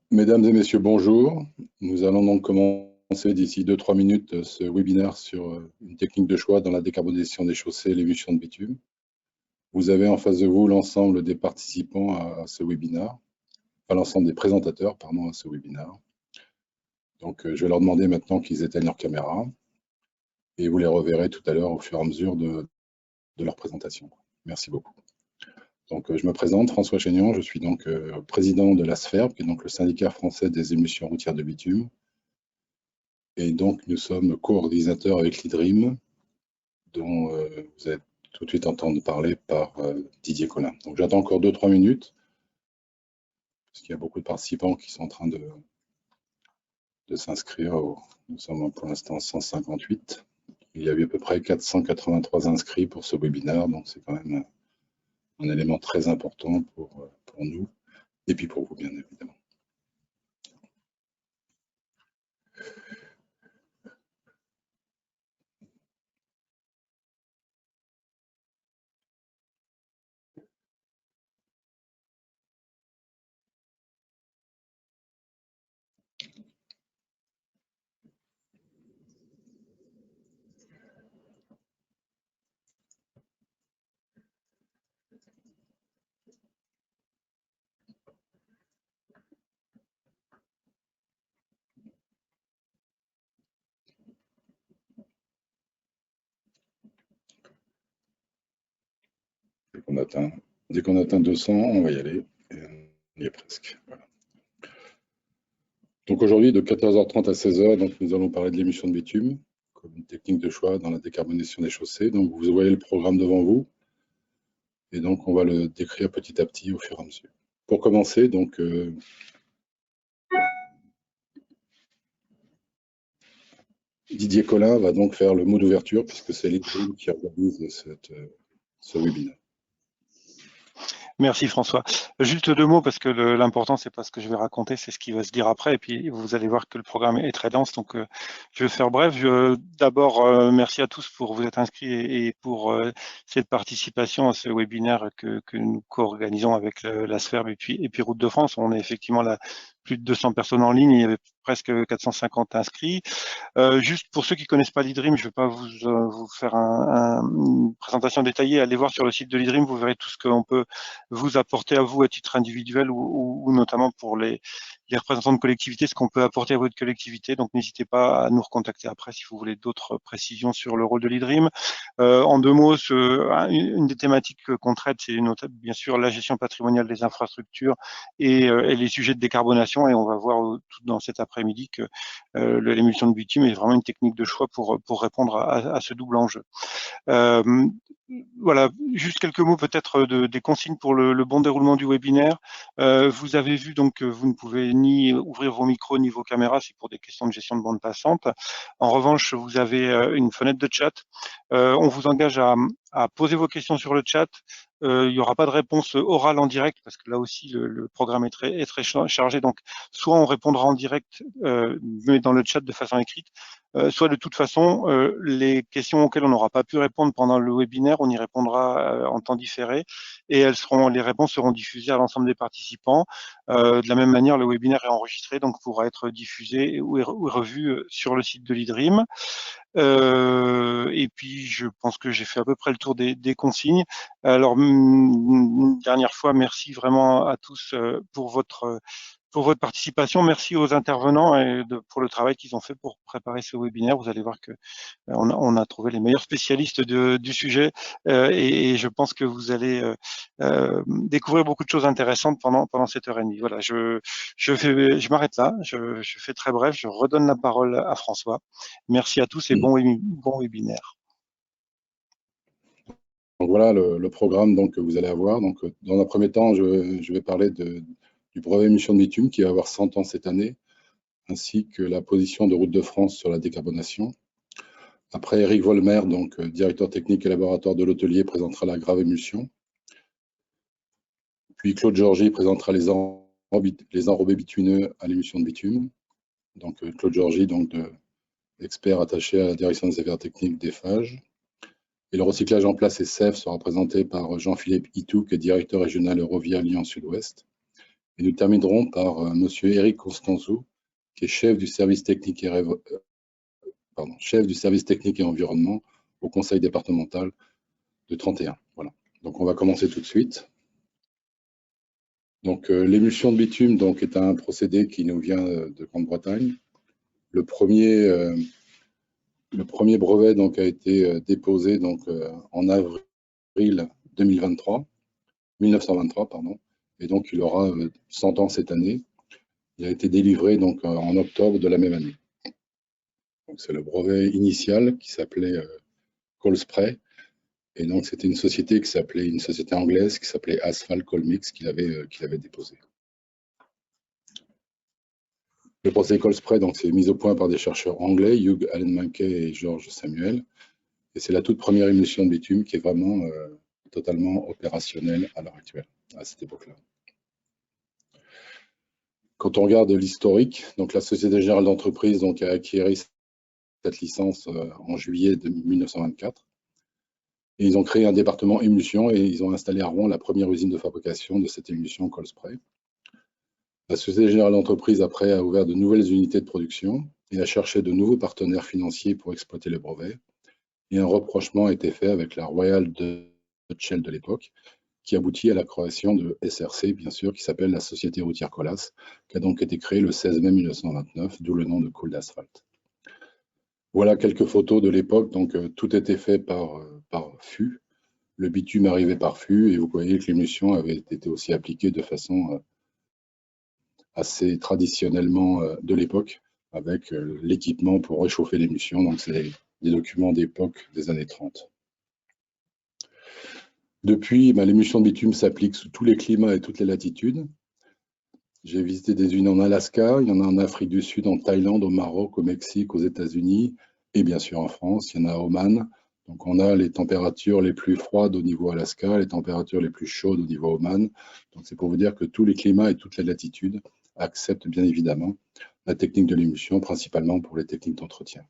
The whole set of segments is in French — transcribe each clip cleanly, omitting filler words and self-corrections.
Mesdames et messieurs, bonjour. Nous allons donc commencer d'ici 2-3 minutes ce webinaire sur une technique de choix dans la décarbonisation des chaussées et l'émission de bitume. Vous avez en face de vous l'ensemble des participants à ce webinaire, enfin l'ensemble des présentateurs, pardon, à ce webinaire. Donc, je vais leur demander maintenant qu'ils éteignent leur caméra et vous les reverrez tout à l'heure au fur et à mesure de leur présentation. Merci beaucoup. Donc, je me présente, François Chénion, je suis donc président de la SFERB, qui est donc le syndicat français des émissions routières de bitume. Et donc, nous sommes co-organisateurs avec l'IDRIM, dont vous allez tout de suite entendre parler par Didier Collin. Donc, j'attends encore 2-3 minutes, parce qu'il y a beaucoup de participants qui sont en train de s'inscrire. Nous sommes pour l'instant 158. Il y a eu à peu près 483 inscrits pour ce webinaire, donc c'est quand même un élément très important pour nous, et puis pour vous, bien évidemment. Dès qu'on atteint 200, on va y aller. Et on y est presque. Voilà. Donc aujourd'hui, de 14h30 à 16h, donc nous allons parler de l'émission de bitume comme une technique de choix dans la décarbonisation des chaussées. Donc vous voyez le programme devant vous. Et donc on va le décrire petit à petit au fur et à mesure. Pour commencer, donc Didier Collin va donc faire le mot d'ouverture puisque c'est l'IDRIM qui organise ce webinaire. Merci François. Juste 2 mots parce que l'important c'est pas ce que je vais raconter, c'est ce qui va se dire après. Et puis vous allez voir que le programme est très dense, donc je vais faire bref. D'abord, merci à tous pour vous être inscrits et pour cette participation à ce webinaire que nous co-organisons avec la SFERB et puis Route de France. On est effectivement là plus de 200 personnes en ligne, il y avait presque 450 inscrits. Juste pour ceux qui connaissent pas l'IDRIM, je ne vais pas vous faire une présentation détaillée. Allez voir sur le site de l'IDRIM, vous verrez tout ce qu'on peut vous apporter à vous à titre individuel ou notamment pour les représentants de collectivités, ce qu'on peut apporter à votre collectivité. Donc n'hésitez pas à nous recontacter après si vous voulez d'autres précisions sur le rôle de l'IDRIM. En 2 mots, une des thématiques qu'on traite, c'est bien sûr la gestion patrimoniale des infrastructures et les sujets de décarbonation. Et on va voir tout dans cet après-midi que l'émulsion de bitume est vraiment une technique de choix pour répondre à ce double enjeu. Voilà, juste quelques mots peut-être des consignes pour le bon déroulement du webinaire. Vous avez vu donc que vous ne pouvez ni ouvrir vos micros ni vos caméras, c'est pour des questions de gestion de bande passante. En revanche, vous avez une fenêtre de chat. On vous engage à poser vos questions sur le chat. Il n'y aura pas de réponse orale en direct parce que là aussi le programme est très chargé. Donc soit on répondra en direct, mais dans le chat de façon écrite, soit de toute façon les questions auxquelles on n'aura pas pu répondre pendant le webinaire, on y répondra en temps différé et les réponses seront diffusées à l'ensemble des participants. De la même manière, le webinaire est enregistré, donc pourra être diffusé ou revu sur le site de l'IDRIM. Et puis, je pense que j'ai fait à peu près le tour des consignes. Alors, une dernière fois, merci vraiment à tous pour votre participation. Merci aux intervenants pour le travail qu'ils ont fait pour préparer ce webinaire. Vous allez voir que on a trouvé les meilleurs spécialistes du sujet et je pense que vous allez découvrir beaucoup de choses intéressantes pendant cette heure et demie. Voilà, je m'arrête là. Je fais très bref. Je redonne la parole à François. Merci à tous et bon webinaire. Donc voilà le programme donc, que vous allez avoir. Donc, dans un premier temps, je vais parler du brevet émission de bitume qui va avoir 100 ans cette année, ainsi que la position de Route de France sur la décarbonation. Après, Eric Volmer, donc directeur technique et laboratoire de l'hôtelier, présentera la grave émulsion. Puis Claude Georgy présentera les enrobés bitumineux à l'émulsion de bitume. Donc Claude Georgy, donc expert attaché à la direction des affaires techniques d'Eiffage. Et le recyclage en place et SEF sera présenté par Jean-Philippe Itou, qui est directeur régional Eurovia Lyon Sud-Ouest. Et nous terminerons par Monsieur Eric Constanzou, qui est chef du service technique et environnement au conseil départemental de 31. Voilà. Donc on va commencer tout de suite. Donc l'émulsion de bitume donc, est un procédé qui nous vient de Grande-Bretagne. Le premier brevet donc, a été déposé donc, en avril 1923, pardon, et donc il aura 100 ans cette année. Il a été délivré donc, en octobre de la même année. C'est le brevet initial qui s'appelait Cold Spray. Et donc, c'était une société anglaise qui s'appelait Asphalt Cold Mix qu'il avait déposé. Le procédé Cold Spray, donc, c'est mis au point par des chercheurs anglais, Hugh Allen Mackay et George Samuel. Et c'est la toute première émulsion de bitume qui est vraiment totalement opérationnelle à l'heure actuelle, à cette époque-là. Quand on regarde l'historique, donc la Société Générale d'Entreprise a acquis cette licence en juillet 1924. Et ils ont créé un département émulsion et ils ont installé à Rouen la première usine de fabrication de cette émulsion Cold Spray. La Société Générale d'Entreprise, après, a ouvert de nouvelles unités de production et a cherché de nouveaux partenaires financiers pour exploiter le brevet. Et un rapprochement a été fait avec la Royal Dutch Shell de l'époque, qui aboutit à la création de SRC, bien sûr, qui s'appelle la Société routière Colas, qui a donc été créée le 16 mai 1929, d'où le nom de Cold Asphalt. Voilà quelques photos de l'époque. Donc, tout était fait par fût. Le bitume arrivait par fût et vous voyez que l'émulsion avait été aussi appliquée de façon assez traditionnellement de l'époque avec l'équipement pour réchauffer l'émulsion. Donc, c'est des documents d'époque des années 30. Depuis, l'émulsion de bitume s'applique sous tous les climats et toutes les latitudes. J'ai visité des usines en Alaska, il y en a en Afrique du Sud, en Thaïlande, au Maroc, au Mexique, aux États-Unis et bien sûr en France. Il y en a à Oman. Donc on a les températures les plus froides au niveau Alaska, les températures les plus chaudes au niveau Oman. Donc c'est pour vous dire que tous les climats et toutes les latitudes acceptent bien évidemment la technique de l'émulsion, principalement pour les techniques d'entretien.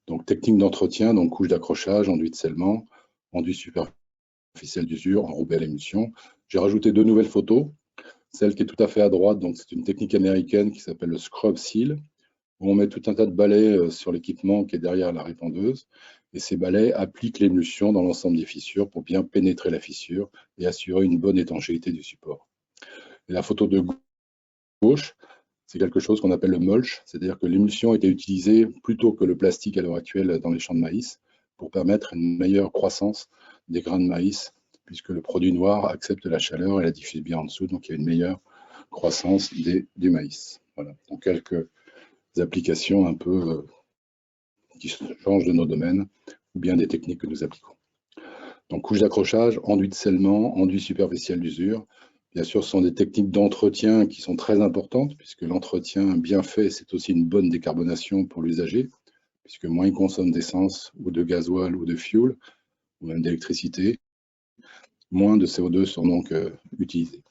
Donc technique d'entretien, donc couche d'accrochage, enduit de scellement, enduit superficiel d'usure, enrobé à l'émulsion. J'ai rajouté 2 nouvelles photos. Celle qui est tout à fait à droite, donc c'est une technique américaine qui s'appelle le scrub seal, où on met tout un tas de balais sur l'équipement qui est derrière la répandeuse, et ces balais appliquent l'émulsion dans l'ensemble des fissures pour bien pénétrer la fissure et assurer une bonne étanchéité du support. Et la photo de gauche, c'est quelque chose qu'on appelle le mulch, c'est-à-dire que l'émulsion était utilisée plutôt que le plastique à l'heure actuelle dans les champs de maïs pour permettre une meilleure croissance des grains de maïs, puisque le produit noir accepte la chaleur et la diffuse bien en dessous, donc il y a une meilleure croissance du maïs. Voilà, donc quelques applications un peu qui changent de nos domaines, ou bien des techniques que nous appliquons. Donc couche d'accrochage, enduit de scellement, enduit superficiel d'usure. Bien sûr, ce sont des techniques d'entretien qui sont très importantes, puisque l'entretien bien fait, c'est aussi une bonne décarbonation pour l'usager, puisque moins il consomme d'essence ou de gasoil ou de fuel, ou même d'électricité, moins de CO2 sont donc utilisés.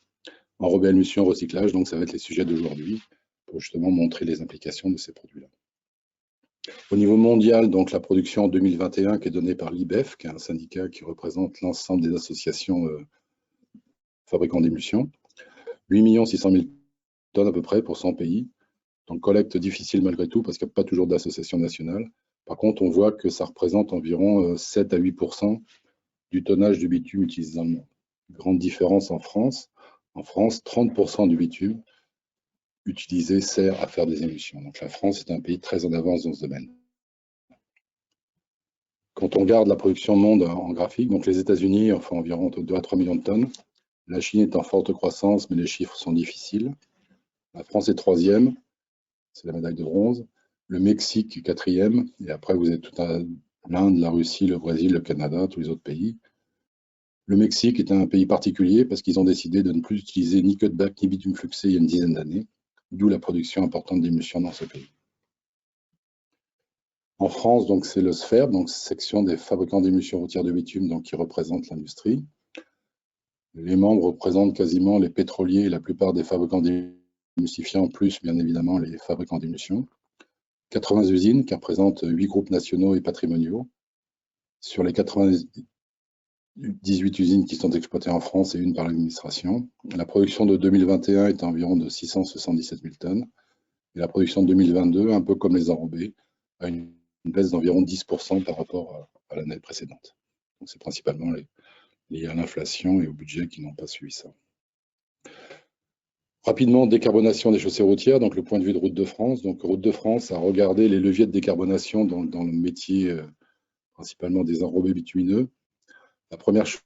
Enrobé à émulsion, recyclage, donc ça va être les sujets d'aujourd'hui, pour justement montrer les implications de ces produits-là. Au niveau mondial, donc la production en 2021 qui est donnée par l'IBEF, qui est un syndicat qui représente l'ensemble des associations fabricants d'émulsions, 8 600 000 tonnes à peu près pour 100 pays. Donc collecte difficile malgré tout parce qu'il n'y a pas toujours d'association nationale. Par contre, on voit que ça représente environ 7 à 8% du tonnage du bitume utilisé dans le monde. Grande différence en France. En France, 30% du bitume utilisé sert à faire des émulsions. Donc la France est un pays très en avance dans ce domaine. Quand on regarde la production monde en graphique, donc les États-Unis font environ 2 à 3 millions de tonnes. La Chine est en forte croissance, mais les chiffres sont difficiles. La France est 3e, c'est la médaille de bronze. Le Mexique est 4e, et après vous avez tout l'Inde, la Russie, le Brésil, le Canada, tous les autres pays. Le Mexique est un pays particulier parce qu'ils ont décidé de ne plus utiliser ni cutback ni bitume fluxé il y a une dizaine d'années, d'où la production importante d'émulsions dans ce pays. En France, donc c'est le SFER, donc section des fabricants d'émulsions routières de bitume, donc qui représente l'industrie. Les membres représentent quasiment les pétroliers et la plupart des fabricants d'émulsifiants, plus bien évidemment les fabricants d'émulsions. 80 usines qui représentent 8 groupes nationaux et patrimoniaux. Sur les 80 18 usines qui sont exploitées en France et une par l'administration. La production de 2021 est environ de 677 000 tonnes. Et la production de 2022, un peu comme les enrobés, a une baisse d'environ 10% par rapport à l'année précédente. Donc c'est principalement lié à l'inflation et au budget qui n'ont pas suivi ça. Rapidement, décarbonation des chaussées routières, donc le point de vue de Route de France. Donc Route de France a regardé les leviers de décarbonation dans le métier principalement des enrobés bitumineux. La première chose,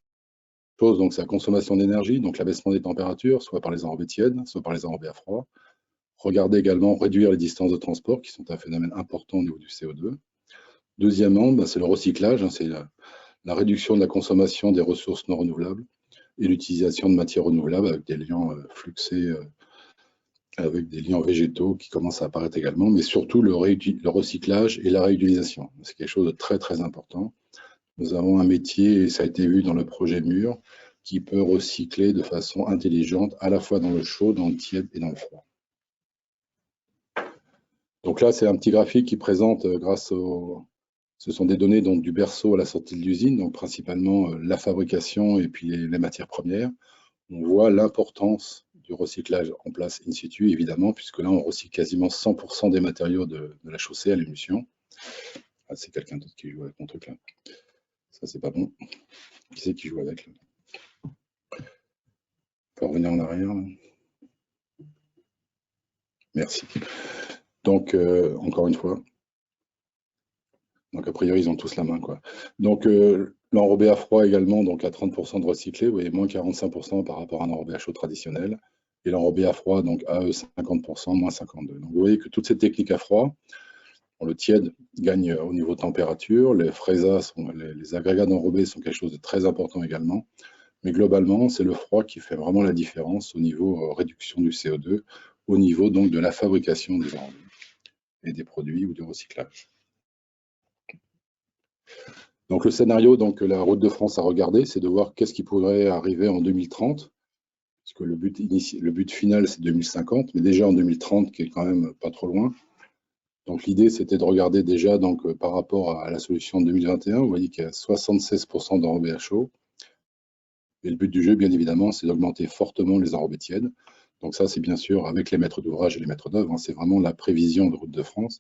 donc, c'est la consommation d'énergie, donc l'abaissement des températures, soit par les enrobés tièdes, soit par les enrobés à froid. Regardez également réduire les distances de transport, qui sont un phénomène important au niveau du CO2. Deuxièmement, c'est le recyclage, c'est la réduction de la consommation des ressources non renouvelables et l'utilisation de matières renouvelables avec des liants fluxés, avec des liants végétaux qui commencent à apparaître également, mais surtout le recyclage et la réutilisation. C'est quelque chose de très très important. Nous avons un métier, et ça a été vu dans le projet MUR, qui peut recycler de façon intelligente à la fois dans le chaud, dans le tiède et dans le froid. Donc là, c'est un petit graphique qui présente, ce sont des données donc, du berceau à la sortie de l'usine, donc principalement la fabrication et puis les matières premières. On voit l'importance du recyclage en place in situ, évidemment, puisque là, on recycle quasiment 100% des matériaux de la chaussée à l'émulsion. Ah, c'est quelqu'un d'autre qui joue avec mon truc là. Ça, c'est pas bon. Qui c'est qui joue avec là? Faut revenir en arrière. Là. Merci. Donc, encore une fois. Donc, a priori, ils ont tous la main, quoi. Donc, l'enrobé à froid également, donc à 30% de recyclé, vous voyez, moins 45% par rapport à un enrobé à chaud traditionnel. Et l'enrobé à froid, donc à 50%, moins 52%. Donc, vous voyez que toutes ces techniques à froid, le tiède gagne au niveau de température, les fraisas, les agrégats d'enrobé sont quelque chose de très important également. Mais globalement, c'est le froid qui fait vraiment la différence au niveau réduction du CO2, au niveau donc de la fabrication des enrobés et des produits ou du recyclage. Donc le scénario que la Route de France a regardé, c'est de voir qu'est-ce qui pourrait arriver en 2030, parce que le but final c'est 2050, mais déjà en 2030, qui est quand même pas trop loin. Donc l'idée c'était de regarder déjà par rapport à la solution de 2021, vous voyez qu'il y a 76% d'enrobés à chaud. Et le but du jeu, bien évidemment, c'est d'augmenter fortement les enrobés tièdes. Donc ça, c'est bien sûr avec les maîtres d'ouvrage et les maîtres d'œuvre, c'est vraiment la prévision de Route de France,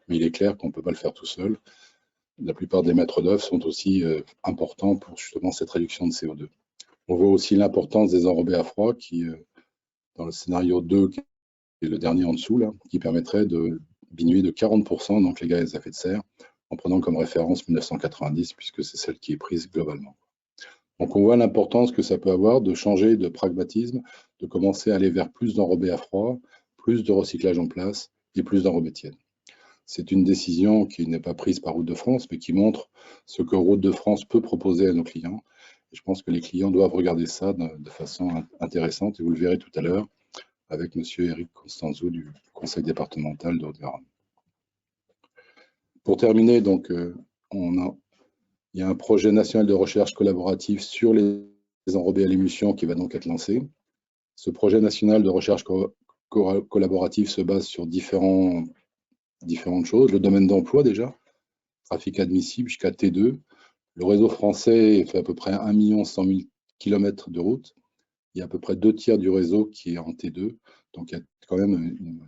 mais il est clair qu'on ne peut pas le faire tout seul. La plupart des maîtres d'œuvre sont aussi importants pour justement cette réduction de CO2. On voit aussi l'importance des enrobés à froid qui, dans le scénario 2, qui est le dernier en dessous, là, qui permettrait de diminuer de 40% donc les gaz à effet de serre, en prenant comme référence 1990, puisque c'est celle qui est prise globalement. Donc on voit l'importance que ça peut avoir de changer de pragmatisme, de commencer à aller vers plus d'enrobés à froid, plus de recyclage en place et plus d'enrobés tièdes. C'est une décision qui n'est pas prise par Route de France, mais qui montre ce que Route de France peut proposer à nos clients. Et je pense que les clients doivent regarder ça de façon intéressante, et vous le verrez tout à l'heure avec M. Eric Constanzo du Conseil départemental de Haute-Garonne. Pour terminer, donc, il y a un projet national de recherche collaborative sur les enrobés à l'émulsion qui va donc être lancé. Ce projet national de recherche collaborative se base sur différentes choses. Le domaine d'emploi déjà, trafic admissible jusqu'à T2. Le réseau français fait à peu près 1 100 000 km de route. Il y a à peu près 2/3 du réseau qui est en T2. Donc, il y a quand même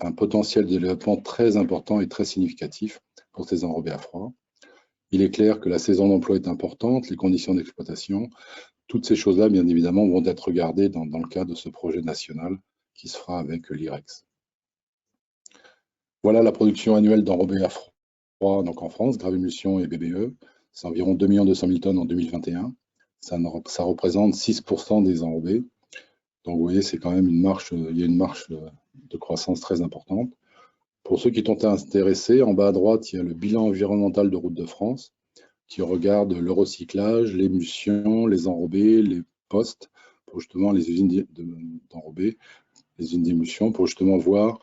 un potentiel de développement très important et très significatif pour ces enrobés à froid. Il est clair que la saison d'emploi est importante, les conditions d'exploitation. Toutes ces choses-là, bien évidemment, vont être regardées dans le cadre de ce projet national qui se fera avec l'IREX. Voilà la production annuelle d'enrobés à froid donc en France, Gravémulsion et BBE. C'est environ 2 200 000 tonnes en 2021. Ça représente 6% des enrobés. Donc vous voyez, c'est quand même il y a une marche de croissance très importante. Pour ceux qui sont intéressés, en bas à droite, il y a le bilan environnemental de Route de France qui regarde le recyclage, l'émulsion, les enrobés, les postes, pour justement les usines d'enrobés, les usines d'émulsion, pour justement voir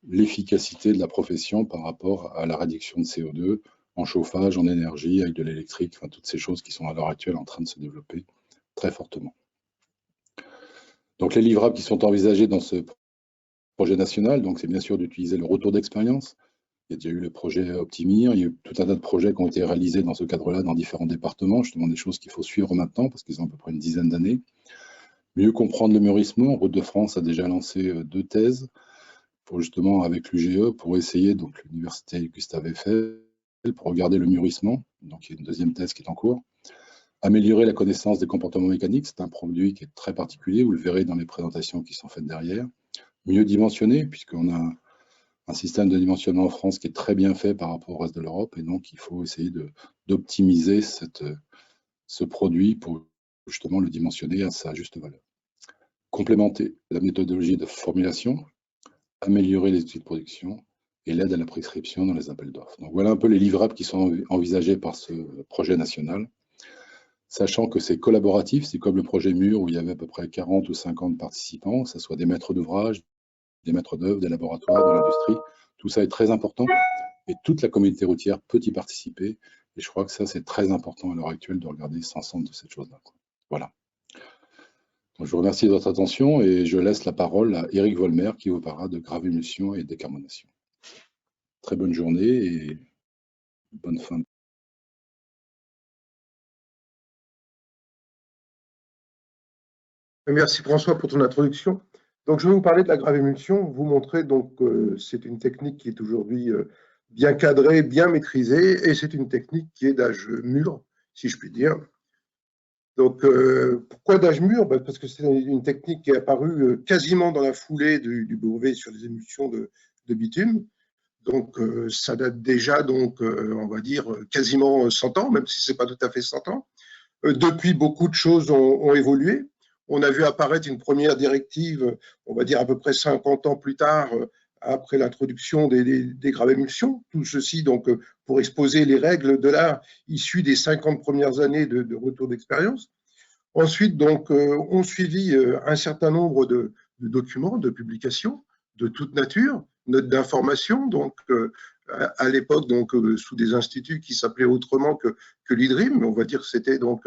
l'efficacité de la profession par rapport à la réduction de CO2 en chauffage, en énergie, avec de l'électrique, enfin toutes ces choses qui sont à l'heure actuelle en train de se développer très fortement. Donc les livrables qui sont envisagés dans ce projet national, donc c'est bien sûr d'utiliser le retour d'expérience, Il y a déjà eu le projet Optimir, il y a eu tout un tas de projets qui ont été réalisés dans ce cadre-là dans différents départements, justement des choses qu'il faut suivre maintenant parce qu'ils ont à peu près une dizaine d'années. Mieux comprendre le mûrissement, Route de France a déjà lancé 2 thèses pour justement avec l'UGE pour essayer, donc l'université Gustave Eiffel, pour regarder le mûrissement, donc il y a une deuxième thèse qui est en cours. Améliorer la connaissance des comportements mécaniques, c'est un produit qui est très particulier, vous le verrez dans les présentations qui sont faites derrière. Mieux dimensionner, puisqu'on a un système de dimensionnement en France qui est très bien fait par rapport au reste de l'Europe, et donc il faut essayer d'optimiser ce produit pour justement le dimensionner à sa juste valeur. Complémenter la méthodologie de formulation, améliorer les outils de production et l'aide à la prescription dans les appels d'offres. Donc voilà un peu les livrables qui sont envisagés par ce projet national, sachant que c'est collaboratif, c'est comme le projet MUR où il y avait à peu près 40 ou 50 participants, que ce soit des maîtres d'ouvrage, des maîtres d'œuvre, des laboratoires, de l'industrie. Tout ça est très important et toute la communauté routière peut y participer. Et je crois que ça, c'est très important à l'heure actuelle de regarder l'ensemble de cette chose-là. Voilà. Donc, je vous remercie de votre attention et je laisse la parole à Éric Volmer qui vous parlera de gravémulsion et décarbonation. Très bonne journée et bonne fin. Merci François pour ton introduction. Donc, je vais vous parler de la gravémulsion, vous montrer donc c'est une technique qui est aujourd'hui bien cadrée, bien maîtrisée, et c'est une technique qui est d'âge mûr, si je puis dire. Donc, pourquoi d'âge mûr? Parce que c'est une technique qui est apparue quasiment dans la foulée du brevet sur les émulsions de bitume. Donc, ça date déjà, donc, on va dire, quasiment 100 ans, même si ce n'est pas tout à fait 100 ans. Depuis, beaucoup de choses ont évolué. On a vu apparaître une première directive, on va dire à peu près 50 ans plus tard, après l'introduction des gravémulsions. Tout ceci donc pour exposer les règles de l'art issues des 50 premières années de retour d'expérience. Ensuite, donc, ont suivi un certain nombre de documents, de publications de toute nature, notes d'information, donc à l'époque donc sous des instituts qui s'appelaient autrement que l'IDRIM, on va dire que c'était donc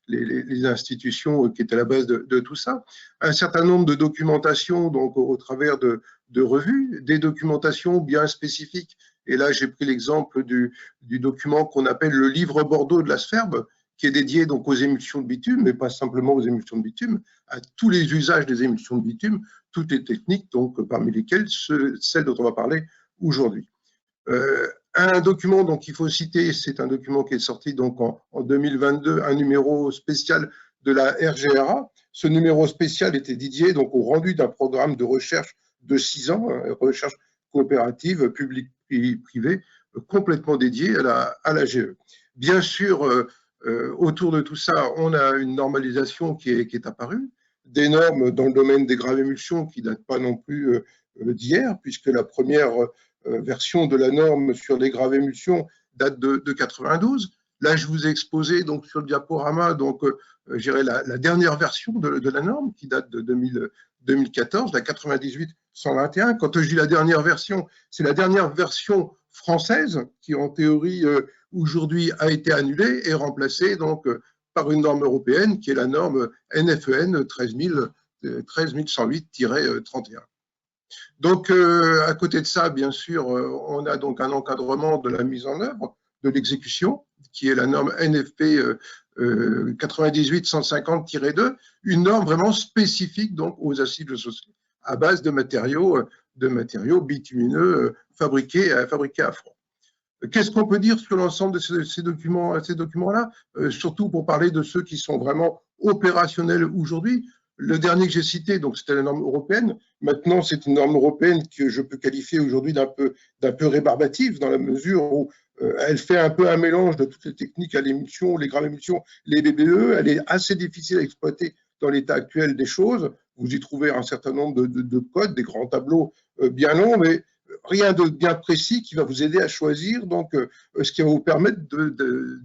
les institutions qui étaient à la base de tout ça. Un certain nombre de documentations donc au travers de revues, des documentations bien spécifiques. Et là, j'ai pris l'exemple du document qu'on appelle le livre Bordeaux de la SFERB, qui est dédié donc aux émulsions de bitume, mais pas simplement aux émulsions de bitume, à tous les usages des émulsions de bitume, toutes les techniques, donc parmi lesquelles celles dont on va parler aujourd'hui. Un document donc il faut citer, c'est un document qui est sorti donc en 2022, un numéro spécial de la RGRA. Ce numéro spécial était dédié donc au rendu d'un programme de recherche de 6 ans, recherche coopérative, publique et privée, complètement dédié à la GE. Bien sûr, autour de tout ça, on a une normalisation qui est apparue, des normes dans le domaine des gravémulsions qui ne datent pas non plus d'hier, puisque la première version de la norme sur les gravémulsions date de 92. Là, je vous ai exposé donc sur le diaporama donc la dernière version de la norme qui date de 2014, la 98-121. Quand je dis la dernière version, c'est la dernière version française qui en théorie aujourd'hui a été annulée et remplacée donc par une norme européenne qui est la norme NFEN 13108-31. Donc, à côté de ça, bien sûr, on a donc un encadrement de la mise en œuvre, de l'exécution, qui est la norme NFP 98-150-2, une norme vraiment spécifique donc aux acides chaussés à base de matériaux bitumineux fabriqués à froid. Qu'est-ce qu'on peut dire sur l'ensemble de ces documents-là, surtout pour parler de ceux qui sont vraiment opérationnels aujourd'hui. Le dernier que j'ai cité, donc c'était la norme européenne. Maintenant, c'est une norme européenne que je peux qualifier aujourd'hui d'un peu rébarbative, dans la mesure où elle fait un peu un mélange de toutes les techniques à l'émulsion, les gravémulsions, les BBE. Elle est assez difficile à exploiter dans l'état actuel des choses. Vous y trouvez un certain nombre de codes, des grands tableaux bien longs, mais rien de bien précis qui va vous aider à choisir donc ce qui va vous permettre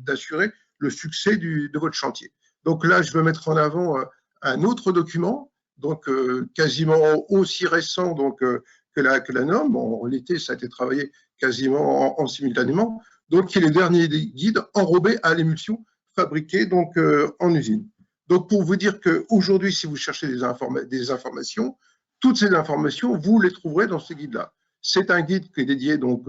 d'assurer le succès de votre chantier. Donc là, je veux mettre en avant un autre document, donc quasiment aussi récent donc, que la norme. En réalité, ça a été travaillé quasiment en simultanément, donc qui est le dernier guide enrobé à l'émulsion fabriqué donc en usine. Donc pour vous dire qu'aujourd'hui, si vous cherchez des informations, toutes ces informations, vous les trouverez dans ce guide-là. C'est un guide qui est dédié donc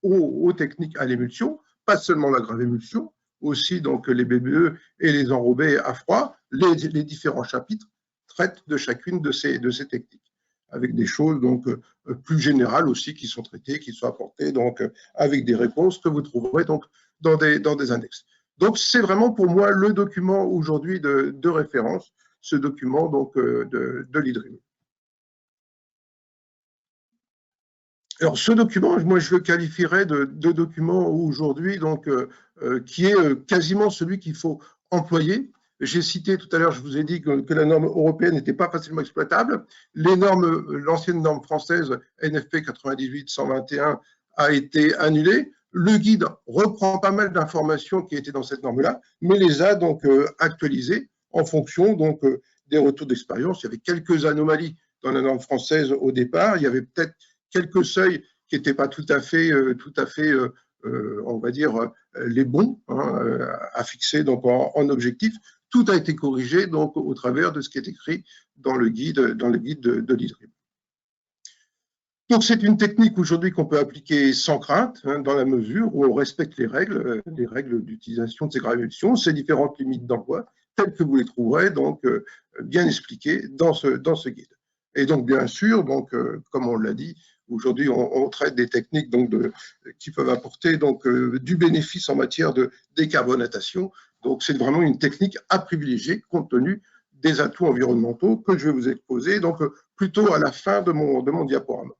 aux techniques à l'émulsion, pas seulement la gravémulsion, aussi donc les BBE et les enrobés à froid. Les différents chapitres traitent de chacune de ces techniques, avec des choses donc plus générales aussi qui sont traitées, qui sont apportées donc avec des réponses que vous trouverez donc dans des index. Donc c'est vraiment pour moi le document aujourd'hui de référence, ce document donc de l'IDRIM. Alors ce document, moi je le qualifierais de document aujourd'hui donc qui est quasiment celui qu'il faut employer. J'ai cité tout à l'heure, je vous ai dit que la norme européenne n'était pas facilement exploitable. Les normes, l'ancienne norme française NFP 98-121 a été annulée. Le guide reprend pas mal d'informations qui étaient dans cette norme-là, mais les a donc actualisées en fonction donc des retours d'expérience. Il y avait quelques anomalies dans la norme française au départ. Il y avait peut-être quelques seuils qui n'étaient pas tout à fait on va dire, les bons à fixer donc en objectif. Tout a été corrigé donc au travers de ce qui est écrit dans le guide de l'IDRIM. Donc c'est une technique aujourd'hui qu'on peut appliquer sans crainte, dans la mesure où on respecte les règles d'utilisation de ces gravémulsions, ces différentes limites d'envoi, telles que vous les trouverez donc bien expliquées dans ce guide. Et donc bien sûr, donc comme on l'a dit, aujourd'hui on traite des techniques donc qui peuvent apporter donc du bénéfice en matière de décarbonatation. Donc c'est vraiment une technique à privilégier compte tenu des atouts environnementaux que je vais vous exposer donc plutôt à la fin de mon diaporama.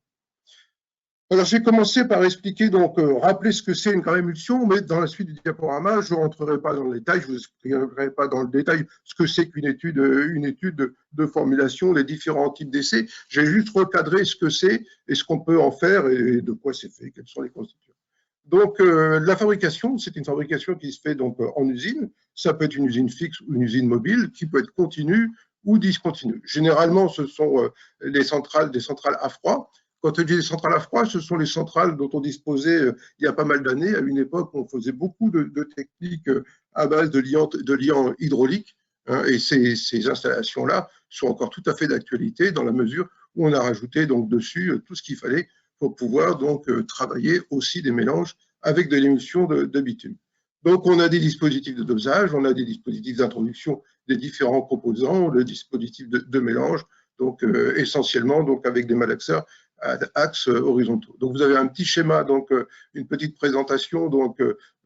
Alors, j'ai commencé par expliquer, donc, rappeler ce que c'est une gravémulsion, mais dans la suite du diaporama, je ne rentrerai pas dans le détail, je ne vous expliquerai pas dans le détail ce que c'est qu'une étude de formulation, les différents types d'essais. J'ai juste recadré ce que c'est et ce qu'on peut en faire et de quoi c'est fait, quels sont les constituants. Donc, la fabrication, c'est une fabrication qui se fait donc en usine. Ça peut être une usine fixe ou une usine mobile qui peut être continue ou discontinue. Généralement, ce sont des centrales à froid. Quand on dit des centrales à froid, ce sont les centrales dont on disposait il y a pas mal d'années, à une époque où on faisait beaucoup de techniques à base de liants hydrauliques. Et ces installations-là sont encore tout à fait d'actualité dans la mesure où on a rajouté donc dessus tout ce qu'il fallait pour pouvoir donc travailler aussi des mélanges avec de l'émulsion de bitume. Donc on a des dispositifs de dosage, on a des dispositifs d'introduction des différents composants, le dispositif de mélange, donc essentiellement donc avec des malaxeurs à axes horizontaux. Donc vous avez un petit schéma, donc une petite présentation donc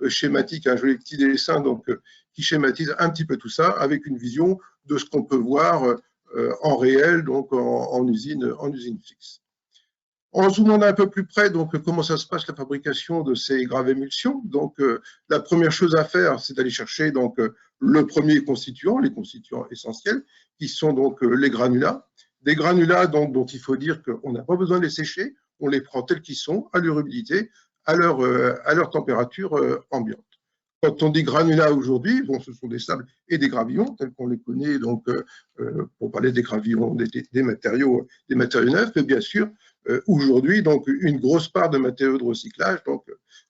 schématique, un joli petit dessin donc qui schématise un petit peu tout ça avec une vision de ce qu'on peut voir en réel donc en usine fixe. En zoomant un peu plus près, donc comment ça se passe la fabrication de ces gravémulsions. Donc la première chose à faire, c'est d'aller chercher donc le premier constituant, les constituants essentiels, qui sont donc les granulats. Des granulats donc, dont il faut dire qu'on n'a pas besoin de les sécher, on les prend tels qu'ils sont, à leur humidité, à leur température ambiante. Quand on dit granulats aujourd'hui, bon, ce sont des sables et des gravillons, tels qu'on les connaît, donc, pour parler des gravillons, des matériaux neufs, mais bien sûr, aujourd'hui, donc, une grosse part de matériaux de recyclage, donc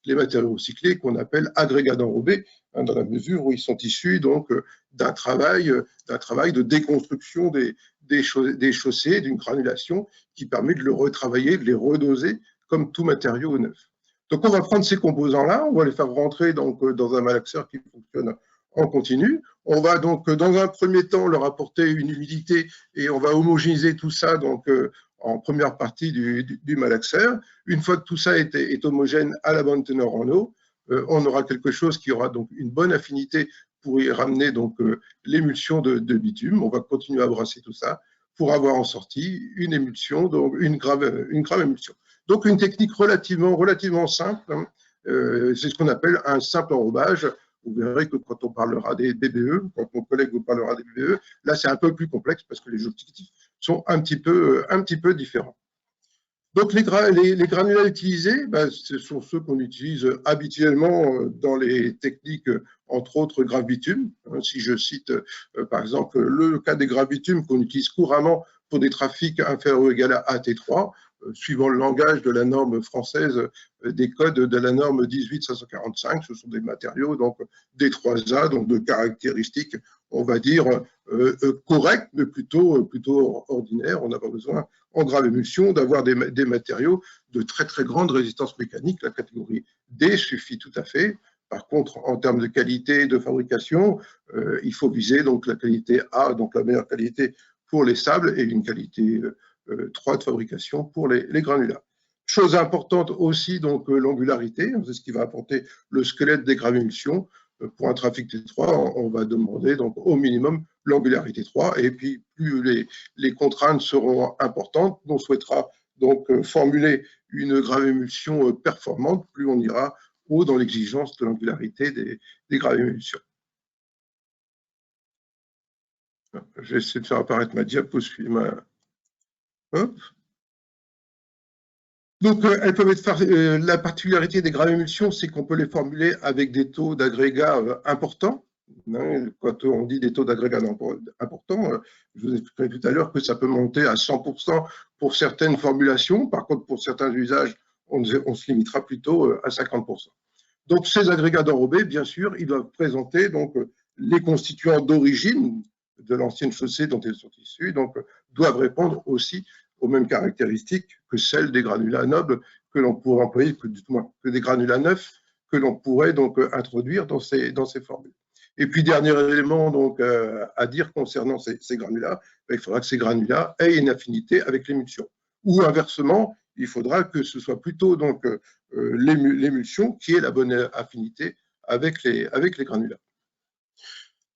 les matériaux recyclés qu'on appelle agrégats d'enrobés, dans la mesure où ils sont issus donc d'un travail de déconstruction des chaussées, d'une granulation qui permet de le retravailler, de les redoser comme tout matériau neuf. Donc on va prendre ces composants-là, on va les faire rentrer donc dans un malaxeur qui fonctionne en continu. On va donc dans un premier temps leur apporter une humidité et on va homogénéiser tout ça donc en première partie du malaxeur. Une fois que tout ça est homogène à la bonne teneur en eau, on aura quelque chose qui aura donc une bonne affinité pour y ramener donc l'émulsion de bitume. On va continuer à brasser tout ça pour avoir en sortie une émulsion, donc une grave émulsion. Donc une technique relativement simple, c'est ce qu'on appelle un simple enrobage. Vous verrez que quand on parlera des BBE, quand mon collègue vous parlera des BBE, là c'est un peu plus complexe parce que les objectifs sont un petit peu différents. Donc les granulats utilisés, ce sont ceux qu'on utilise habituellement dans les techniques, entre autres gravbitume. Si je cite par exemple le cas des gravbitumes qu'on utilise couramment pour des trafics inférieurs ou égaux à AT3, suivant le langage de la norme française, des codes de la norme 18545. Ce sont des matériaux donc des 3A, donc de caractéristiques, on va dire, correctes, mais plutôt ordinaires. On n'a pas besoin, en grave émulsion, d'avoir des matériaux de très très grande résistance mécanique. La catégorie D suffit tout à fait. Par contre, en termes de qualité de fabrication, il faut viser donc la qualité A, donc la meilleure qualité pour les sables, et une qualité 3 de fabrication pour les granulats. Chose importante aussi, donc l'angularité, c'est ce qui va apporter le squelette des graves émulsions. Pour un trafic T3, on va demander donc au minimum l'angularité 3, et puis plus les contraintes seront importantes, on souhaitera donc formuler une grave émulsion performante, plus on ira haut dans l'exigence de l'angularité des graves émulsions. J'essaie de faire apparaître ma diapo. Hop. Donc, elles peuvent être la particularité des graves émulsions, c'est qu'on peut les formuler avec des taux d'agrégat importants. Quand on dit des taux d'agrégat importants, je vous expliquerai tout à l'heure que ça peut monter à 100% pour certaines formulations. Par contre, pour certains usages, on se limitera plutôt à 50%. Donc, ces agrégats d'enrobés, bien sûr, ils doivent présenter donc, les constituants d'origine de l'ancienne chaussée dont ils sont issus, donc doivent répondre aussi aux mêmes caractéristiques que celles des granulats nobles que l'on pourrait employer, que des granulats neufs que l'on pourrait donc introduire dans ces formules. Et puis, dernier élément donc, à dire concernant ces granulats, il faudra que ces granulats aient une affinité avec l'émulsion. Ou inversement, il faudra que ce soit plutôt donc l'émulsion qui ait la bonne affinité avec les granulats.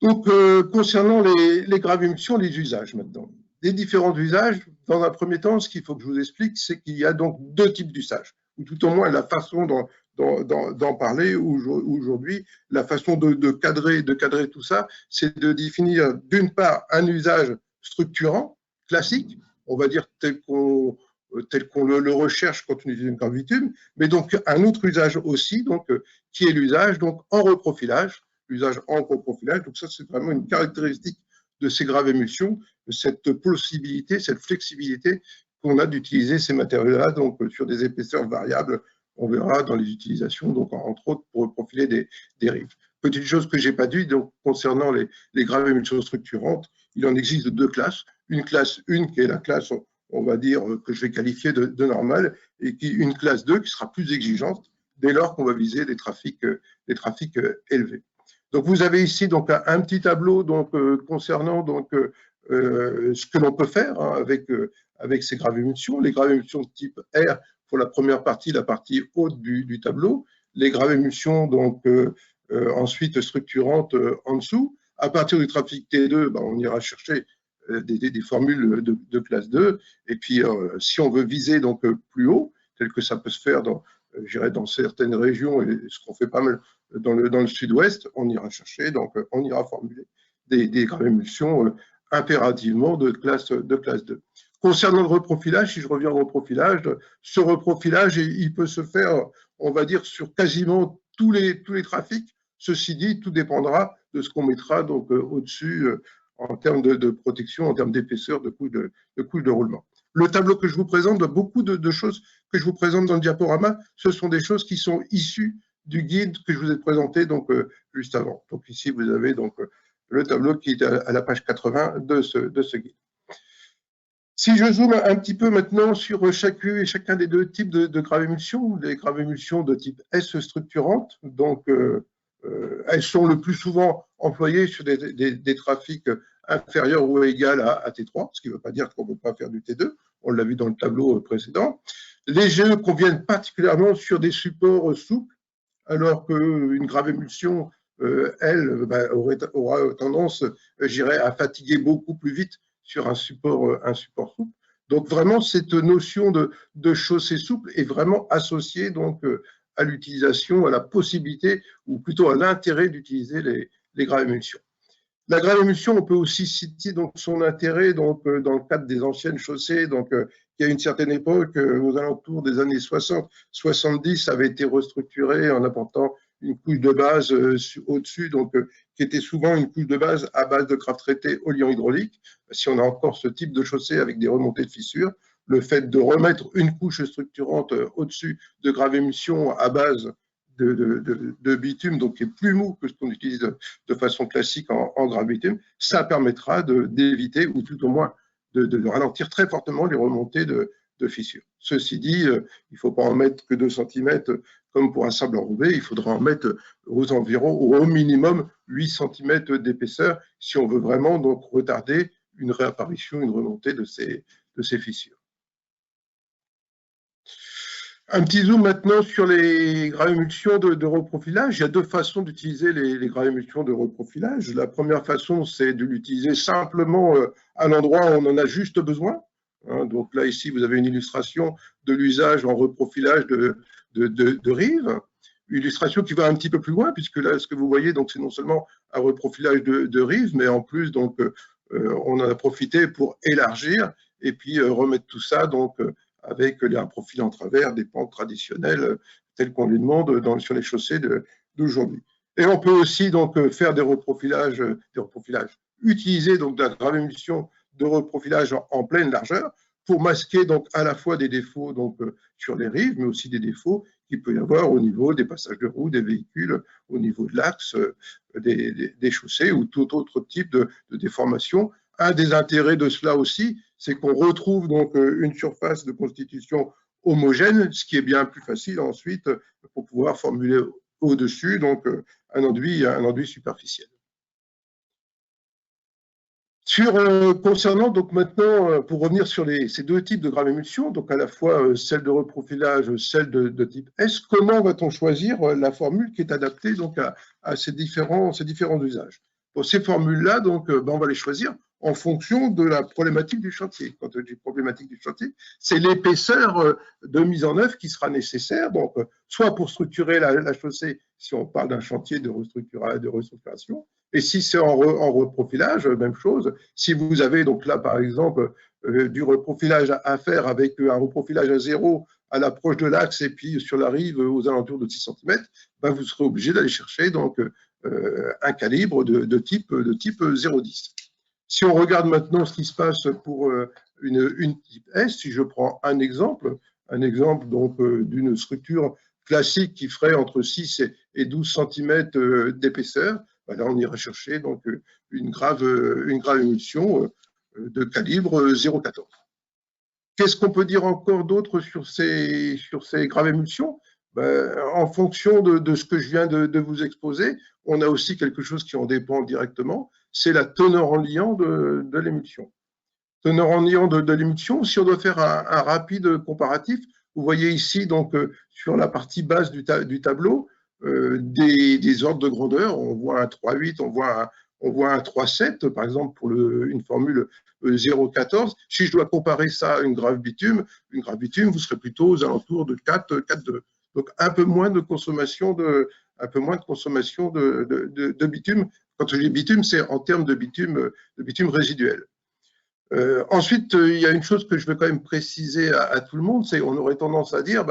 Donc, concernant les graves émulsions, les usages maintenant. Les différents usages, dans un premier temps, ce qu'il faut que je vous explique, c'est qu'il y a donc deux types d'usages, ou tout au moins la façon d'en parler aujourd'hui, la façon de cadrer tout ça, c'est de définir d'une part un usage structurant, classique, on va dire tel qu'on le recherche quand on utilise une grave bitume, mais donc un autre usage aussi, donc, qui est l'usage donc en reprofilage, l'usage en reprofilage. Donc ça, c'est vraiment une caractéristique de ces graves émulsions, cette possibilité, cette flexibilité qu'on a d'utiliser ces matériaux-là donc sur des épaisseurs variables. On verra dans les utilisations, donc entre autres pour reprofiler des rives. Petite chose que j'ai pas dit, donc concernant les graves émulsions structurantes, il en existe deux classes. Une classe 1 qui est la classe, on va dire, que je vais qualifier de normale, et une classe 2 qui sera plus exigeante dès lors qu'on va viser des trafics élevés. Donc, vous avez ici donc, un petit tableau donc, concernant donc, ce que l'on peut faire hein, avec ces graves émulsions. Les graves émulsions de type R pour la première partie, la partie haute du tableau. Les graves émulsions donc, ensuite structurantes en dessous. À partir du trafic T2, ben, on ira chercher des formules de classe 2. Et puis, si on veut viser donc, plus haut, tel que ça peut se faire dans certaines régions, et ce qu'on fait pas mal dans le sud-ouest, on ira chercher, donc on ira formuler des graves émulsions impérativement de classe 2. Concernant le reprofilage, si je reviens au reprofilage, ce reprofilage, il peut se faire, on va dire, sur quasiment tous les trafics. Ceci dit, tout dépendra de ce qu'on mettra donc au-dessus en termes de protection, en termes d'épaisseur, de couche de roulement. Le tableau que je vous présente, beaucoup de choses que je vous présente dans le diaporama, ce sont des choses qui sont issues du guide que je vous ai présenté donc, juste avant. Donc ici, vous avez donc, le tableau qui est à la page 80 de ce guide. Si je zoome un petit peu maintenant sur chacun des deux types de graves émulsions, les graves émulsions de type S structurantes, donc elles sont le plus souvent employées sur des trafics inférieurs ou égaux à T3, ce qui ne veut pas dire qu'on ne peut pas faire du T2, on l'a vu dans le tableau précédent. Les GE conviennent particulièrement sur des supports souples, alors qu'une grave émulsion, elle, aura tendance, j'irais, à fatiguer beaucoup plus vite sur un support souple. Donc vraiment, cette notion de chaussée souple est vraiment associée donc, à l'utilisation, à la possibilité, ou plutôt à l'intérêt d'utiliser les graves émulsions. La grave émulsion, on peut aussi citer donc, son intérêt donc, dans le cadre des anciennes chaussées, donc, qui à une certaine époque, aux alentours des années 60-70, avait été restructurée en apportant une couche de base au-dessus, donc qui était souvent une couche de base à base de craft traité au liant hydraulique. Si on a encore ce type de chaussée avec des remontées de fissures, le fait de remettre une couche structurante au-dessus de gravémulsion à base de bitume, donc qui est plus mou que ce qu'on utilise de façon classique en gravibitume, ça permettra d'éviter ou tout au moins de ralentir très fortement les remontées de fissures. Ceci dit, il ne faut pas en mettre que 2 cm comme pour un sable enrobé, il faudra en mettre aux environs, au minimum 8 cm d'épaisseur si on veut vraiment donc retarder une réapparition, une remontée de ces fissures. Un petit zoom maintenant sur les gravémulsions de reprofilage. Il y a 2 façons d'utiliser les gravémulsions de reprofilage. La première façon, c'est de l'utiliser simplement à l'endroit où on en a juste besoin. Donc là, ici, vous avez une illustration de l'usage en reprofilage de rives. Une illustration qui va un petit peu plus loin, puisque là, ce que vous voyez, c'est non seulement un reprofilage de rives, mais en plus, on en a profité pour élargir et puis remettre tout ça avec un profil en travers des pentes traditionnelles telles qu'on les demande sur les chaussées d'aujourd'hui. Et on peut aussi faire des reprofilages, utiliser de la gravémulsion de reprofilage en pleine largeur pour masquer à la fois des défauts sur les rives, mais aussi des défauts qu'il peut y avoir au niveau des passages de roues, des véhicules, au niveau de l'axe, des chaussées ou tout autre type de déformation. Un des intérêts de cela aussi, c'est qu'on retrouve une surface de constitution homogène, ce qui est bien plus facile ensuite pour pouvoir formuler au-dessus un enduit superficiel. Concernant maintenant, pour revenir sur ces 2 types de gravémulsion, à la fois celle de reprofilage, celle de type S, comment va-t-on choisir la formule qui est adaptée à ces différents usages? Pour ces formules-là, on va les choisir en fonction de la problématique du chantier. Quand je dis problématique du chantier, c'est l'épaisseur de mise en œuvre qui sera nécessaire, soit pour structurer la chaussée, si on parle d'un chantier de restructuration, et si c'est en reprofilage, même chose. Si vous avez là, par exemple, du reprofilage à faire avec un reprofilage à 0 à l'approche de l'axe et puis sur la rive aux alentours de 6 cm, vous serez obligé d'aller chercher un calibre de type 0,10. Si on regarde maintenant ce qui se passe pour une type S, si je prends un exemple d'une structure classique qui ferait entre 6 et 12 cm d'épaisseur, là on ira chercher une grave émulsion de calibre 0,14. Qu'est-ce qu'on peut dire encore d'autre sur ces graves émulsions? En fonction de ce que je viens de vous exposer, on a aussi quelque chose qui en dépend directement, c'est la teneur en liant de l'émulsion. Teneur en liant de l'émulsion, si on doit faire un rapide comparatif, vous voyez ici sur la partie basse du tableau des ordres de grandeur, on voit un 3,8, on voit un 3,7 par exemple pour une formule 0,14. Si je dois comparer ça à une grave bitume, vous serez plutôt aux alentours de 4,2. Donc un peu moins de consommation de bitume. Quand je dis bitume, c'est en termes de bitume résiduel. Ensuite, il y a une chose que je veux quand même préciser à tout le monde, c'est qu'on aurait tendance à dire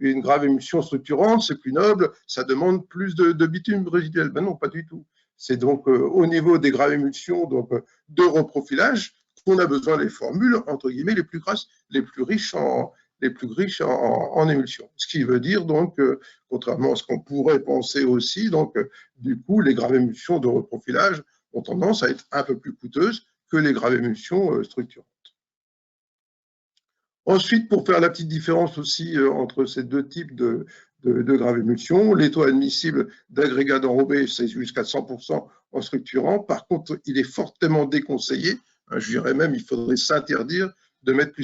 une grave émulsion structurante, c'est plus noble, ça demande plus de bitume résiduel. Non, pas du tout. C'est au niveau des graves émulsions de reprofilage qu'on a besoin des formules entre guillemets les plus grasses, les plus riches en émulsion. Ce qui veut dire contrairement à ce qu'on pourrait penser aussi, du coup, les graves émulsions de reprofilage ont tendance à être un peu plus coûteuses que les graves émulsions structurantes. Ensuite, pour faire la petite différence aussi entre ces 2 types de graves émulsions, les taux admissibles d'agrégats d'enrobé, c'est jusqu'à 100% en structurant. Par contre, il est fortement déconseillé, je dirais même il faudrait s'interdire de mettre plus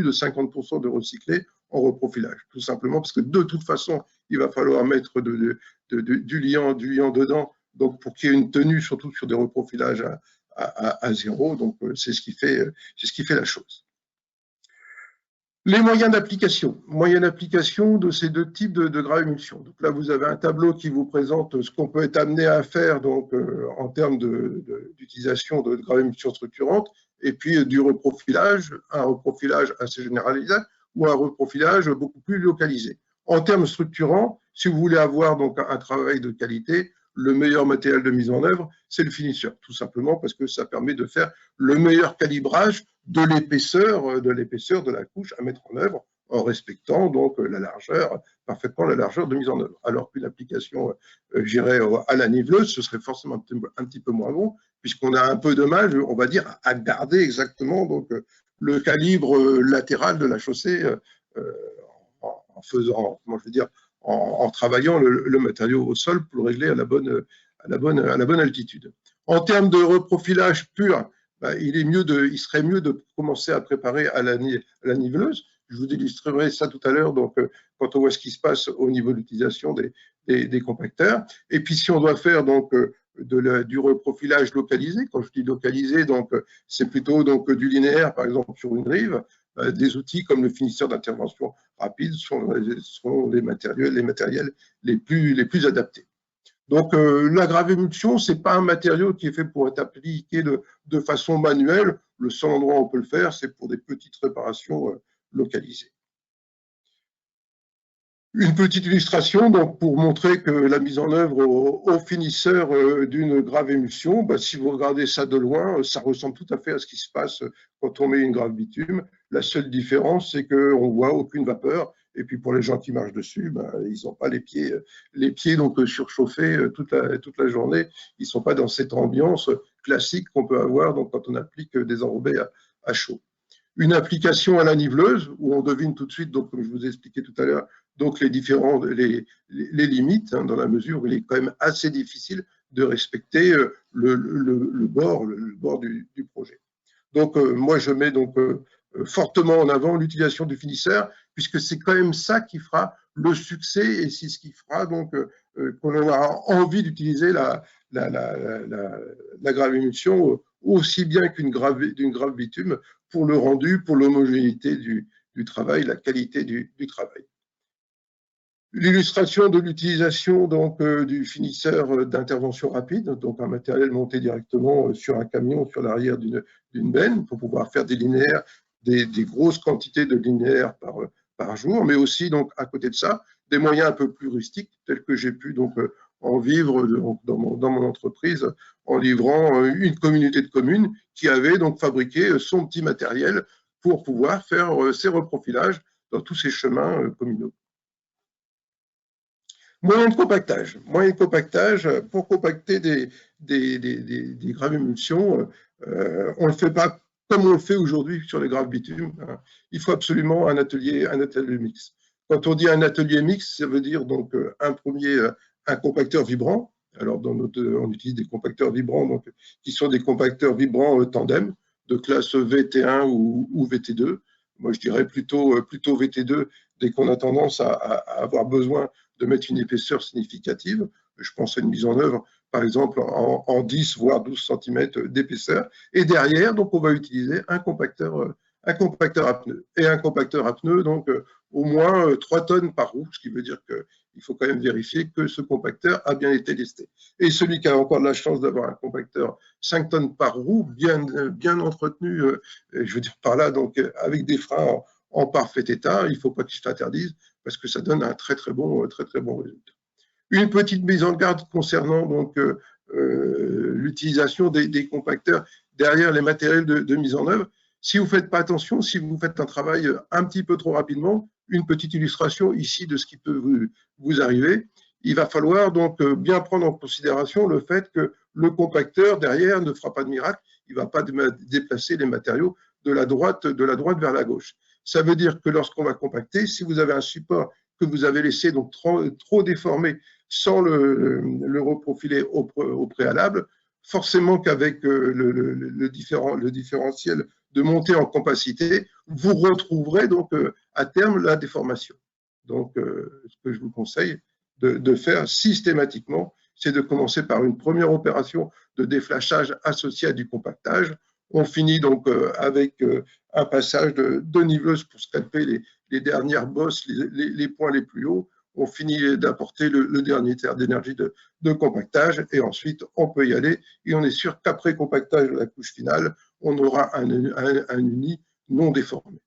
de 50% de recyclé en reprofilage. Tout simplement parce que de toute façon, il va falloir mettre du liant dedans, pour qu'il y ait une tenue, surtout sur des reprofilages à 0. C'est ce qui fait la chose. Les moyens d'application de ces 2 types de graves émulsions. Donc là, vous avez un tableau qui vous présente ce qu'on peut être amené à faire en termes d'utilisation de graves émulsions structurantes, et puis du reprofilage, un reprofilage assez généralisé ou un reprofilage beaucoup plus localisé. En termes structurants, si vous voulez avoir un travail de qualité, le meilleur matériel de mise en œuvre, c'est le finisseur, tout simplement parce que ça permet de faire le meilleur calibrage de l'épaisseur de la couche à mettre en œuvre en respectant donc parfaitement la largeur de mise en œuvre. Alors qu'une application, j'irais à la niveleuse, ce serait forcément un petit peu moins bon, puisqu'on a un peu de mal, on va dire, à garder exactement donc, le calibre latéral de la chaussée en faisant, comment je veux dire, en travaillant le matériau au sol pour le régler à la bonne altitude. En termes de reprofilage pur, bah, il serait mieux de commencer à préparer à la niveleuse. Je vous illustrerai ça tout à l'heure, donc quand on voit ce qui se passe au niveau de l'utilisation des compacteurs. Et puis si on doit faire donc du reprofilage localisé, quand je dis localisé, donc c'est plutôt donc du linéaire, par exemple sur une rive, des outils comme le finisseur d'intervention rapide sont les matériels les plus adaptés. Donc, la gravémulsion, ce n'est pas un matériau qui est fait pour être appliqué de façon manuelle. Le seul endroit où on peut le faire, c'est pour des petites réparations localisées. Une petite illustration donc, pour montrer que la mise en œuvre au finisseur d'une gravémulsion, bah, si vous regardez ça de loin, ça ressemble tout à fait à ce qui se passe quand on met une grave bitume. La seule différence, c'est qu'on ne voit aucune vapeur. Et puis pour les gens qui marchent dessus, bah, ils n'ont pas les pieds donc, surchauffés toute la journée. Ils ne sont pas dans cette ambiance classique qu'on peut avoir donc, quand on applique des enrobés à chaud. Une application à la niveleuse, où on devine tout de suite, donc, comme je vous ai expliqué tout à l'heure, donc les limites, hein, dans la mesure où il est quand même assez difficile de respecter le bord du projet. Donc, moi, je mets donc fortement en avant l'utilisation du finisseur, puisque c'est quand même ça qui fera le succès et c'est ce qui fera donc qu'on aura envie d'utiliser la gravémulsion aussi bien d'une grave bitume pour le rendu, pour l'homogénéité du travail, la qualité du travail. L'illustration de l'utilisation donc du finisseur d'intervention rapide, donc un matériel monté directement sur un camion sur l'arrière d'une benne pour pouvoir faire des linéaires, des grosses quantités de linéaires par jour, mais aussi donc à côté de ça des moyens un peu plus rustiques tels que j'ai pu donc en vivre dans mon entreprise en livrant une communauté de communes qui avait donc fabriqué son petit matériel pour pouvoir faire ses reprofilages dans tous ces chemins communaux. Moyen de compactage. Moyen de compactage, pour compacter des gravémulsions, on ne le fait pas comme on le fait aujourd'hui sur les graves bitumes. Hein. Il faut absolument un atelier mix. Quand on dit un atelier mix, ça veut dire donc un compacteur vibrant. Alors on utilise des compacteurs vibrants donc, qui sont des compacteurs vibrants tandem de classe VT1 ou VT2. Moi, je dirais plutôt VT2 dès qu'on a tendance à avoir besoin de mettre une épaisseur significative. Je pense à une mise en œuvre, par exemple, en 10 voire 12 cm d'épaisseur. Et derrière, donc, on va utiliser un compacteur à pneus. Et un compacteur à pneus, donc, au moins 3 tonnes par roue, ce qui veut dire qu'il faut quand même vérifier que ce compacteur a bien été testé. Et celui qui a encore de la chance d'avoir un compacteur 5 tonnes par roue, bien entretenu, je veux dire par là, donc, avec des freins en parfait état, il ne faut pas qu'il s'interdise parce que ça donne un très bon résultat. Une petite mise en garde concernant donc l'utilisation des compacteurs derrière les matériels de mise en œuvre. Si vous ne faites pas attention, si vous faites un travail un petit peu trop rapidement, une petite illustration ici de ce qui peut vous arriver, il va falloir donc bien prendre en considération le fait que le compacteur derrière ne fera pas de miracle, il ne va pas déplacer les matériaux de la droite vers la gauche. Ça veut dire que lorsqu'on va compacter, si vous avez un support que vous avez laissé donc trop déformé sans le reprofiler au préalable, forcément qu'avec le différentiel de montée en compacité, vous retrouverez donc à terme la déformation. Donc, ce que je vous conseille de faire systématiquement, c'est de commencer par une première opération de déflashage associée à du compactage. On finit donc avec un passage de niveleuse pour scalper les dernières bosses, les points les plus hauts. On finit d'apporter le dernier tiers d'énergie de compactage et ensuite on peut y aller. Et on est sûr qu'après compactage de la couche finale, on aura un uni non déformé.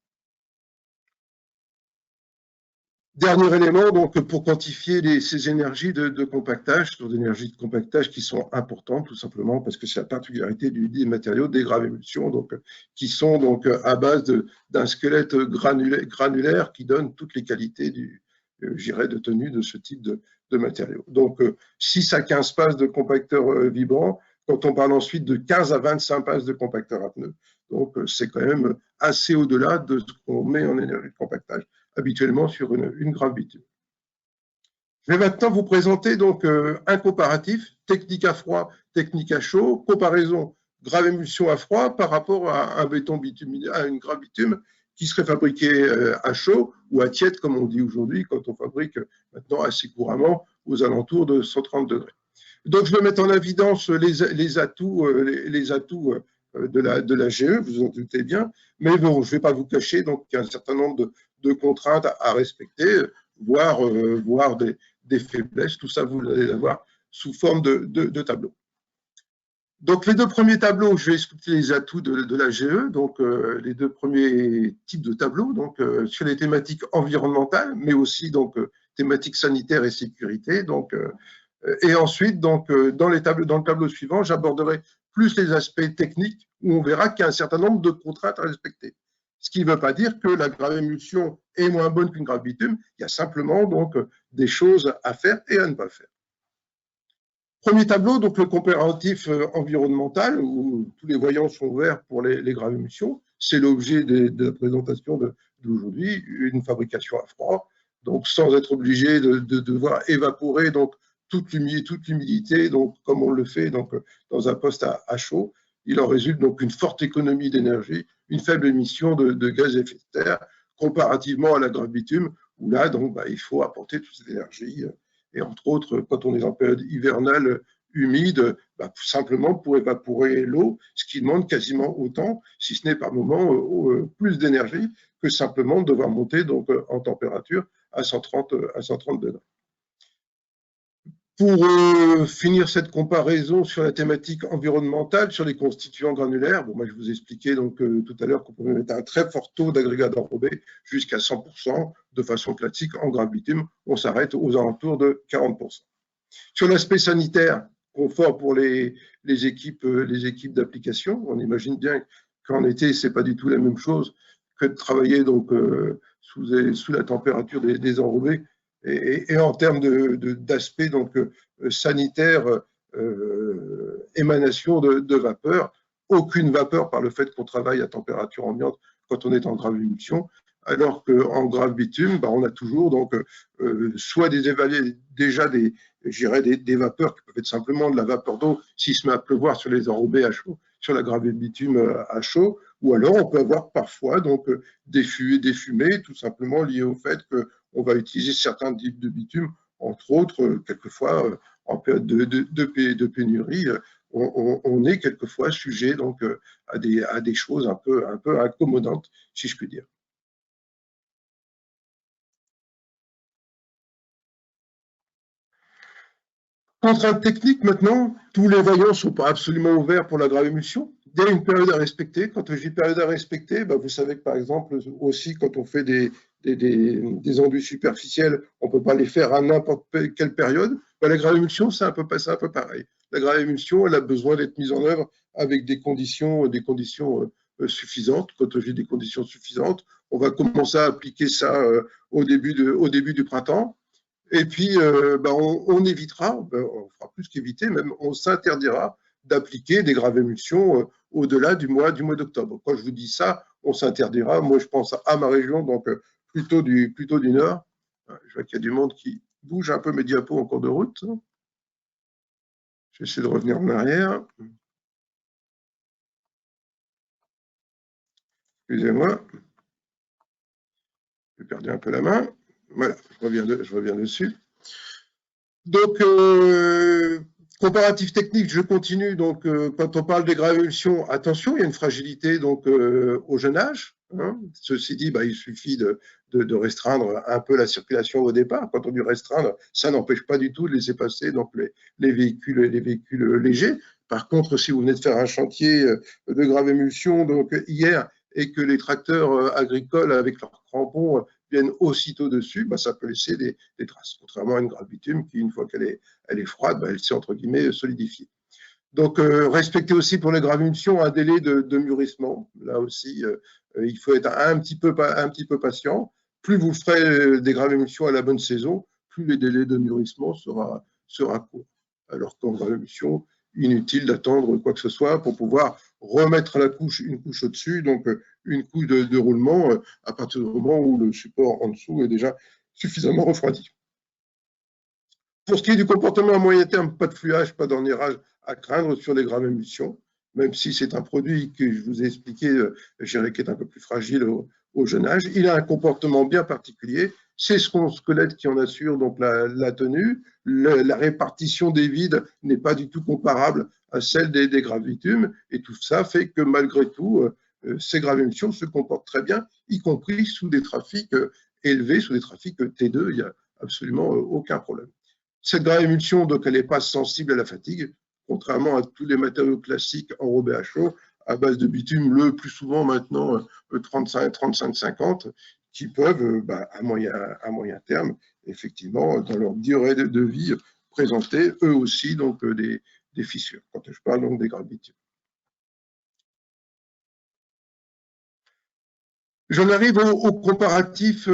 Dernier élément, donc, pour quantifier ces énergies de compactage, sur des énergies de compactage qui sont importantes, tout simplement parce que c'est la particularité des matériaux des graves émulsions, donc, qui sont donc à base d'un squelette granulaire qui donne toutes les qualités de tenue de ce type de matériaux. Donc, 6 à 15 passes de compacteurs vibrants, quand on parle ensuite de 15 à 25 passes de compacteurs à pneus. Donc, c'est quand même assez au-delà de ce qu'on met en énergie de compactage habituellement sur une grave bitume. Je vais maintenant vous présenter donc un comparatif, technique à froid, technique à chaud, comparaison grave émulsion à froid par rapport à un béton bitumineux, à une grave bitume qui serait fabriquée à chaud ou à tiède, comme on dit aujourd'hui, quand on fabrique maintenant assez couramment aux alentours de 130 degrés. Donc, je vais mettre en évidence les atouts de la GE, vous en doutez bien, mais bon, je ne vais pas vous cacher, donc il y a un certain nombre de contraintes à respecter, voire des faiblesses. Tout ça, vous allez l'avoir sous forme de tableau. Donc, les deux premiers tableaux, je vais expliquer les atouts de la GE, donc les deux premiers types de tableaux, donc sur les thématiques environnementales, mais aussi donc thématiques sanitaires et sécurité. Donc, et ensuite, donc, dans le tableau suivant, j'aborderai plus les aspects techniques où on verra qu'il y a un certain nombre de contraintes à respecter. Ce qui ne veut pas dire que la grave émulsion est moins bonne qu'une grave bitume. Il y a simplement donc des choses à faire et à ne pas faire. Premier tableau, donc le comparatif environnemental, où tous les voyants sont verts pour les graves émulsions. C'est l'objet de la présentation d'aujourd'hui, une fabrication à froid, donc sans être obligé de devoir évaporer donc toute l'humidité, donc comme on le fait donc dans un poste à chaud. Il en résulte donc une forte économie d'énergie, une faible émission de gaz à effet de serre, comparativement à la grave bitume, où là donc il faut apporter toute cette énergie. Et entre autres, quand on est en période hivernale humide, simplement pour évaporer l'eau, ce qui demande quasiment autant, si ce n'est par moment plus d'énergie que simplement de devoir monter donc, en température à 130 degrés. Pour finir cette comparaison sur la thématique environnementale, sur les constituants granulaires, bon, moi je vous expliquais donc, tout à l'heure qu'on pouvait mettre un très fort taux d'agrégat enrobé jusqu'à 100% de façon classique en grave bitume, on s'arrête aux alentours de 40%. Sur l'aspect sanitaire, confort pour les équipes d'application, on imagine bien qu'en été, ce n'est pas du tout la même chose que de travailler donc, sous la température des enrobés. Et en termes d'aspect donc sanitaire, émanation de vapeur, aucune vapeur par le fait qu'on travaille à température ambiante quand on est en grave émulsion, alors qu'en grave bitume, on a toujours donc soit des vapeurs qui peuvent être simplement de la vapeur d'eau s'il se met à pleuvoir sur les enrobés à chaud, sur la grave bitume à chaud, ou alors on peut avoir parfois donc des fumées tout simplement liées au fait qu'on va utiliser certains types de bitume, entre autres, quelquefois en période de pénurie, on est quelquefois sujet donc à des choses un peu incommodantes, si je puis dire. Contrainte technique maintenant, tous les voyants ne sont pas absolument ouverts pour la grave émulsion. Il y a une période à respecter. Quand je dis période à respecter, vous savez que par exemple aussi quand on fait des enduits superficiels, on ne peut pas les faire à n'importe quelle période. La grave émulsion, c'est un peu pareil. La grave émulsion, elle a besoin d'être mise en œuvre avec des conditions suffisantes. Quand je dis des conditions suffisantes, on va commencer à appliquer ça au début du printemps. Et puis, on évitera, on fera plus qu'éviter, même on s'interdira d'appliquer des graves émulsions au-delà du mois d'octobre. Quand je vous dis ça, on s'interdira. Moi, je pense à ma région, donc plutôt du nord. Je vois qu'il y a du monde qui bouge un peu mes diapos en cours de route. J'essaie de revenir en arrière. Excusez-moi. J'ai perdu un peu la main. Voilà, je reviens dessus. Donc, comparatif technique, je continue. Donc, quand on parle des graves émulsions, attention, il y a une fragilité donc, au jeune âge. Hein. Ceci dit, il suffit de restreindre un peu la circulation au départ. Quand on dit restreindre, ça n'empêche pas du tout de laisser passer donc, les véhicules légers. Par contre, si vous venez de faire un chantier de grave émulsion, donc hier, et que les tracteurs agricoles avec leurs crampons viennent aussitôt dessus, ça peut laisser des traces, contrairement à une grappe bitume qui, une fois qu'elle est froide, elle s'est entre guillemets solidifiée. Donc, respecter aussi pour les gravemulsions un délai de mûrissement. Là aussi, il faut être un petit peu patient. Plus vous ferez des gravemulsions à la bonne saison, plus les délais de mûrissement sera court. Alors qu'en gravemulsion, inutile d'attendre quoi que ce soit pour pouvoir remettre une couche au-dessus, donc une couche de roulement à partir du moment où le support en dessous est déjà suffisamment refroidi. Pour ce qui est du comportement à moyen terme, pas de fluage, pas d'ornirage à craindre sur les gravemulsions, même si c'est un produit que je vous ai expliqué, je dirais, qui est un peu plus fragile au jeune âge. Il a un comportement bien particulier. C'est son squelette qui en assure donc la tenue. La répartition des vides n'est pas du tout comparable à celle des graves bitumes. Et tout ça fait que malgré tout, ces gravemulsions se comportent très bien, y compris sous des trafics élevés, sous des trafics T2. Il n'y a absolument aucun problème. Cette gravemulsion, donc, elle n'est pas sensible à la fatigue, contrairement à tous les matériaux classiques enrobés à chaud, à base de bitume, le plus souvent maintenant 35-50, qui peuvent, à moyen terme, effectivement, dans leur durée de vie, présenter eux aussi donc, des fissures, quand je parle donc des graves bitumes. J'en arrive au comparatif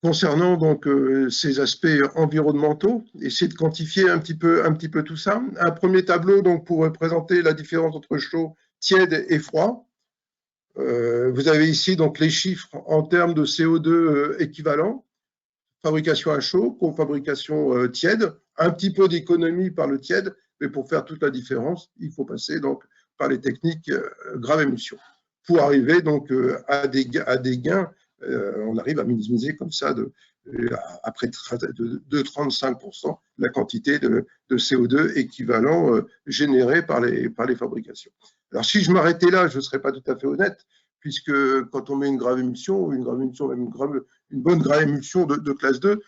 concernant donc ces aspects environnementaux, essayer de quantifier un petit peu tout ça. Un premier tableau donc pour présenter la différence entre chaud, tiède et froid. Vous avez ici donc les chiffres en termes de CO2 équivalent, fabrication à chaud, cofabrication tiède, un petit peu d'économie par le tiède, mais pour faire toute la différence, il faut passer donc par les techniques gravemulsion pour arriver donc à des gains. On arrive à minimiser comme ça à près de 35% la quantité de CO2 équivalent généré par les fabrications. Alors si je m'arrêtais là, je ne serais pas tout à fait honnête, puisque quand on met une gravemulsion, même une bonne gravemulsion de classe 2,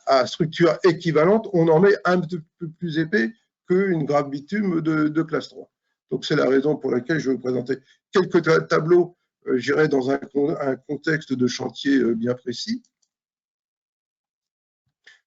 à structure équivalente, on en met un peu plus épais qu'une grave bitume de classe 3. Donc c'est la raison pour laquelle je vais vous présenter quelques tableaux, j'irai dans un contexte de chantier bien précis.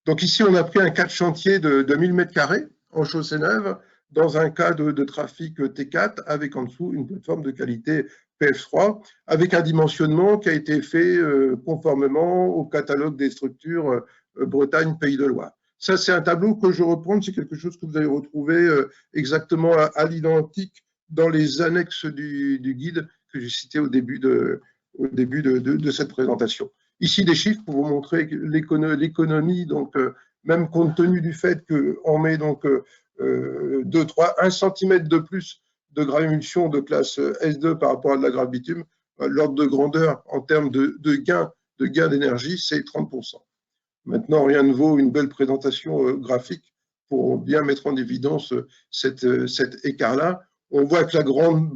Donc ici, on a pris un cas de chantier de 1000 m² en chaussée neuve, dans un cas de trafic T4, avec en dessous une plateforme de qualité PF3, avec un dimensionnement qui a été fait conformément au catalogue des structures Bretagne, Pays de Loire. Ça, c'est un tableau que je reprends, c'est quelque chose que vous allez retrouver exactement à l'identique dans les annexes du guide que j'ai cité au début de cette présentation. Ici, des chiffres pour vous montrer l'économie, donc même compte tenu du fait qu'on met donc 1 cm de plus de gravemulsion de classe S2 par rapport à de la grave bitume, l'ordre de grandeur en termes de gain d'énergie, c'est 30%. Maintenant, rien ne vaut une belle présentation graphique pour bien mettre en évidence cet écart-là. On voit que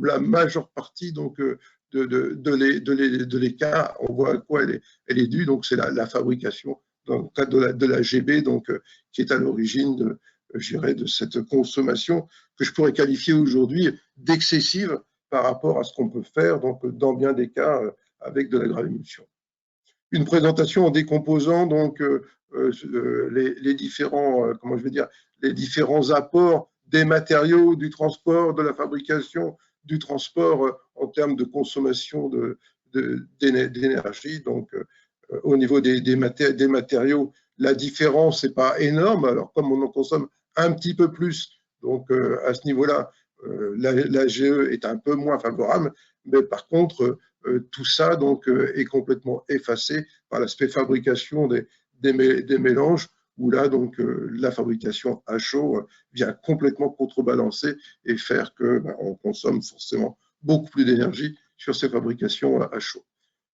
la majeure partie donc, de l'écart, on voit à quoi elle est due. Donc, c'est la fabrication dans le cadre de la GB, donc, qui est à l'origine de cette consommation que je pourrais qualifier aujourd'hui d'excessive par rapport à ce qu'on peut faire donc, dans bien des cas avec de la gravemulsion. Une présentation en décomposant donc les différents apports des matériaux, du transport, de la fabrication, du transport en termes de consommation d'énergie. Donc, au niveau des matériaux, la différence n'est pas énorme. Alors, comme on en consomme un petit peu plus, donc à ce niveau-là, la GE est un peu moins favorable. Mais par contre, tout ça donc, est complètement effacé par l'aspect fabrication des mélanges, où là, donc, la fabrication à chaud vient complètement contrebalancer et faire qu'on consomme forcément beaucoup plus d'énergie sur ces fabrications à chaud.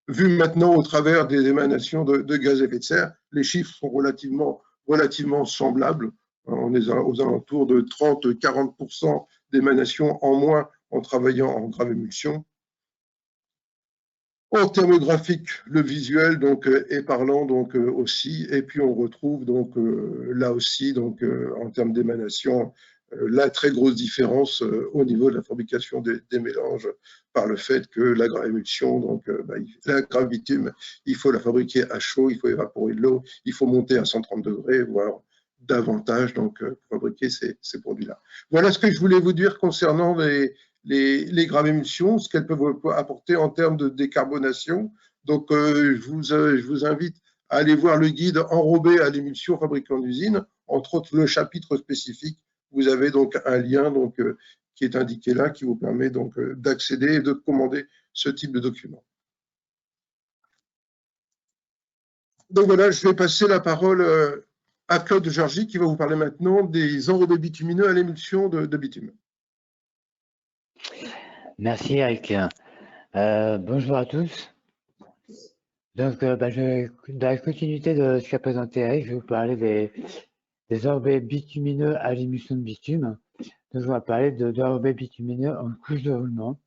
Vu maintenant au travers des émanations de gaz à effet de serre, les chiffres sont relativement semblables. On est aux alentours de 30-40% d'émanations en moins en travaillant en gravemulsion. En termes graphiques, le visuel donc, est parlant donc, aussi, et puis on retrouve donc, là aussi donc, en termes d'émanation la très grosse différence au niveau de la fabrication des mélanges par le fait que la gravimulsion, donc la gravitume, il faut la fabriquer à chaud, il faut évaporer de l'eau, il faut monter à 130 degrés, voire davantage donc, pour fabriquer ces produits-là. Voilà ce que je voulais vous dire concernant les gravémulsions, ce qu'elles peuvent vous apporter en termes de décarbonation. Donc, je vous invite à aller voir le guide enrobé à l'émulsion fabriquée en usine, entre autres le chapitre spécifique. Vous avez donc un lien donc, qui est indiqué là, qui vous permet donc d'accéder et de commander ce type de document. Donc voilà, je vais passer la parole à Claude Georgy qui va vous parler maintenant des enrobés bitumineux à l'émulsion de bitume. Merci Eric. Bonjour à tous. Donc, dans la continuité de ce qu'a présenté Eric, je vais vous parler des enrobés bitumineux à l'émulsion de bitume. Donc, je vais parler d'enrobés bitumineux en couche de roulement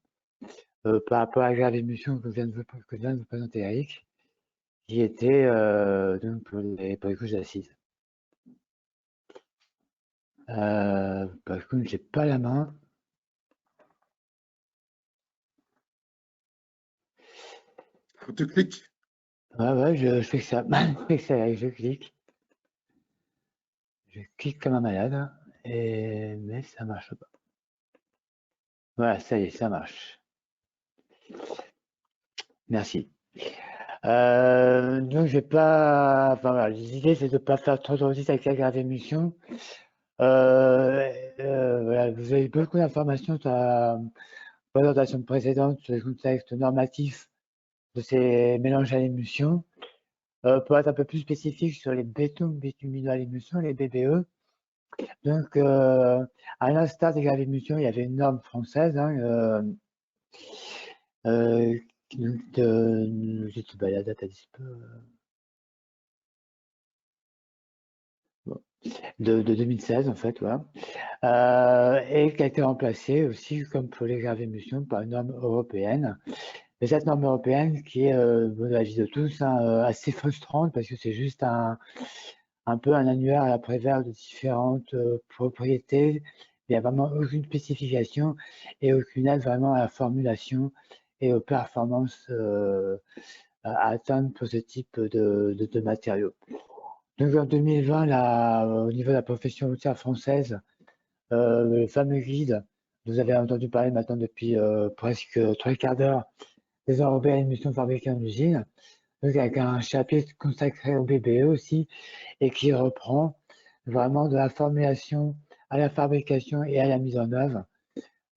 par rapport à la gravémulsion que vient de vous présenter Eric, qui était donc pour les couches d'acides. Par contre, j'ai pas la main. Tu cliques. Ouais, je fais que ça. Je fais que ça, Eric, je clique. Je clique comme un malade, mais ça marche pas. Voilà, ça y est, ça marche. Merci. Donc, je vais pas. Enfin, voilà, l'idée, c'est de ne pas faire trop de registres avec la gravémulsion. Voilà, vous avez beaucoup d'informations sur la présentation précédente sur les contextes normatifs de ces mélanges à l'émulsion. Pour être un peu plus spécifique sur les bétons bitumineux à l'émulsion, les BBE. Donc, à l'instar des gravémulsions, il y avait une norme française la date a disparu. De 2016 en fait, voilà. Et qui a été remplacée aussi, comme pour les gravémulsions, par une norme européenne. Mais cette norme européenne qui est, à l'avis de tous, assez frustrante parce que c'est juste un peu un annuaire à la prévert de différentes propriétés. Il n'y a vraiment aucune spécification et aucune aide vraiment à la formulation et aux performances à atteindre pour ce type de matériaux. Donc en 2020, au niveau de la profession routière française, le fameux guide, vous avez entendu parler maintenant depuis presque 3/4 d'heure, des enrobés à l'émulsion fabriquée en usine, donc avec un chapitre consacré au BBE aussi, et qui reprend vraiment de la formulation à la fabrication et à la mise en œuvre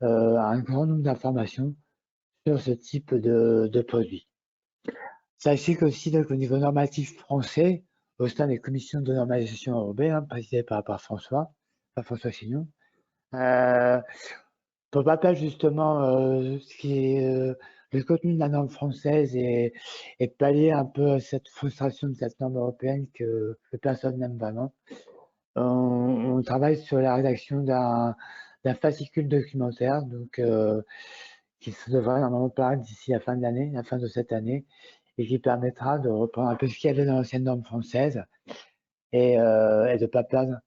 un grand nombre d'informations sur ce type de produit. Sachez qu'aussi donc, au niveau normatif français, au sein des commissions de normalisation européenne, présidées par François Signon, pour rappel justement ce qui est le contenu de la norme française et pallier un peu cette frustration de cette norme européenne que personne n'aime vraiment. On travaille sur la rédaction d'un fascicule documentaire, donc qui devrait normalement paraître d'ici la fin de l'année, la fin de cette année, et qui permettra de reprendre un peu ce qu'il y avait dans l'ancienne norme française et de ne pas perdre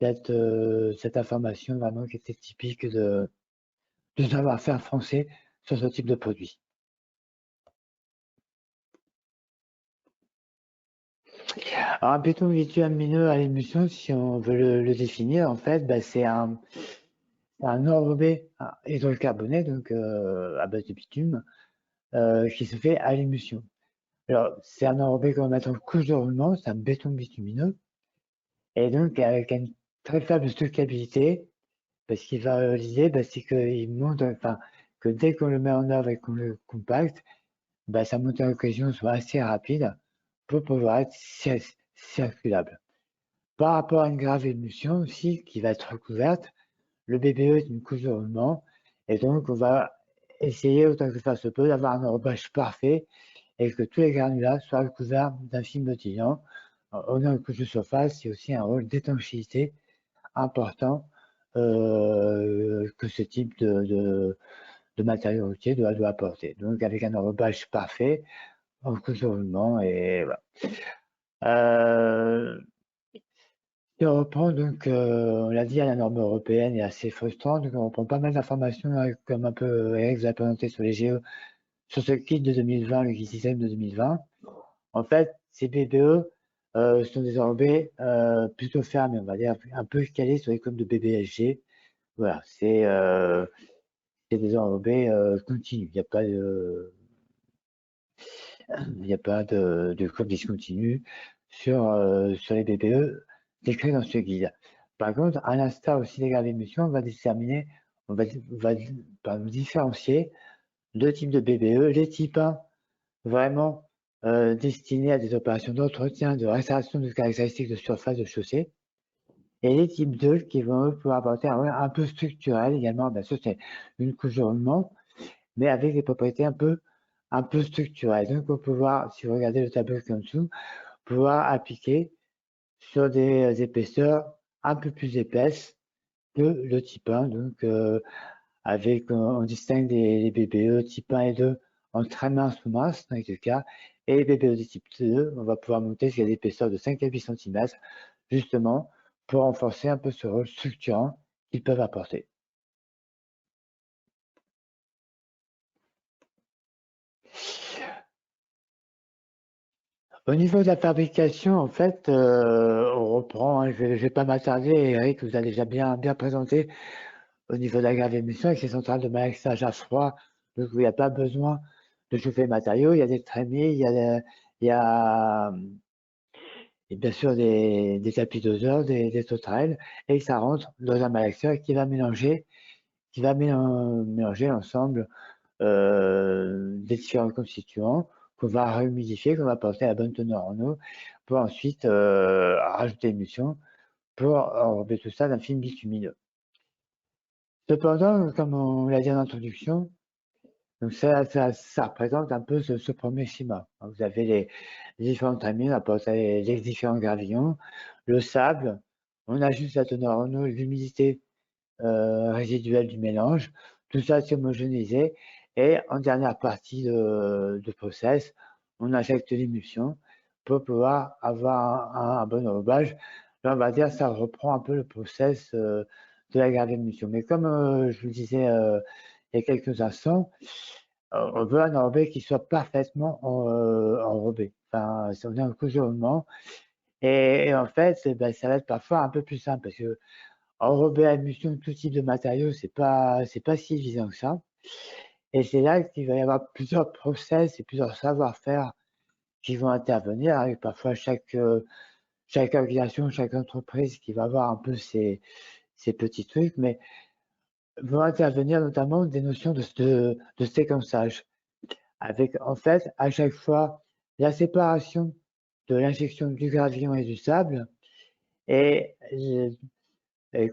cette information vraiment qui était typique de savoir-faire français sur ce type de produit. Alors, un béton bitumineux à l'émulsion, si on veut le définir, en fait, c'est un enrobé hydrocarboné, donc à base de bitume, qui se fait à l'émulsion. Alors, c'est un enrobé qu'on va mettre en couche de roulement, c'est un béton bitumineux, et donc avec une très faible stockabilité, parce qu'il va réaliser, c'est qu'il monte, que dès qu'on le met en œuvre et qu'on le compacte, sa montée en cohésion soit assez rapide pour pouvoir être circulable. Par rapport à une grave émulsion aussi, qui va être recouverte, le BBE est une couche de roulement, et donc on va essayer autant que faire se peut d'avoir un enrobage parfait et que tous les granulats soient recouverts d'un film motillant. On a une couche de surface, il y a aussi un rôle d'étanchéité important que ce type de matériaux routiers doit apporter. Donc avec un enrobage parfait, en couche de roulement, et voilà. Si on reprend donc, on l'a dit, la norme européenne est assez frustrante, donc on reprend pas mal d'informations, comme un peu Eric vous a présenté sur les GE, sur ce kit de 2020, le kit système de 2020. En fait, ces BBE sont des enrobés plutôt fermés, on va dire, un peu calés sur les codes de BBSG. Voilà, c'est des enrobés continus. Il n'y a pas de codes discontinus sur les BBE décrits dans ce guide. Par contre, à l'instar aussi des graves émissions, on va différencier deux types de BBE. Les types 1, vraiment destinés à des opérations d'entretien, de restauration de caractéristiques de surface de chaussée. Et les types 2 qui vont pouvoir apporter un rôle un peu structurel également. Bien sûr, c'est une couche de roulement, mais avec des propriétés un peu structurelles. Donc, on peut voir, si vous regardez le tableau comme dessous, pouvoir appliquer sur des épaisseurs un peu plus épaisses que le type 1. Donc, on distingue les BBE type 1 et 2 en très mince ou mince, dans les deux cas, et les BBE de type 2, on va pouvoir monter jusqu'à des épaisseurs de 5 à 8 cm, justement, pour renforcer un peu ce rôle structurant qu'ils peuvent apporter. Au niveau de la fabrication, en fait, on reprend, hein, je vais pas m'attarder, Eric vous a déjà bien présenté au niveau de la grave émission avec ces centrales de malaxage à froid, donc il n'y a pas besoin de chauffer les matériaux, il y a des trémies, il y a et bien sûr des tapis doseurs, des sauterelles, et ça rentre dans un malaxeur qui va mélanger l'ensemble des différents constituants qu'on va rehumidifier, qu'on va porter à la bonne teneur en eau, pour ensuite rajouter l'émulsion pour enrober tout ça d'un film bitumineux. Cependant, comme on l'a dit en introduction, donc ça représente un peu ce premier schéma. Vous avez les différentes amines, on apporte les différents gravillons, le sable, on ajuste la teneur en eau, l'humidité résiduelle du mélange, tout ça c'est homogénéisé, et en dernière partie de process, on injecte l'émulsion pour pouvoir avoir un bon enrobage. Là, on va dire ça reprend un peu le process de la grave émulsion. Mais comme je vous le disais il y a quelques instants, on veut un enrobé qui soit parfaitement enrobé. Enfin, si on est en couronnement. Et en fait, ben, ça va être parfois un peu plus simple parce que enrober à émulsion tout type de matériaux, c'est pas si évident que ça. Et c'est là qu'il va y avoir plusieurs process et plusieurs savoir-faire qui vont intervenir avec parfois chaque organisation, chaque entreprise qui va avoir un peu ses petits trucs, mais vont intervenir notamment des notions de séquençage. Avec en fait à chaque fois la séparation de l'injection du gravillon et du sable et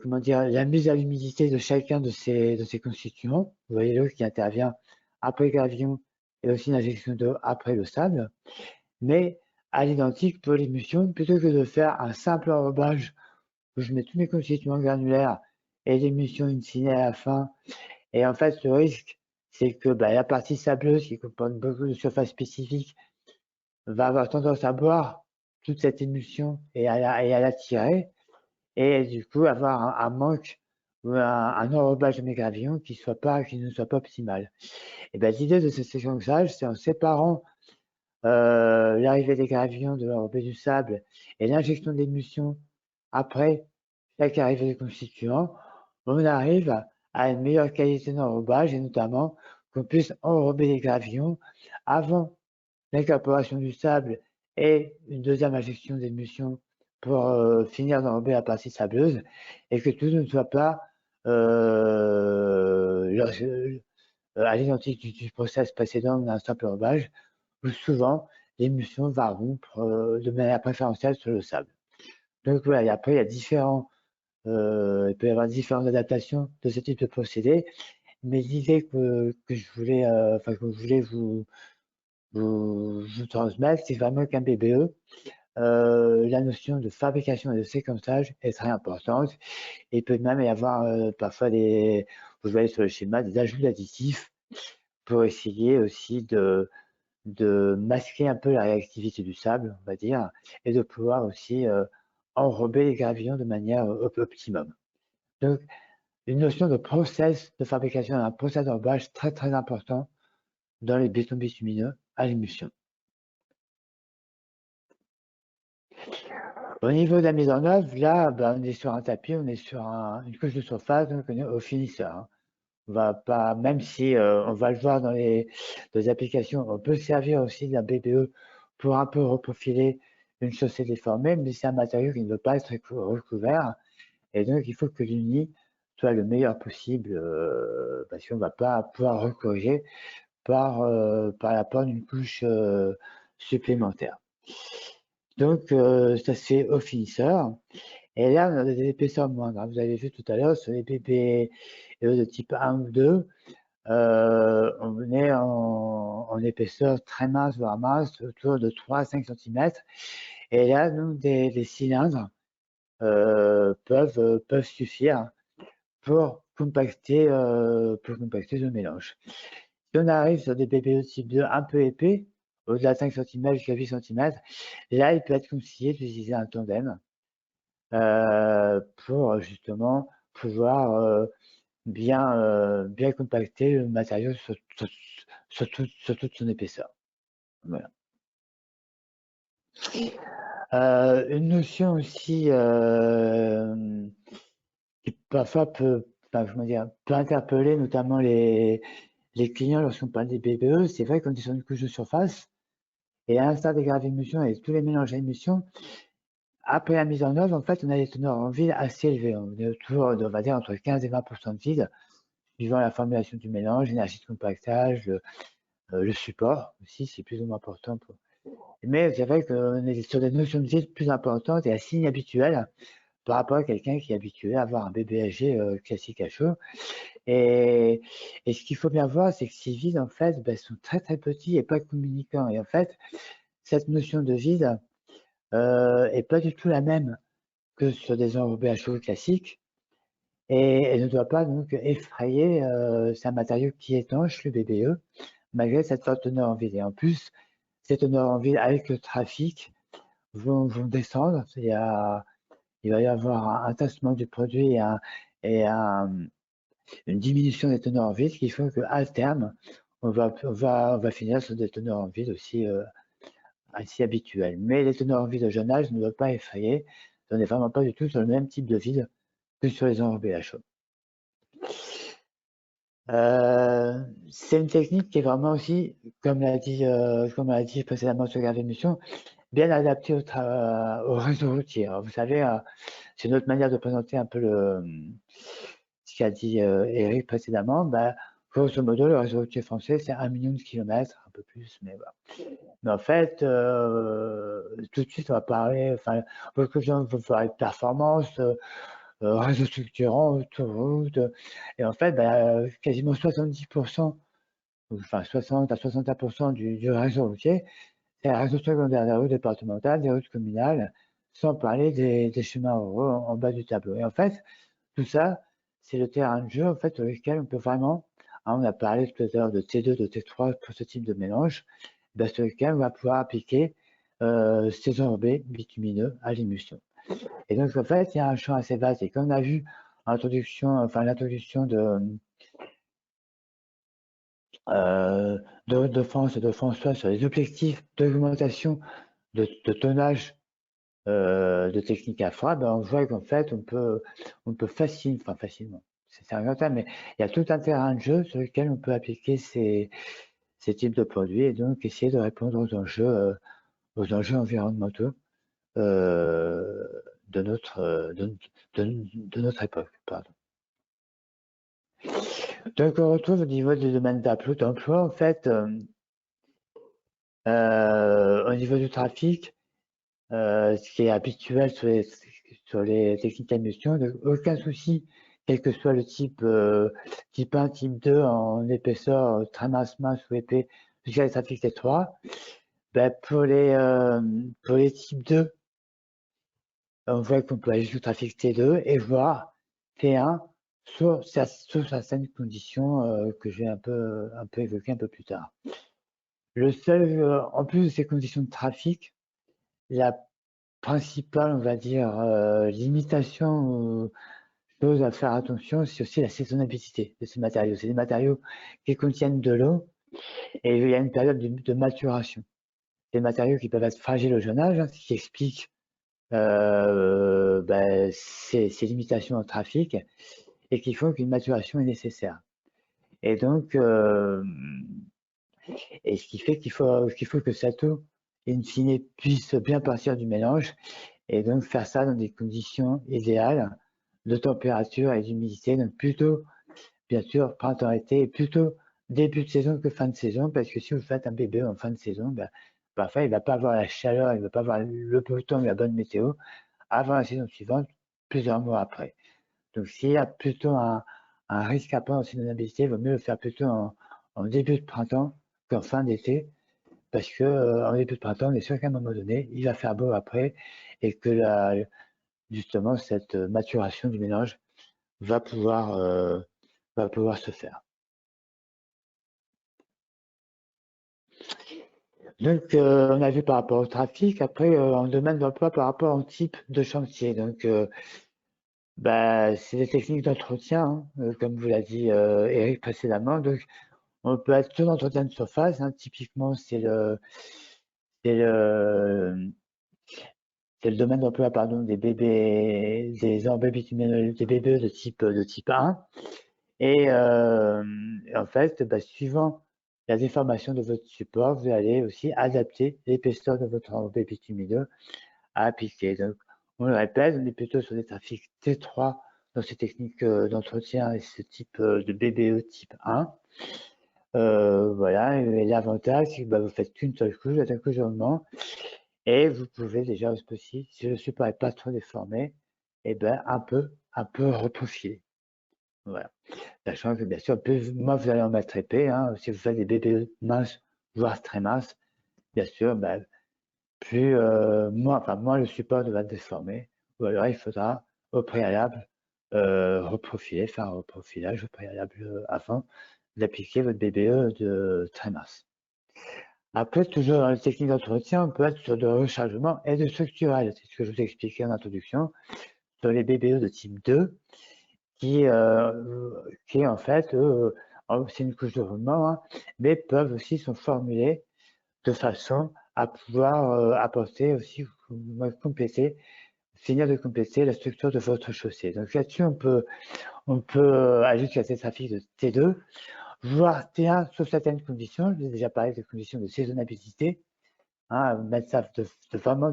comment dire, la mise à l'humidité de chacun de ces constituants. Vous voyez l'eau qui intervient après le gravillon et aussi l'injection d'eau après le sable. Mais à l'identique pour l'émulsion, plutôt que de faire un simple enrobage où je mets tous mes constituants granulaires et l'émulsion in fine à la fin. Et en fait, le risque, c'est que la partie sableuse qui comporte beaucoup de surface spécifique va avoir tendance à boire toute cette émulsion et à la tirer, et du coup avoir un manque ou un enrobage de mes gravillons qui ne soit pas optimal. Et l'idée de ce séquençage, c'est en séparant l'arrivée des gravillons de l'enrobé du sable et l'injection d'émulsion après chaque arrivée des constituants, on arrive à une meilleure qualité d'enrobage et notamment qu'on puisse enrober les gravillons avant l'incorporation du sable et une deuxième injection d'émulsion pour finir d'enrober la partie sableuse et que tout ne soit pas à l'identique du process précédent d'un simple enrobage où souvent l'émulsion va rompre de manière préférentielle sur le sable. Donc voilà, et après il peut y avoir différentes adaptations de ce type de procédé, mais l'idée que je voulais vous transmettre, c'est vraiment qu'un BBE, la notion de fabrication et de séquençage est très importante. Et il peut même y avoir parfois vous voyez sur le schéma, des ajouts d'additifs pour essayer aussi de masquer un peu la réactivité du sable, on va dire, et de pouvoir aussi enrober les gravillons de manière optimum. Donc, une notion de process de fabrication, un process d'enrobage très très important dans les bétons bitumineux à l'émulsion. Au niveau de la mise en œuvre, là, on est sur un tapis, on est sur une couche de surface, donc on est au finisseur. Hein. On va pas, même si on va le voir dans les applications, on peut servir aussi d'un BBE pour un peu reprofiler une chaussée déformée, mais c'est un matériau qui ne veut pas être recouvert. Et donc, il faut que l'uni soit le meilleur possible, parce qu'on ne va pas pouvoir recorriger par l'apport d'une couche supplémentaire. Donc, ça se fait au finisseur. Et là, on a des épaisseurs moindres. Vous avez vu tout à l'heure sur les BBE de type 1 ou 2, on est en épaisseur très mince, voire mince, autour de 3 à 5 cm. Et là, nous, les cylindres peuvent suffire pour compacter le mélange. Si on arrive sur des BBE type 2 un peu épais, au-delà de 5 cm jusqu'à 8 cm, là, il peut être conseillé d'utiliser un tandem pour justement pouvoir bien compacter le matériau sur toute son épaisseur. Voilà. Une notion aussi qui parfois peut interpeller notamment les clients lorsqu'on parle des BBE, c'est vrai qu'on est sur une couche de surface et à l'instar des gravémulsions et tous les mélanges à émulsion, après la mise en œuvre, en fait, on a des teneurs en vide assez élevées. On est autour, on va dire, entre 15 et 20% de vide, suivant la formulation du mélange, l'énergie de compactage, le support aussi, c'est plus ou moins important. Mais c'est vrai qu'on est sur des notions de vide plus importantes et assez inhabituelles par rapport à quelqu'un qui est habitué à avoir un BBHG classique à chaud. Et ce qu'il faut bien voir, c'est que ces vides, en fait, sont très très petits et pas communicants. Et en fait, cette notion de vide est pas du tout la même que sur des enrobés à chaud classiques et elle ne doit pas donc effrayer, c'est un matériau qui est étanche, le BBE, malgré cette forte teneur en vide. Et en plus, ces teneurs en vide avec le trafic vont descendre. Il va y avoir un tassement du produit et une diminution des teneurs en vide qui font qu'à terme, on va finir sur des teneurs en vide aussi assez habituelles. Mais les teneurs en vide de jeune âge ne doivent pas effrayer. On n'est vraiment pas du tout sur le même type de vide que sur les enrobés à chaud. C'est une technique qui est vraiment aussi, comme l'a dit précédemment sur gravémulsion, bien adaptée au réseau routier. Alors, vous savez, c'est une autre manière de présenter un peu ce qu'a dit Eric précédemment. Grosso modo, le réseau routier français, c'est 1 million de kilomètres, un peu plus, mais voilà. Mais en fait, tout de suite, on va parler, beaucoup de gens vont parler de performance, réseau structurant, autoroute, et en fait, quasiment 70%, enfin 60 à 61% du réseau routier, c'est un réseau secondaire, des routes départementales, des routes communales, sans parler des chemins ruraux en bas du tableau. Et en fait, tout ça, c'est le terrain de jeu en fait, sur lequel on peut vraiment, on a parlé tout à l'heure de T2, de T3 pour ce type de mélange, sur lequel on va pouvoir appliquer ces enrobés bitumineux à l'émulsion. Et donc, en fait, il y a un champ assez vaste. Et comme on a vu l'introduction de France et de François sur les objectifs d'augmentation de tonnage de technique à froid, on voit qu'en fait, on peut facilement, c'est un grand terme, mais il y a tout un terrain de jeu sur lequel on peut appliquer ces types de produits et donc essayer de répondre aux enjeux environnementaux de notre époque. Pardon. Donc on retrouve au niveau du domaine d'emploi, en fait, au niveau du trafic, ce qui est habituel sur les techniques d'émulsion, aucun souci, quel que soit le type 1, type 2 en épaisseur très mince ou épais, jusqu'à les trafics T3. Pour les types 2, on voit qu'on peut aller jusqu'au trafic T2 et voir T1 sur certaines conditions que je vais un peu évoquer un peu plus tard. Le seul, en plus de ces conditions de trafic, la principale, on va dire, limitation, chose à faire attention, c'est aussi la saisonnabilité de ces matériaux. C'est des matériaux qui contiennent de l'eau et il y a une période de maturation. Des matériaux qui peuvent être fragiles au jeune âge, ce qui explique ces limitations au trafic et qui font qu'une maturation est nécessaire. Et donc, et ce qui fait qu'il faut que cette eau, in fine, puisse bien partir du mélange et donc faire ça dans des conditions idéales de température et d'humidité, donc plutôt, bien sûr, printemps-été, et plutôt début de saison que fin de saison, parce que si vous faites un bébé en fin de saison, parfois il ne va pas avoir la chaleur, il ne va pas avoir le beau temps, la bonne météo avant la saison suivante, plusieurs mois après. Donc s'il y a plutôt un risque à prendre en saisonnabilité, il vaut mieux le faire plutôt en début de printemps qu'en fin d'été, parce que en début de printemps, on est sûr qu'à un moment donné, il va faire beau après, et que justement cette maturation du mélange va pouvoir se faire. Donc, on a vu par rapport au trafic, après, en domaine d'emploi, par rapport au type de chantier. Donc, c'est des techniques d'entretien, hein, comme vous l'a dit Eric précédemment. Donc, on peut être tout d'entretien de surface. Hein, typiquement, c'est le domaine d'emploi des bébés, des bébés de type 1. Et en fait, suivant la déformation de votre support, vous allez aussi adapter l'épaisseur de votre enrobé bitumineux à appliquer. Donc, on le répète, on est plutôt sur des trafics T3 dans ces techniques d'entretien et ce type de BBE type 1. Voilà, et l'avantage, c'est que vous faites qu'une seule couche, un couchement, et vous pouvez déjà aussi, si le support n'est pas trop déformé, un peu reprofiler. Voilà. Sachant que bien sûr, plus moins vous allez en mettre épais, hein, si vous faites des bébés minces, voire très minces, bien sûr, moins le support va être déformé, ou alors il faudra au préalable reprofiler, faire un reprofilage au préalable avant d'appliquer votre BBE de très mince. Après, toujours dans les techniques d'entretien, on peut être sur de rechargement et de structurel. C'est ce que je vous ai expliqué en introduction, sur les BBE de type 2, qui en fait, c'est une couche de roulement, hein, mais peuvent aussi sont formulés de façon à pouvoir apporter aussi, finir de compléter la structure de votre chaussée. Donc là-dessus, on peut aller jusqu'à ces trafics de T2, voire T1 sous certaines conditions. Je vous ai déjà parlé des conditions de saisonnabilité. Hein, mettre ça vraiment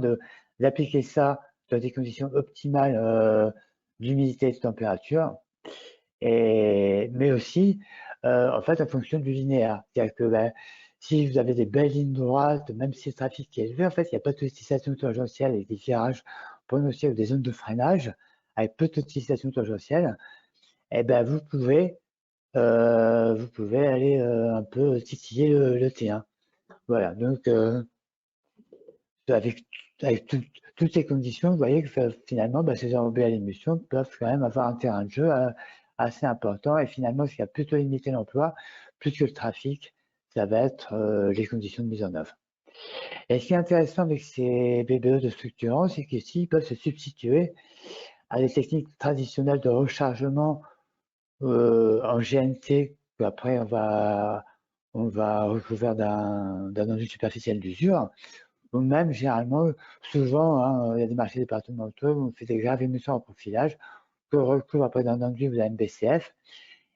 d'appliquer ça dans des conditions optimales d'humidité et de température. Mais aussi, en fait, en fonction du linéaire. C'est-à-dire que si vous avez des belles lignes droites, même si le trafic est élevé, en fait, il n'y a pas d'utilisation tangentielle et des virages prononcés ou des zones de freinage avec peu d'utilisation tangentielle, vous pouvez aller un peu titiller le T1. Voilà, donc avec toutes ces conditions, vous voyez que finalement, ces enrobés à l'émulsion peuvent quand même avoir un terrain de jeu assez important. Et finalement, ce qui a plutôt limité l'emploi, plus que le trafic, ça va être les conditions de mise en œuvre. Et ce qui est intéressant avec ces BBE de structurants, c'est qu'ici, ils peuvent se substituer à des techniques traditionnelles de rechargement en GNT, qu'après on va recouvrir d'un enduit superficiel d'usure, ou même généralement, souvent, hein, il y a des marchés départementaux où on fait des graves émissions en profilage, que recouvre après d'un enduit ou d'un MBCF.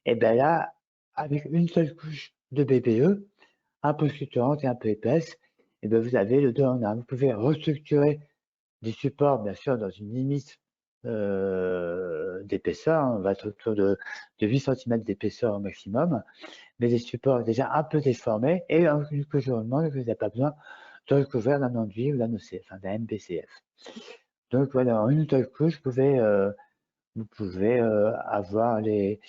Et là, avec une seule couche de BBE, un peu structurante et un peu épaisse, vous avez le 2 en 1. Vous pouvez restructurer des supports, bien sûr, dans une limite d'épaisseur. On va être autour de 8 cm d'épaisseur au maximum, mais des supports déjà un peu déformés et une couche de roulement, vous n'avez pas besoin de recouvrir d'un enduit ou d'un OCF, enfin d'un MBCF. Donc voilà, en une seule couche, vous pouvez avoir les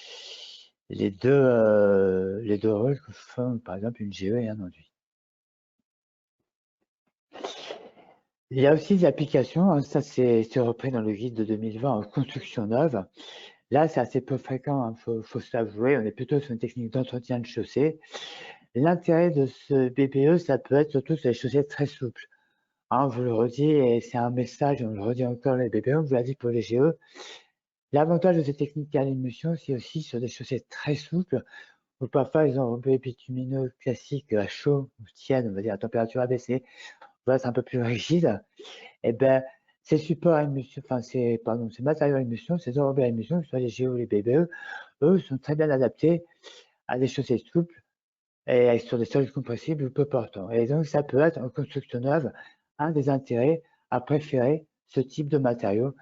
deux rôles que font par exemple une GE et un enduit. Il y a aussi des applications, hein, ça c'est repris dans le guide de 2020 en construction neuve. Là, c'est assez peu fréquent, il faut s'avouer, on est plutôt sur une technique d'entretien de chaussée. L'intérêt de ce BPE, ça peut être surtout sur les chaussées très souples. Hein, on vous le redit, et c'est un message, on le redit encore les BPE, on vous l'a dit pour les GE. L'avantage de ces techniques à émulsion, c'est aussi sur des chaussées très souples, où parfois les enrobés bitumineux classiques à chaud ou tiède, on va dire à température abaissée, voilà, c'est un peu plus rigide. Et ben, ces supports à émulsion, enfin ces matériaux à émulsion, ces enrobés à émulsion, que ce soit les GE ou les BPE, eux sont très bien adaptés à des chaussées souples et sur des sols compressibles ou peu portants. Et donc, ça peut être en construction neuve un des intérêts à préférer ce type de matériaux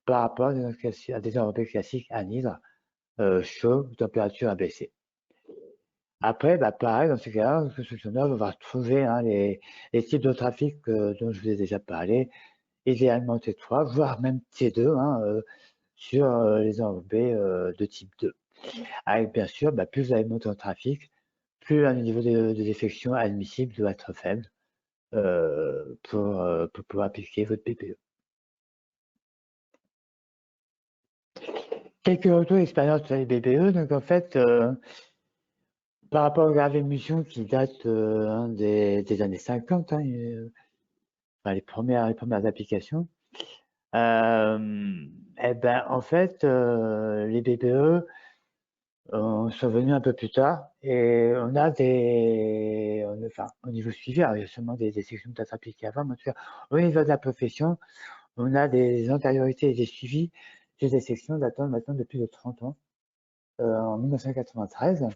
par rapport à des enrobés classiques anhydres, chauds ou température abaissée. Après, bah, pareil, dans ces cas-là, en construction neuve, on va retrouver les types de trafic dont je vous ai déjà parlé, idéalement T3, voire même T2 sur les enrobés de type 2. Avec bien sûr, bah, plus vous allez monter en trafic, plus le niveau de défection admissible doit être faible pour pouvoir appliquer votre PPE. Quelques retours d'expérience sur les BPE. Donc en fait, par rapport aux graves émulsions qui datent des années 50, enfin, les premières applications, et ben, en fait, les BPE sont venus un peu plus tard et on a enfin, au niveau suivi, alors il y a seulement des sections peut-être appliquées avant, mais en tout cas, au niveau de la profession, on a des antériorités et des suivis sur des sections datant maintenant de plus de 30 ans, en 1993.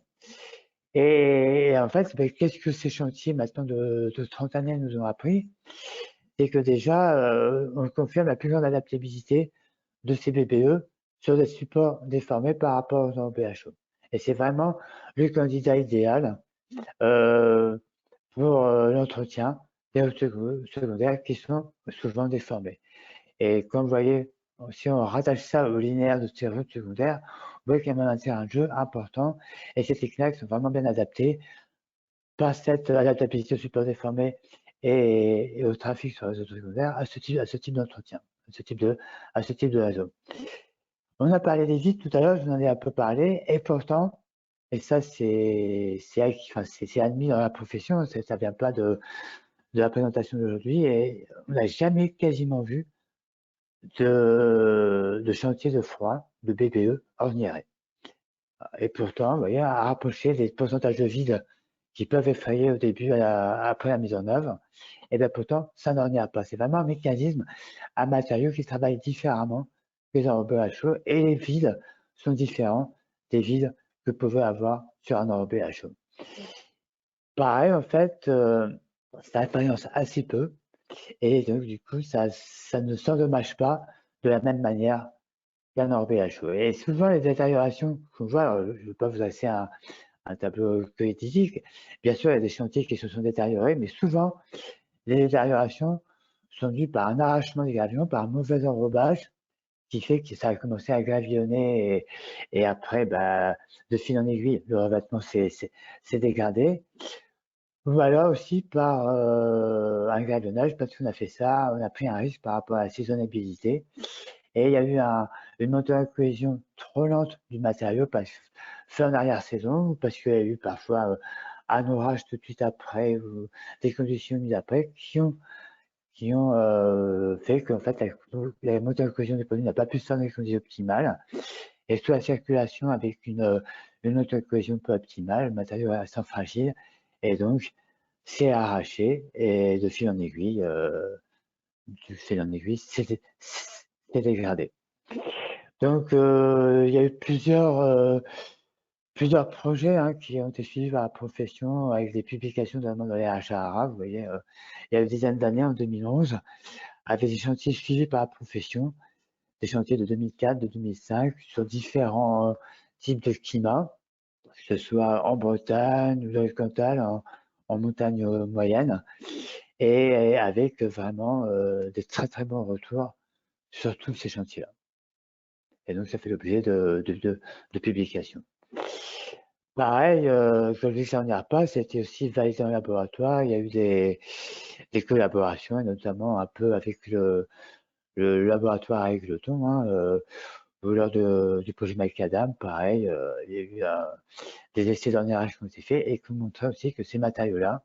Et en fait, ben, qu'est-ce que ces chantiers maintenant de 30 années nous ont appris? C'est que déjà, on confirme la plus grande adaptabilité de ces BPE sur des supports déformés par rapport au BHO. Et c'est vraiment le candidat idéal pour l'entretien des routes secondaires qui sont souvent déformés. Et comme vous voyez, si on rattache ça au linéaire de ces routes secondaires, on voit qu'il y a même un terrain de jeu important et ces techniques sont vraiment bien adaptées par cette adaptabilité au support déformé et au trafic sur les réseaux secondaires à ce type d'entretien, à ce type de réseau. On a parlé des vides tout à l'heure, je vous en ai un peu parlé, et pourtant, et ça c'est admis dans la profession, ça ne vient pas de la présentation d'aujourd'hui, et on n'a jamais quasiment vu de chantier de froid, de BPE orniéré. Et pourtant, vous voyez, à rapprocher des pourcentages de vide qui peuvent effrayer au début après la mise en œuvre, et bien pourtant, ça n'ornière pas. C'est vraiment un mécanisme, un matériau qui travaille différemment que les enrobés à chaud, et les vides sont différents des vides que pouvait avoir sur un enrobé à chaud. Pareil, en fait, ça influence assez peu, et donc du coup, ça ne s'endommage pas de la même manière qu'un enrobé à chaud. Et souvent, les détériorations qu'on voit, alors, je ne vais pas vous adresser un tableau critique, bien sûr, il y a des chantiers qui se sont détériorés, mais souvent, les détériorations sont dues par un arrachement des gravillons, par un mauvais enrobage, qui fait que ça a commencé à gravillonner et après, bah, de fil en aiguille, le revêtement s'est dégradé. Ou alors aussi par un gravillonnage, parce qu'on a fait ça, on a pris un risque par rapport à la saisonnabilité. Et il y a eu une montée en cohésion trop lente du matériau, fait en arrière-saison, ou parce qu'il y a eu parfois un orage tout de suite après, ou des conditions mises après, qui ont fait qu'en fait, la montée en cohésion des produits n'a pas pu se faire dans les conditions optimales. Et sous la circulation, avec une montée en cohésion peu optimale, le matériau est assez fragile, et donc c'est arraché, et de fil en aiguille, c'est dégradé. Donc, il y a eu plusieurs projets qui ont été suivis par la profession avec des publications notamment dans les HARA. Vous voyez, il y a une dizaine d'années, en 2011, avec des chantiers suivis par la profession, des chantiers de 2004, de 2005, sur différents types de climat, que ce soit en Bretagne ou dans le Cantal, en montagne moyenne, et avec vraiment des très très bons retours sur tous ces chantiers-là. Et donc, ça fait l'objet de publications. Pareil, comme je dis que ça n'en pas, c'était aussi validé en laboratoire. Il y a eu des collaborations, et notamment un peu avec le laboratoire à Aigleton, lors du projet Macadam, pareil, il y a eu des essais d'ornérage qui ont été faits et qui montraient aussi que ces matériaux-là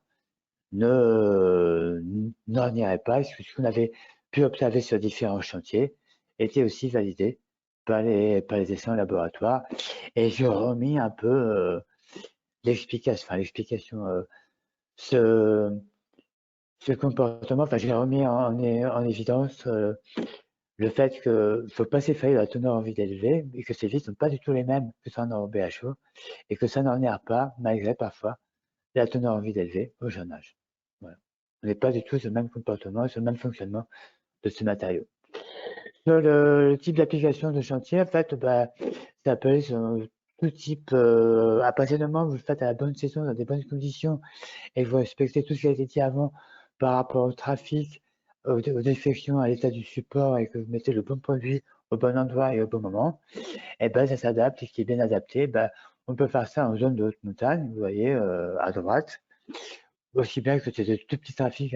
n'en irait pas, ce qu'on avait pu observer sur différents chantiers était aussi validé par les essais en laboratoire. Et je remis un peu l'explication, ce comportement, j'ai remis en évidence le fait qu'il ne faut pas s'effrayer de la teneur en vide élevée et que ces vides ne sont pas du tout les mêmes que ça en BHO et que ça n'en est pas, malgré parfois la teneur en vide élevée au jeune âge. Voilà. On n'est pas du tout sur le même comportement, sur le même fonctionnement de ce matériau. Sur le type d'application de chantier, en fait, ça peut aller sur tout type, à partir du moment où vous le faites à la bonne saison, dans des bonnes conditions, et que vous respectez tout ce qui a été dit avant par rapport au trafic, aux défections, à l'état du support, et que vous mettez le bon produit au bon endroit et au bon moment, et ça s'adapte et qui est bien adapté. On peut faire ça en zone de haute montagne, vous voyez, à droite, aussi bien que c'est de tout petits trafics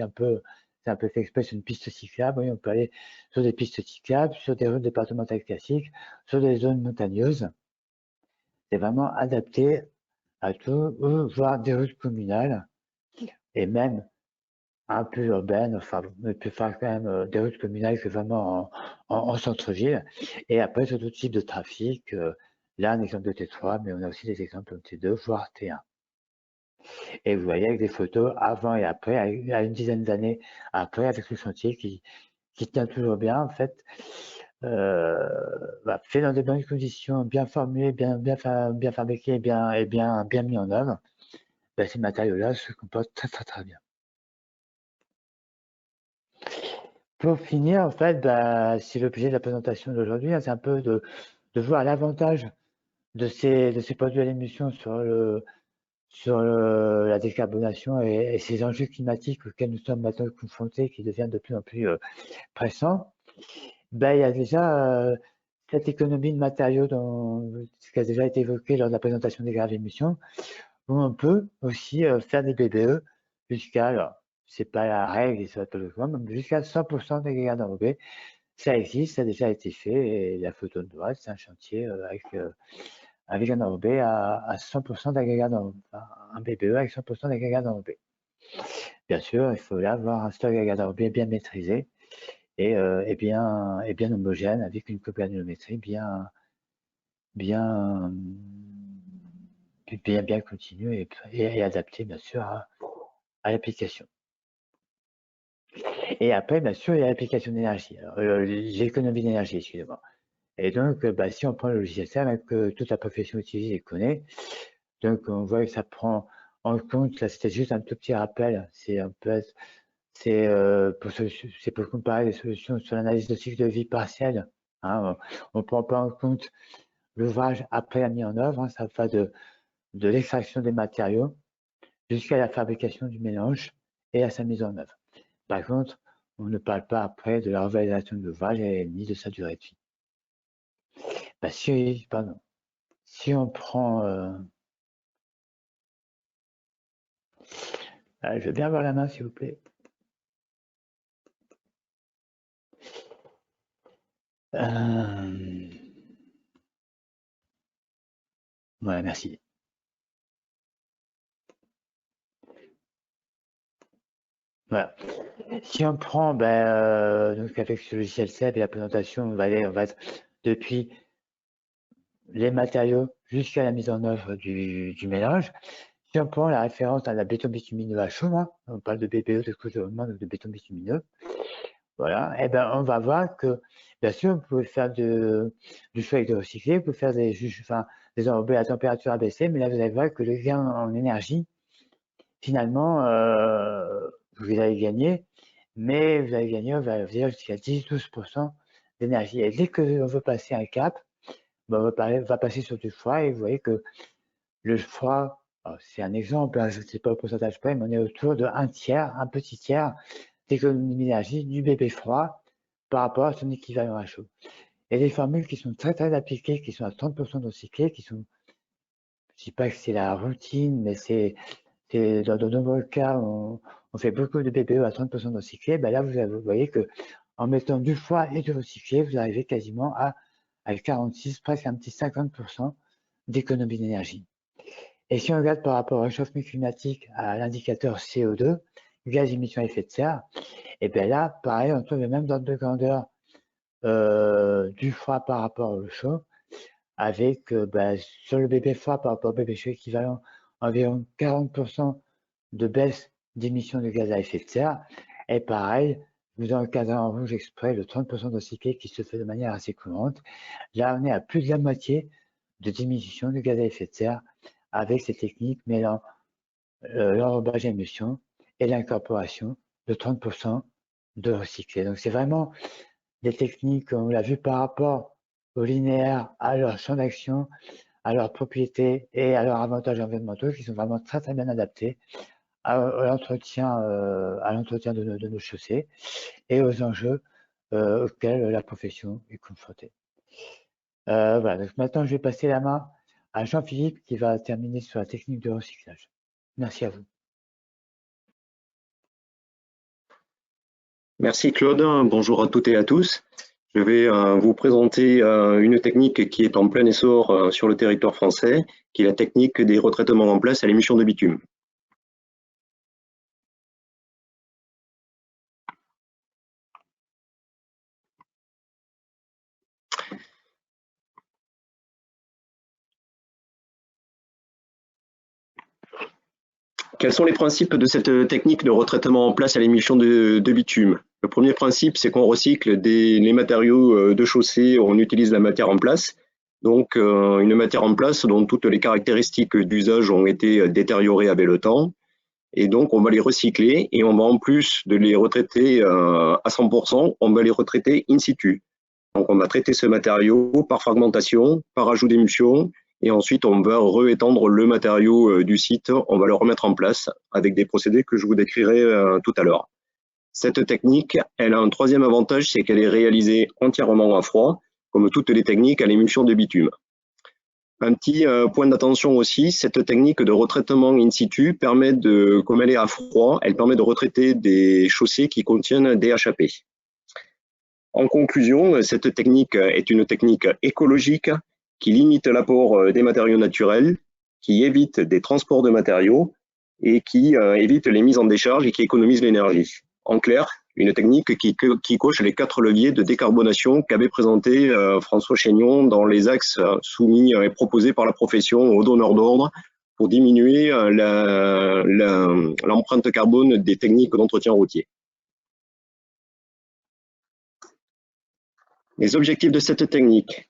c'est un peu fait exprès sur une piste cyclable. Oui, on peut aller sur des pistes cyclables, sur des routes départementales classiques, sur des zones montagneuses. C'est vraiment adapté à tout, voire des routes communales et même un peu urbaines. Enfin, on peut faire quand même des routes communales que vraiment en centre-ville. Et après, sur d'autres types de trafic, là, un exemple de T3, mais on a aussi des exemples de T2, voire T1. Et vous voyez avec des photos avant et après, à une dizaine d'années après, avec le chantier qui tient toujours bien, en fait, fait dans de bonnes conditions, bien formulé, bien fabriqué, bien mis en œuvre, ces matériaux-là se comportent très très très bien. Pour finir, en fait, c'est l'objet de la présentation d'aujourd'hui, c'est un peu de voir l'avantage de ces produits à l'émission sur la décarbonation et ces enjeux climatiques auxquels nous sommes maintenant confrontés, qui deviennent de plus en plus pressants. Il y a déjà cette économie de matériaux ce qui a déjà été évoqué lors de la présentation des graves émissions, où on peut aussi faire des BBE jusqu'à, alors c'est pas la règle et ça va pas le voir, mais jusqu'à 100% d'agrégats d'enrobés. Ça existe, ça a déjà été fait, et la photo de droite, c'est un chantier avec un enrobé à 100% d'agrégats d'enrobés, un BBE avec 100% d'agrégats d'enrobés. Bien sûr, il faut là avoir un stock d'agrégats d'enrobés bien maîtrisé et bien homogène, avec une cogranulométrie bien continue et adaptée, bien sûr, à l'application. Et après, bien sûr, il y a l'application d'énergie, l'économie d'énergie, excusez-moi. Et donc, si on prend le logiciel SEM, que toute la profession utilise et connaît, donc on voit que ça prend en compte, là c'était juste un tout petit rappel, c'est pour comparer les solutions sur l'analyse de cycle de vie partielle. Hein, on ne prend pas en compte l'ouvrage après la mise en œuvre, ça va de l'extraction des matériaux jusqu'à la fabrication du mélange et à sa mise en œuvre. Par contre, on ne parle pas après de la revalorisation de l'ouvrage ni de sa durée de vie. Si on prend... je veux bien avoir la main, s'il vous plaît. Voilà, merci. Voilà. Si on prend, donc avec ce logiciel SEB et la présentation, on va être depuis les matériaux jusqu'à la mise en œuvre du mélange. Si on prend la référence à la béton bitumineux à chaud, on parle de BBE, de couvrement, de béton bitumineux, voilà, on va voir que, bien sûr, vous pouvez faire du choix de recycler, vous pouvez faire des enrobés à température abaissée, mais là, vous allez voir que le gain en énergie, finalement, vous allez gagner, mais vous allez gagner, on va dire, jusqu'à 10-12% d'énergie. Et dès qu'on veut passer un cap, on va passer sur du froid, et vous voyez que le froid, c'est un exemple, je ne sais pas au pourcentage près, mais on est autour de un petit tiers d'économie d'énergie du bébé froid par rapport à son équivalent à chaud. Et des formules qui sont très très appliquées, qui sont à 30% de recyclés, qui sont, je ne dis pas que c'est la routine, mais c'est dans de nombreux cas, on fait beaucoup de BBE à 30% de recyclés. Là, vous voyez que en mettant du froid et du recyclé, vous arrivez quasiment à 46, presque un petit 50% d'économie d'énergie. Et si on regarde par rapport au réchauffement climatique à l'indicateur CO2, gaz émission effet de serre. Et bien là, pareil, on trouve le même ordre de grandeur du froid par rapport au chaud, avec sur le bébé froid par rapport au bébé chaud équivalent environ 40% de baisse d'émissions de gaz à effet de serre. Et pareil, vous avez encadré en rouge exprès le 30% de recyclé qui se fait de manière assez courante. Là, on est à plus de la moitié de diminution de gaz à effet de serre avec ces techniques mêlant l'enrobage à émission et l'incorporation de 30% de recyclé. Donc, c'est vraiment des techniques, on l'a vu par rapport au linéaire, à leur champ d'action, à leurs propriétés et à leurs avantages environnementaux qui sont vraiment très très bien adaptés à l'entretien de nos chaussées et aux enjeux auxquels la profession est confrontée. Voilà, donc maintenant je vais passer la main à Jean-Philippe qui va terminer sur la technique de recyclage. Merci à vous. Merci Claude, bonjour à toutes et à tous. Je vais vous présenter une technique qui est en plein essor sur le territoire français, qui est la technique des retraitements en place à l'émission de bitume. Quels sont les principes de cette technique de retraitement en place à l'émission de bitume? Le premier principe, c'est qu'on recycle les matériaux de chaussée, on utilise la matière en place. Donc, une matière en place dont toutes les caractéristiques d'usage ont été détériorées avec le temps. Et donc, on va les recycler et on va en plus de les retraiter à 100%, on va les retraiter in situ. Donc, on va traiter ce matériau par fragmentation, par ajout d'émulsion. Et ensuite, on va réétendre le matériau du site, on va le remettre en place avec des procédés que je vous décrirai tout à l'heure. Cette technique, elle a un troisième avantage, c'est qu'elle est réalisée entièrement à froid, comme toutes les techniques à l'émulsion de bitume. Un petit point d'attention aussi, cette technique de retraitement in situ permet de, comme elle est à froid, elle permet de retraiter des chaussées qui contiennent des HAP. En conclusion, cette technique est une technique écologique qui limite l'apport des matériaux naturels, qui évite des transports de matériaux et qui évite les mises en décharge et qui économise l'énergie. En clair, une technique qui coche les 4 leviers de décarbonation qu'avait présenté François Chénion dans les axes soumis et proposés par la profession aux donneurs d'ordre pour diminuer l'empreinte carbone des techniques d'entretien routier. Les objectifs de cette technique.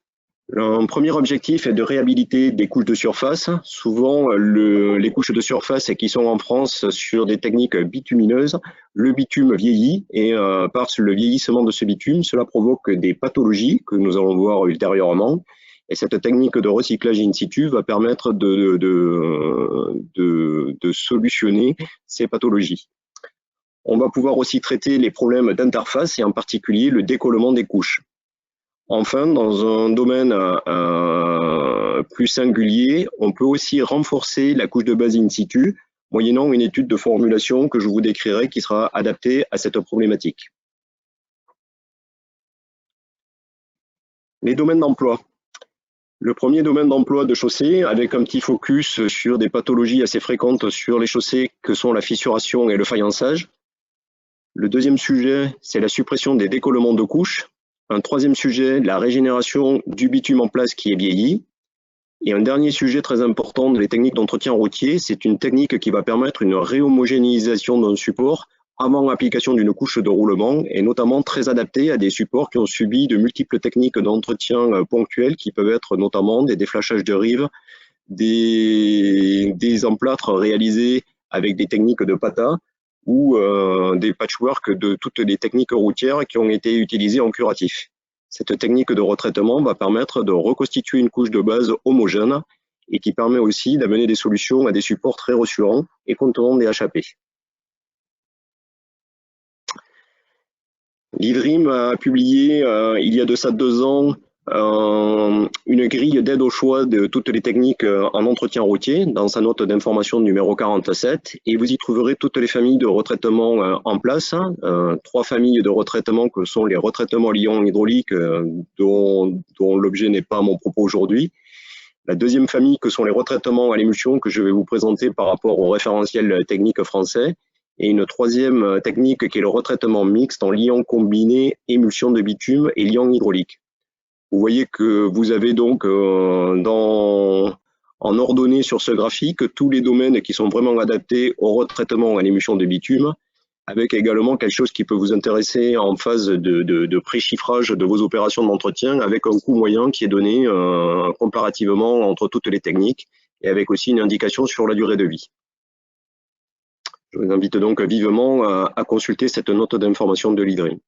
Un premier objectif est de réhabiliter des couches de surface. Souvent, les couches de surface qui sont en France sur des techniques bitumineuses, le bitume vieillit et par le vieillissement de ce bitume, cela provoque des pathologies que nous allons voir ultérieurement. Et cette technique de recyclage in situ va permettre de solutionner ces pathologies. On va pouvoir aussi traiter les problèmes d'interface et en particulier le décollement des couches. Enfin, dans un domaine plus singulier, on peut aussi renforcer la couche de base in situ, moyennant une étude de formulation que je vous décrirai qui sera adaptée à cette problématique. Les domaines d'emploi. Le premier domaine d'emploi de chaussée, avec un petit focus sur des pathologies assez fréquentes sur les chaussées que sont la fissuration et le faïençage. Le deuxième sujet, c'est la suppression des décollements de couches. Un troisième sujet, la régénération du bitume en place qui est vieilli. Et un dernier sujet très important les techniques d'entretien routier, c'est une technique qui va permettre une réhomogénéisation d'un support avant l'application d'une couche de roulement et notamment très adaptée à des supports qui ont subi de multiples techniques d'entretien ponctuels qui peuvent être notamment des déflashages de rives, des emplâtres réalisés avec des techniques de PATA, ou des patchwork de toutes les techniques routières qui ont été utilisées en curatif. Cette technique de retraitement va permettre de reconstituer une couche de base homogène et qui permet aussi d'amener des solutions à des supports très ressurants et contenant des HAP. L'IDRIM a publié il y a de ça 2 ans une grille d'aide au choix de toutes les techniques en entretien routier dans sa note d'information numéro 47 et vous y trouverez toutes les familles de retraitement en place, 3 familles de retraitement que sont les retraitements liants hydrauliques dont l'objet n'est pas mon propos aujourd'hui. La deuxième famille que sont les retraitements à l'émulsion que je vais vous présenter par rapport au référentiel technique français et une troisième technique qui est le retraitement mixte en liant combiné émulsion de bitume et liant hydraulique. Vous voyez que vous avez donc en ordonnée sur ce graphique tous les domaines qui sont vraiment adaptés au retraitement à l'émulsion de bitume, avec également quelque chose qui peut vous intéresser en phase de pré-chiffrage de vos opérations d'entretien, avec un coût moyen qui est donné comparativement entre toutes les techniques, et avec aussi une indication sur la durée de vie. Je vous invite donc vivement à consulter cette note d'information de l'IDRI.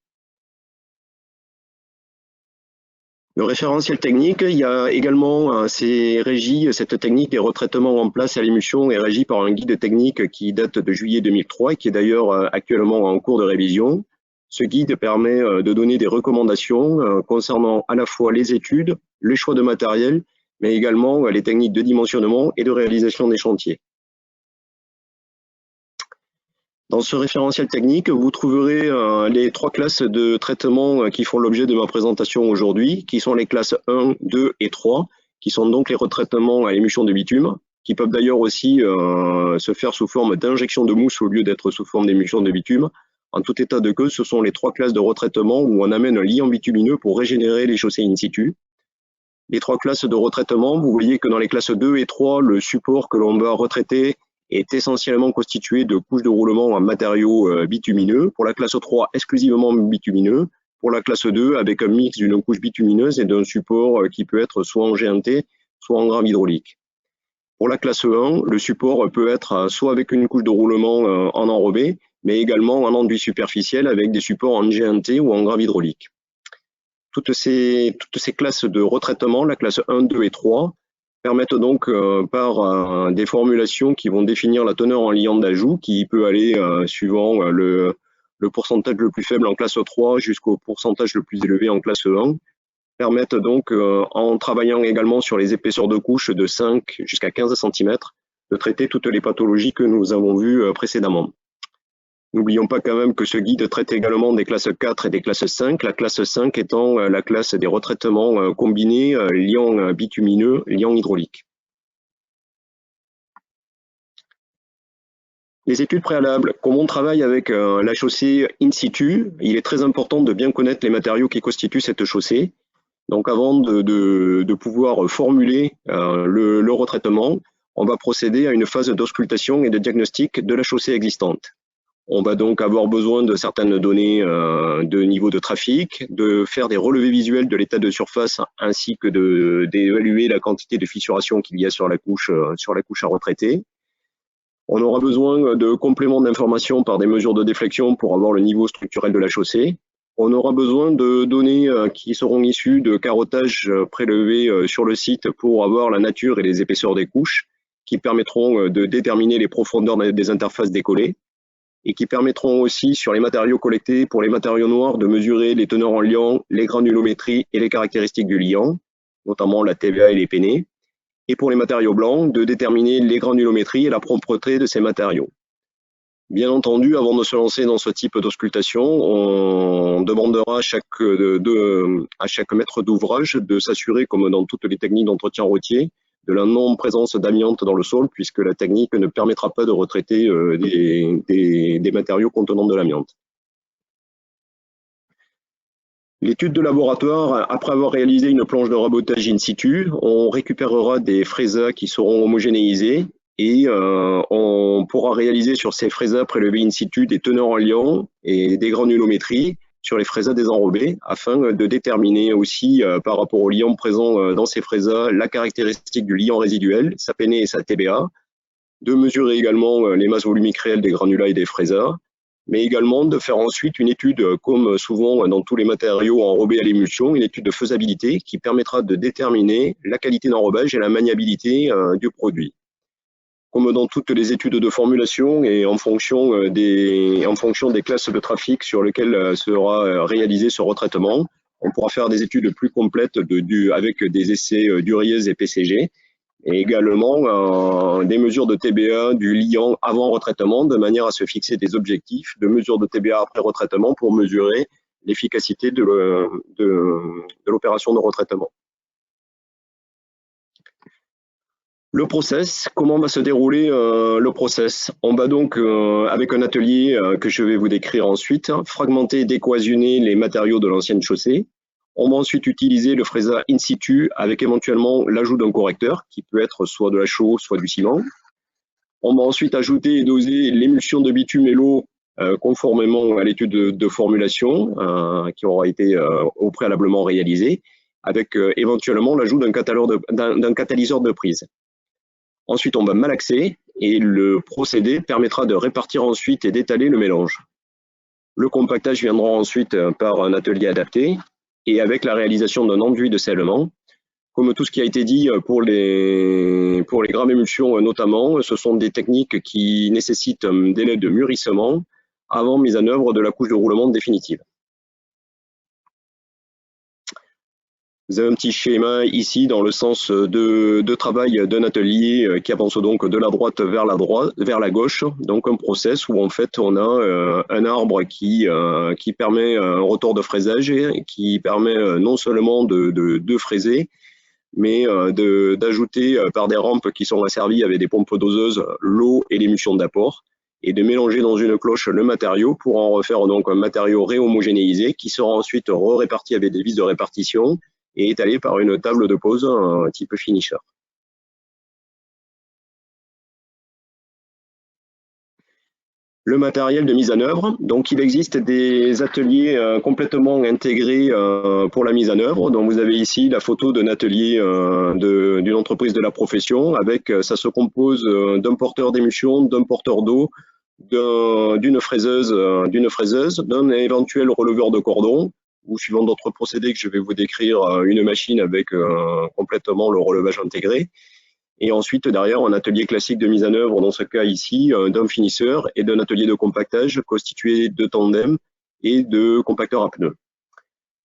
Le référentiel technique, il y a également, cette technique des retraitements en place à l'émulsion est régie par un guide technique qui date de juillet 2003 et qui est d'ailleurs actuellement en cours de révision. Ce guide permet de donner des recommandations concernant à la fois les études, les choix de matériel, mais également les techniques de dimensionnement et de réalisation des chantiers. Dans ce référentiel technique, vous trouverez les 3 classes de traitement qui font l'objet de ma présentation aujourd'hui, qui sont les classes 1, 2 et 3, qui sont donc les retraitements à l'émulsion de bitume, qui peuvent d'ailleurs aussi se faire sous forme d'injection de mousse au lieu d'être sous forme d'émulsion de bitume. En tout état de cause, ce sont les 3 classes de retraitement où on amène un liant bitumineux pour régénérer les chaussées in situ. Les 3 classes de retraitement, vous voyez que dans les classes 2 et 3, le support que l'on va retraiter est essentiellement constitué de couches de roulement en matériaux bitumineux. Pour la classe 3, exclusivement bitumineux. Pour la classe 2, avec un mix d'une couche bitumineuse et d'un support qui peut être soit en GNT, soit en grave hydraulique. Pour la classe 1, le support peut être soit avec une couche de roulement en enrobé, mais également en enduit superficiel avec des supports en GNT ou en grave hydraulique. Toutes ces classes de retraitement, la classe 1, 2 et 3, permettent donc par des formulations qui vont définir la teneur en liant d'ajout qui peut aller suivant le pourcentage le plus faible en classe 3 jusqu'au pourcentage le plus élevé en classe 1, permettent donc en travaillant également sur les épaisseurs de couches de 5 jusqu'à 15 cm de traiter toutes les pathologies que nous avons vues précédemment. N'oublions pas quand même que ce guide traite également des classes 4 et des classes 5, la classe 5 étant la classe des retraitements combinés, liant bitumineux, liant hydraulique. Les études préalables. Comme on travaille avec la chaussée in situ, il est très important de bien connaître les matériaux qui constituent cette chaussée. Donc avant de pouvoir formuler le retraitement, on va procéder à une phase d'auscultation et de diagnostic de la chaussée existante. On va donc avoir besoin de certaines données de niveau de trafic, de faire des relevés visuels de l'état de surface ainsi que d'évaluer la quantité de fissuration qu'il y a sur la couche à retraiter. On aura besoin de compléments d'informations par des mesures de déflexion pour avoir le niveau structurel de la chaussée. On aura besoin de données qui seront issues de carottage prélevés sur le site pour avoir la nature et les épaisseurs des couches qui permettront de déterminer les profondeurs des interfaces décollées, et qui permettront aussi, sur les matériaux collectés, pour les matériaux noirs, de mesurer les teneurs en liant, les granulométries et les caractéristiques du liant, notamment la TVA et les peinés, et pour les matériaux blancs, de déterminer les granulométries et la propreté de ces matériaux. Bien entendu, avant de se lancer dans ce type d'auscultation, on demandera à chaque maître d'ouvrage de s'assurer, comme dans toutes les techniques d'entretien routier, de la non-présence d'amiante dans le sol, puisque la technique ne permettra pas de retraiter des matériaux contenant de l'amiante. L'étude de laboratoire, après avoir réalisé une planche de rabotage in situ, on récupérera des fraisas qui seront homogénéisés et on pourra réaliser sur ces fraisas prélevés in situ des teneurs en liant et des granulométries sur les fraisas désenrobés afin de déterminer aussi par rapport au liant présent dans ces fraisas la caractéristique du liant résiduel, sa peinée et sa TBA, de mesurer également les masses volumiques réelles des granulats et des fraisas, mais également de faire ensuite une étude, comme souvent dans tous les matériaux enrobés à l'émulsion, une étude de faisabilité qui permettra de déterminer la qualité d'enrobage et la maniabilité du produit. Comme dans toutes les études de formulation et en fonction des classes de trafic sur lesquelles sera réalisé ce retraitement, on pourra faire des études plus complètes avec des essais d'Uriez et PCG, et également des mesures de TBA du liant avant retraitement, de manière à se fixer des objectifs de mesures de TBA après retraitement pour mesurer l'efficacité de l'opération de retraitement. Le process, comment va se dérouler le process? On va donc, avec un atelier que je vais vous décrire ensuite, fragmenter et décloisonner les matériaux de l'ancienne chaussée. On va ensuite utiliser le fraisage in situ avec éventuellement l'ajout d'un correcteur qui peut être soit de la chaux, soit du ciment. On va ensuite ajouter et doser l'émulsion de bitume et l'eau conformément à l'étude de formulation qui aura été au préalablement réalisée, avec éventuellement l'ajout d'un catalyseur de prise. Ensuite, on va malaxer et le procédé permettra de répartir ensuite et d'étaler le mélange. Le compactage viendra ensuite par un atelier adapté et avec la réalisation d'un enduit de scellement. Comme tout ce qui a été dit pour les graves émulsions notamment, ce sont des techniques qui nécessitent un délai de mûrissement avant mise en œuvre de la couche de roulement définitive. Vous avez un petit schéma ici dans le sens de travail d'un atelier qui avance donc de la droite vers la gauche, donc un process où en fait on a un arbre qui permet un retour de fraisage et qui permet non seulement de fraiser, mais d'ajouter par des rampes qui sont asservies avec des pompes doseuses l'eau et l'émulsion d'apport et de mélanger dans une cloche le matériau pour en refaire donc un matériau réhomogénéisé qui sera ensuite réparti avec des vis de répartition et étalé par une table de pose type finisher. Le matériel de mise en œuvre, donc il existe des ateliers complètement intégrés pour la mise en œuvre. Donc vous avez ici la photo d'un atelier d'une entreprise de la profession avec, ça se compose d'un porteur d'émulsion, d'un porteur d'eau, d'une fraiseuse, d'un éventuel releveur de cordon, ou suivant d'autres procédés que je vais vous décrire, une machine avec complètement le relevage intégré. Et ensuite, derrière, un atelier classique de mise en œuvre, dans ce cas ici, d'un finisseur et d'un atelier de compactage constitué de tandem et de compacteurs à pneus.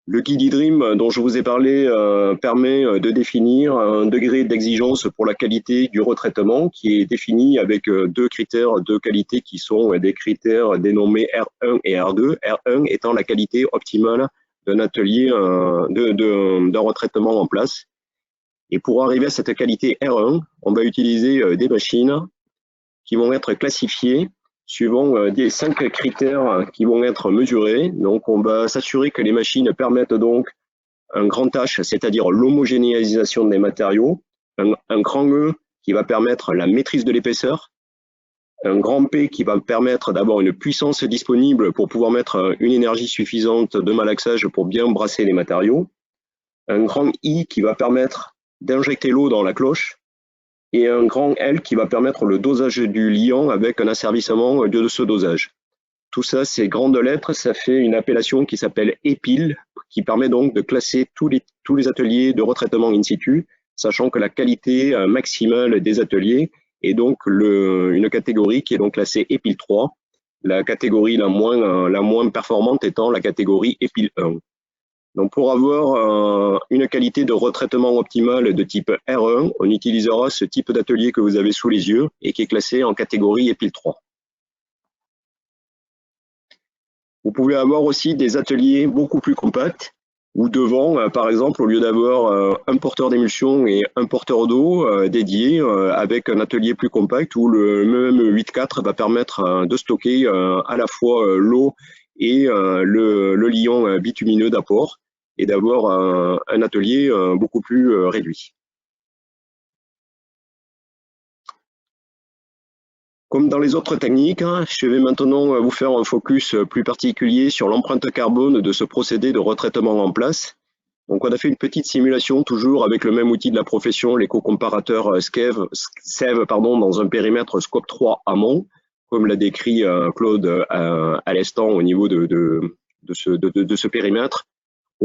Le guide eDream dont je vous ai parlé permet de définir un degré d'exigence pour la qualité du retraitement qui est défini avec deux critères de qualité qui sont des critères dénommés R1 et R2. R1 étant la qualité optimale d'un atelier, d'un retraitement en place. Et pour arriver à cette qualité R1, on va utiliser des machines qui vont être classifiées suivant des 5 critères qui vont être mesurés. Donc, on va s'assurer que les machines permettent donc un grand H, c'est-à-dire l'homogénéisation des matériaux, un grand E qui va permettre la maîtrise de l'épaisseur, un grand P qui va permettre d'avoir une puissance disponible pour pouvoir mettre une énergie suffisante de malaxage pour bien brasser les matériaux, un grand I qui va permettre d'injecter l'eau dans la cloche, et un grand L qui va permettre le dosage du liant avec un asservissement de ce dosage. Tout ça, ces grandes lettres, ça fait une appellation qui s'appelle EPIL, qui permet donc de classer tous les ateliers de retraitement in situ, sachant que la qualité maximale des ateliers est donc une catégorie qui est donc classée EPIL 3, la catégorie la moins performante étant la catégorie EPIL 1. Donc pour avoir une qualité de retraitement optimale de type R1, on utilisera ce type d'atelier que vous avez sous les yeux et qui est classé en catégorie EPIL 3. Vous pouvez avoir aussi des ateliers beaucoup plus compacts où devant, par exemple, au lieu d'avoir un porteur d'émulsion et un porteur d'eau dédié avec un atelier plus compact où le même 8.4 va permettre de stocker à la fois l'eau et le liant bitumineux d'apport et d'avoir un atelier beaucoup plus réduit. Comme dans les autres techniques, je vais maintenant vous faire un focus plus particulier sur l'empreinte carbone de ce procédé de retraitement en place. Donc on a fait une petite simulation toujours avec le même outil de la profession, l'éco-comparateur SEV dans un périmètre Scope 3 amont, comme l'a décrit Claude à l'instant au niveau de ce périmètre.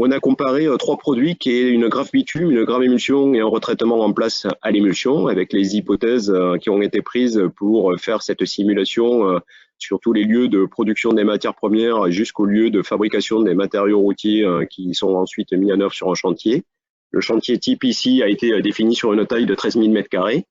On a comparé 3 produits qui est une grave bitume, une grave émulsion et un retraitement en place à l'émulsion avec les hypothèses qui ont été prises pour faire cette simulation sur tous les lieux de production des matières premières jusqu'au lieu de fabrication des matériaux routiers qui sont ensuite mis en œuvre sur un chantier. Le chantier type ici a été défini sur une taille de 13 000 m².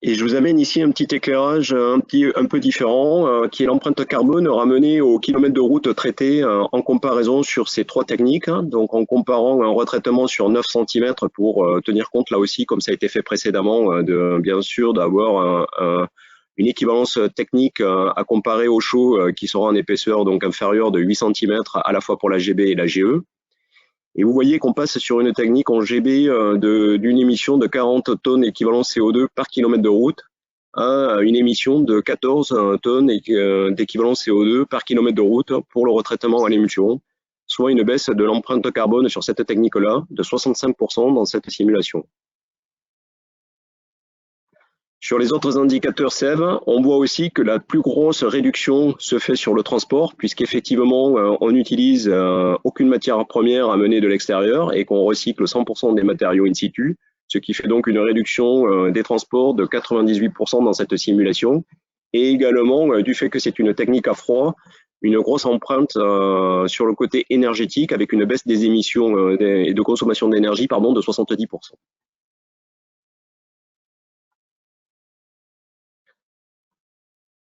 Et je vous amène ici un petit éclairage un peu différent, qui est l'empreinte carbone ramenée au kilomètre de route traité en comparaison sur ces trois techniques. Donc en comparant un retraitement sur 9 cm pour tenir compte là aussi, comme ça a été fait précédemment, bien sûr d'avoir une équivalence technique à comparer au chaud qui sera en épaisseur donc inférieure de 8 cm à la fois pour la GB et la GE. Et vous voyez qu'on passe sur une technique en GB d'une émission de 40 tonnes équivalent CO2 par kilomètre de route à une émission de 14 tonnes d'équivalent CO2 par kilomètre de route pour le retraitement à l'émulsion, soit une baisse de l'empreinte carbone sur cette technique-là de 65% dans cette simulation. Sur les autres indicateurs SEV, on voit aussi que la plus grosse réduction se fait sur le transport, puisqu'effectivement, on n'utilise aucune matière première amenée de l'extérieur et qu'on recycle 100% des matériaux in situ, ce qui fait donc une réduction des transports de 98% dans cette simulation. Et également, du fait que c'est une technique à froid, une grosse empreinte sur le côté énergétique avec une baisse des émissions et de consommation d'énergie de 70%.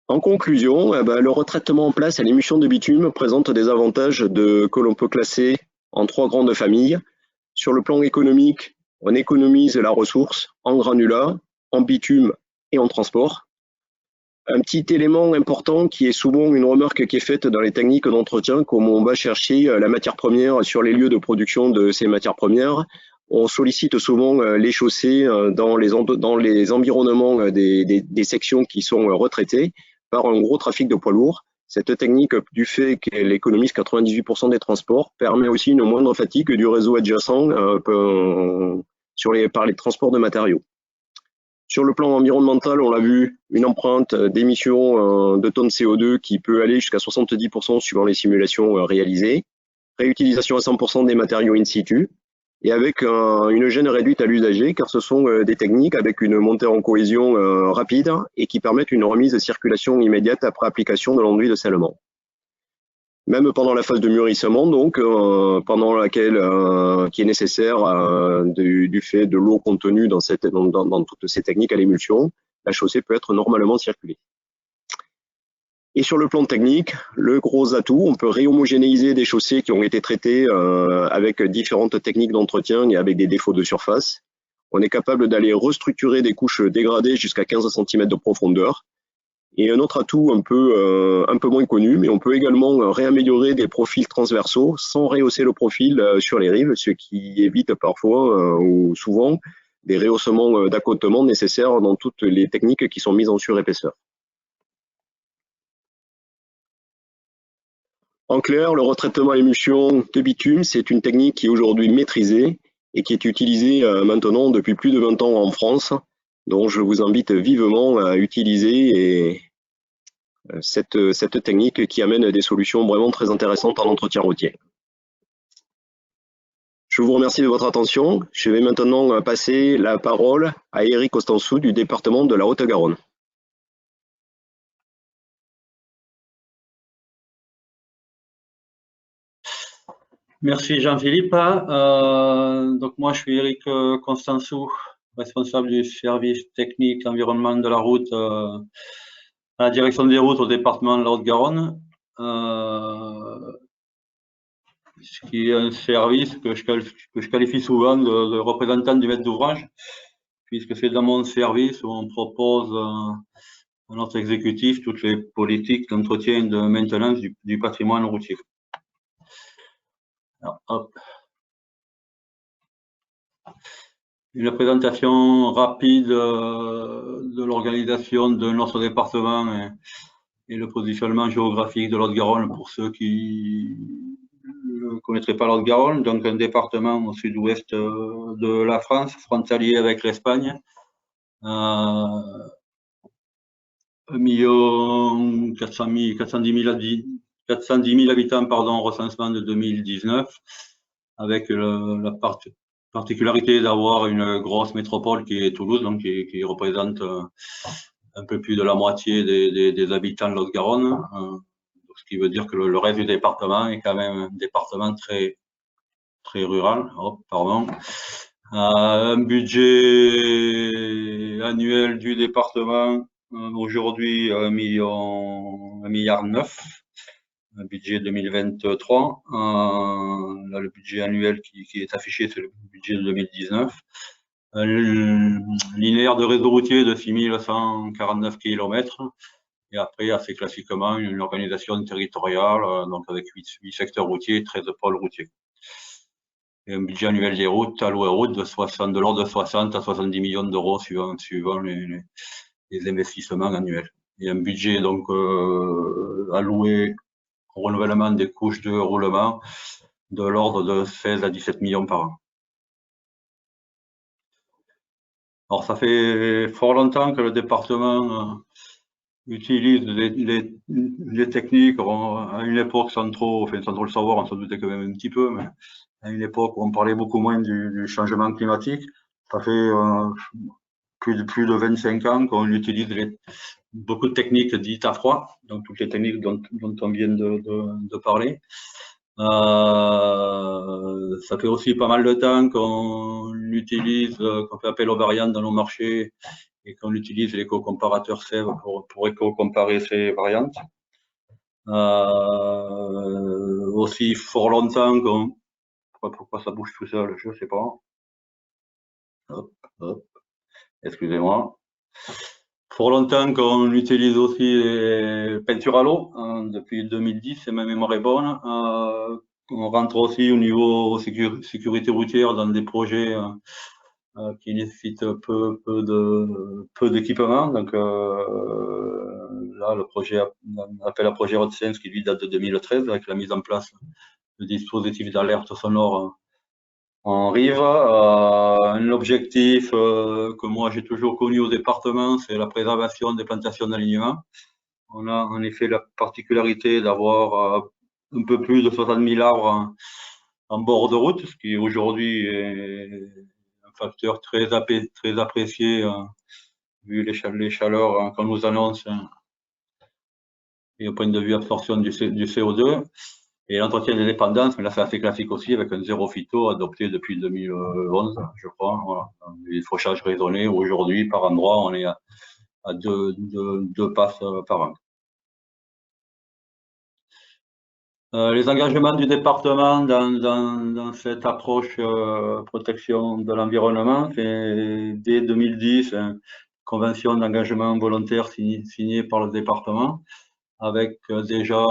En conclusion, le retraitement en place à l'émulsion de bitume présente des avantages que l'on peut classer en trois grandes familles. Sur le plan économique, on économise la ressource en granulat, en bitume et en transport. Un petit élément important qui est souvent une remarque qui est faite dans les techniques d'entretien, comme on va chercher la matière première sur les lieux de production de ces matières premières, on sollicite souvent les chaussées dans les environnements des sections qui sont retraitées par un gros trafic de poids lourds. Cette technique, du fait qu'elle économise 98% des transports, permet aussi une moindre fatigue du réseau adjacent par les transports de matériaux. Sur le plan environnemental, on l'a vu, une empreinte d'émission de tonnes CO2 qui peut aller jusqu'à 70% suivant les simulations réalisées, réutilisation à 100% des matériaux in situ, et avec une gêne réduite à l'usager, car ce sont des techniques avec une montée en cohésion rapide et qui permettent une remise de circulation immédiate après application de l'enduit de scellement. Même pendant la phase de mûrissement, donc pendant laquelle qui est nécessaire du fait de l'eau contenue dans toutes ces techniques à l'émulsion, la chaussée peut être normalement circulée. Et sur le plan technique, le gros atout, on peut réhomogénéiser des chaussées qui ont été traitées avec différentes techniques d'entretien et avec des défauts de surface. On est capable d'aller restructurer des couches dégradées jusqu'à 15 cm de profondeur. Et un autre atout un peu moins connu, mais on peut également réaméliorer des profils transversaux sans rehausser le profil sur les rives, ce qui évite parfois ou souvent des rehaussements d'accotement nécessaires dans toutes les techniques qui sont mises en surépaisseur. En clair, le retraitement à l'émulsion de bitume, c'est une technique qui est aujourd'hui maîtrisée et qui est utilisée maintenant depuis plus de 20 ans en France, dont je vous invite vivement à utiliser cette technique qui amène des solutions vraiment très intéressantes en entretien routier. Je vous remercie de votre attention. Je vais maintenant passer la parole à Eric Ostansou du département de la Haute-Garonne. Merci Jean-Philippe. Donc moi je suis Eric Constansou, responsable du service technique environnement de la route à la direction des routes au département de la Haute-Garonne, ce qui est un service que je qualifie souvent de représentant du maître d'ouvrage, puisque c'est dans mon service où on propose à notre exécutif toutes les politiques d'entretien et de maintenance du patrimoine routier. Alors, hop. Une présentation rapide de l'organisation de notre département et le positionnement géographique de l'Haute-Garonne pour ceux qui ne connaîtraient pas l'Haute-Garonne. Donc un département au sud-ouest de la France, frontalier avec l'Espagne. 1 410 000 habitants au recensement de 2019, avec la particularité d'avoir une grosse métropole qui est Toulouse, donc qui représente un peu plus de la moitié des habitants de l'Haute-Garonne, ce qui veut dire que le reste du département est quand même un département très rural. Un budget annuel du département aujourd'hui 1,9 milliard, un budget 2023. Là, le budget annuel qui est affiché, c'est le budget de 2019. Linéaire de réseau routier de 6149 km. Et après, assez classiquement, une organisation territoriale, donc avec 8 secteurs routiers et 13 pôles routiers. Et un budget annuel des routes, alloué aux routes, de l'ordre de 60 à 70 millions d'euros suivant les investissements annuels. Et un budget donc alloué au renouvellement des couches de roulement de l'ordre de 16 à 17 millions par an. Alors, ça fait fort longtemps que le département utilise les techniques. À une époque, sans trop le savoir, on s'en doutait quand même un petit peu, mais à une époque où on parlait beaucoup moins du changement climatique. Ça fait plus de 25 ans qu'on utilise beaucoup de techniques dites à froid, donc toutes les techniques dont on vient de parler. Ça fait aussi pas mal de temps qu'on utilise, qu'on fait appel aux variantes dans nos marchés et qu'on utilise l'éco-comparateur SEV pour éco-comparer ces variantes. Aussi fort longtemps qu'on... Pourquoi ça bouge tout seul, je ne sais pas. Hop, hop. Excusez-moi. Fort longtemps qu'on utilise aussi les peintures à l'eau, depuis 2010, si ma mémoire est bonne. On rentre aussi au niveau sécurité routière dans des projets qui nécessitent peu d'équipement. Donc là, le projet appel à projet Hot-Sense qui lui date de 2013 avec la mise en place de dispositifs d'alerte sonore en rive. Un objectif que moi j'ai toujours connu au département, c'est la préservation des plantations d'alignement. On a en effet la particularité d'avoir un peu plus de 60 000 arbres en bord de route, ce qui aujourd'hui est un facteur très apprécié vu les chaleurs qu'on nous annonce et au point de vue absorption du CO2. Et l'entretien des dépendances, mais là c'est assez classique aussi, avec un zéro phyto adopté depuis 2011, je crois. Voilà. Les fauchages raisonnés, aujourd'hui, par endroit, on est à deux passes par an. Les engagements du département dans cette approche protection de l'environnement, c'est dès 2010, une convention d'engagement volontaire signée par le département, avec déjà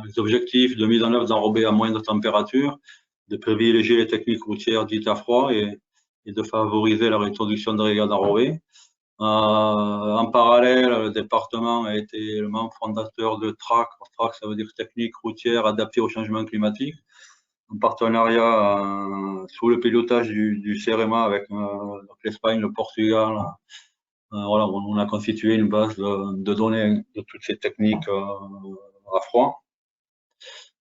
les objectifs de mise en œuvre d'enrobés à moindre température, de privilégier les techniques routières dites à froid et de favoriser la réintroduction de rayons enrobés. En parallèle, le département a été le membre fondateur de TRAC. TRAC, ça veut dire technique routière adaptée au changement climatique, en partenariat sous le pilotage du CEREMA avec l'Espagne, le Portugal. Voilà, on a constitué une base de données de toutes ces techniques à froid.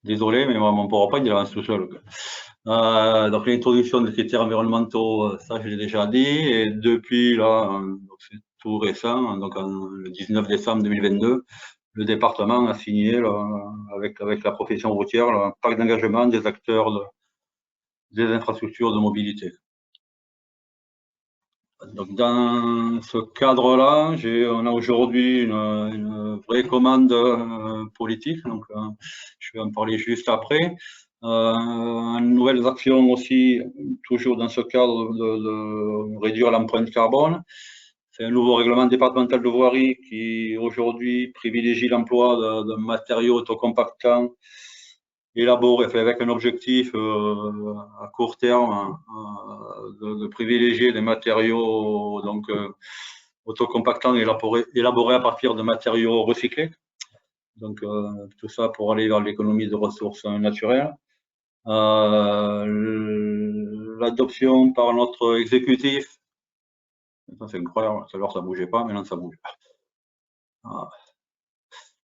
Désolé, mais on ne pourra pas dire tout seul. Donc l'introduction des critères environnementaux, ça je l'ai déjà dit, et depuis là, c'est tout récent, donc le 19 décembre 2022, le département a signé là, avec la profession routière un pacte d'engagement des acteurs des infrastructures de mobilité. Donc dans ce cadre-là, on a aujourd'hui une vraie commande politique, donc je vais en parler juste après. Nouvelles actions aussi, toujours dans ce cadre de réduire l'empreinte carbone. C'est un nouveau règlement départemental de voirie qui aujourd'hui privilégie l'emploi de matériaux autocompactants élaboré, avec un objectif à court terme de privilégier des matériaux donc autocompactants élaborés à partir de matériaux recyclés. Donc tout ça pour aller vers l'économie de ressources naturelles. L'adoption par notre exécutif, c'est incroyable, alors ça bougeait pas, maintenant ça bouge.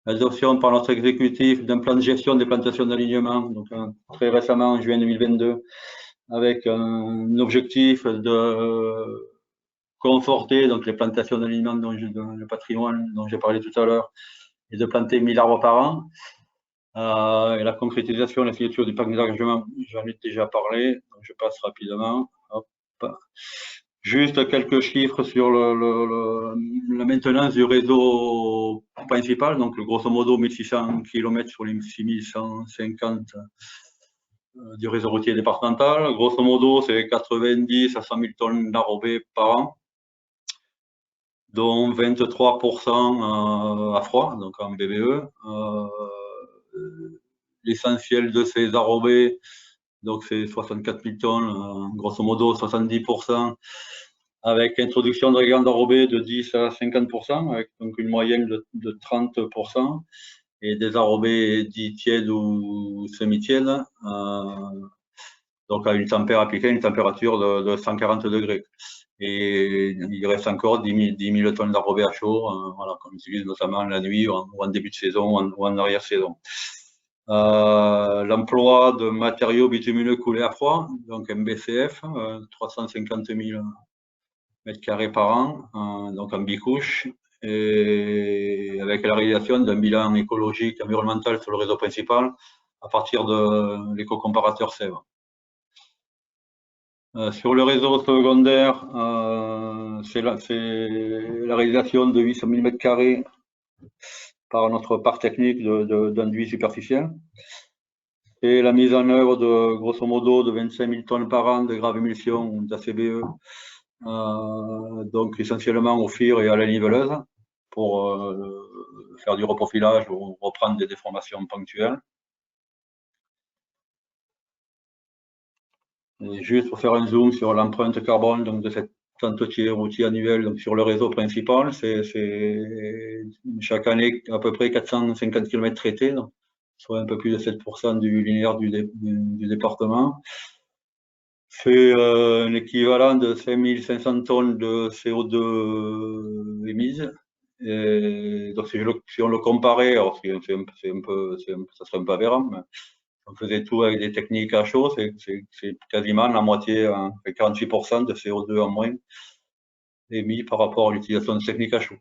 L'adoption par notre exécutif d'un plan de gestion des plantations d'alignement, donc très récemment, en juin 2022, avec un objectif de conforter donc, les plantations d'alignement, le patrimoine dont j'ai parlé tout à l'heure, et de planter 1000 arbres par an. Et la concrétisation, la signature du pacte d'engagement, j'en ai déjà parlé, donc je passe rapidement. Hop. Juste quelques chiffres sur la maintenance du réseau principal, donc grosso modo 1600 km sur les 6150 du réseau routier départemental. Grosso modo, c'est 90 à 100 000 tonnes d'enrobés par an, dont 23% à froid, donc en BBE. L'essentiel de ces enrobés, donc c'est 64 000 tonnes, grosso modo 70%, avec introduction de régans d'enrobés de 10 à 50%, avec donc une moyenne de 30%, et des enrobés dits tièdes ou semi-tièdes, donc à une température de 140 degrés. Et il reste encore 10 000 tonnes d'enrobés à chaud, voilà, qu'on utilise notamment la nuit ou en début de saison ou en arrière-saison. L'emploi de matériaux bitumineux coulés à froid, donc MBCF, 350 000 m² par an, donc en bicouche, et avec la réalisation d'un bilan écologique et environnemental sur le réseau principal à partir de l'éco-comparateur SEV. Sur le réseau secondaire, c'est la réalisation de 800 000 m² par notre parc technique d'enduit superficiel, et la mise en œuvre de grosso modo de 25 000 tonnes par an de graves émulsions d'ACBE, donc essentiellement au FIR et à la niveleuse, pour faire du reprofilage ou reprendre des déformations ponctuelles. Et juste pour faire un zoom sur l'empreinte carbone donc de cet entretien routier annuel donc sur le réseau principal, c'est chaque année à peu près 450 km traités, donc, soit un peu plus de 7% du linéaire du département. C'est un équivalent de 5500 tonnes de CO2 émises. Et donc si on le comparait, alors ça serait un peu aberrant, mais on faisait tout avec des techniques à chaud, c'est quasiment la moitié, 48% de CO2 en moins émis par rapport à l'utilisation de techniques à chaud.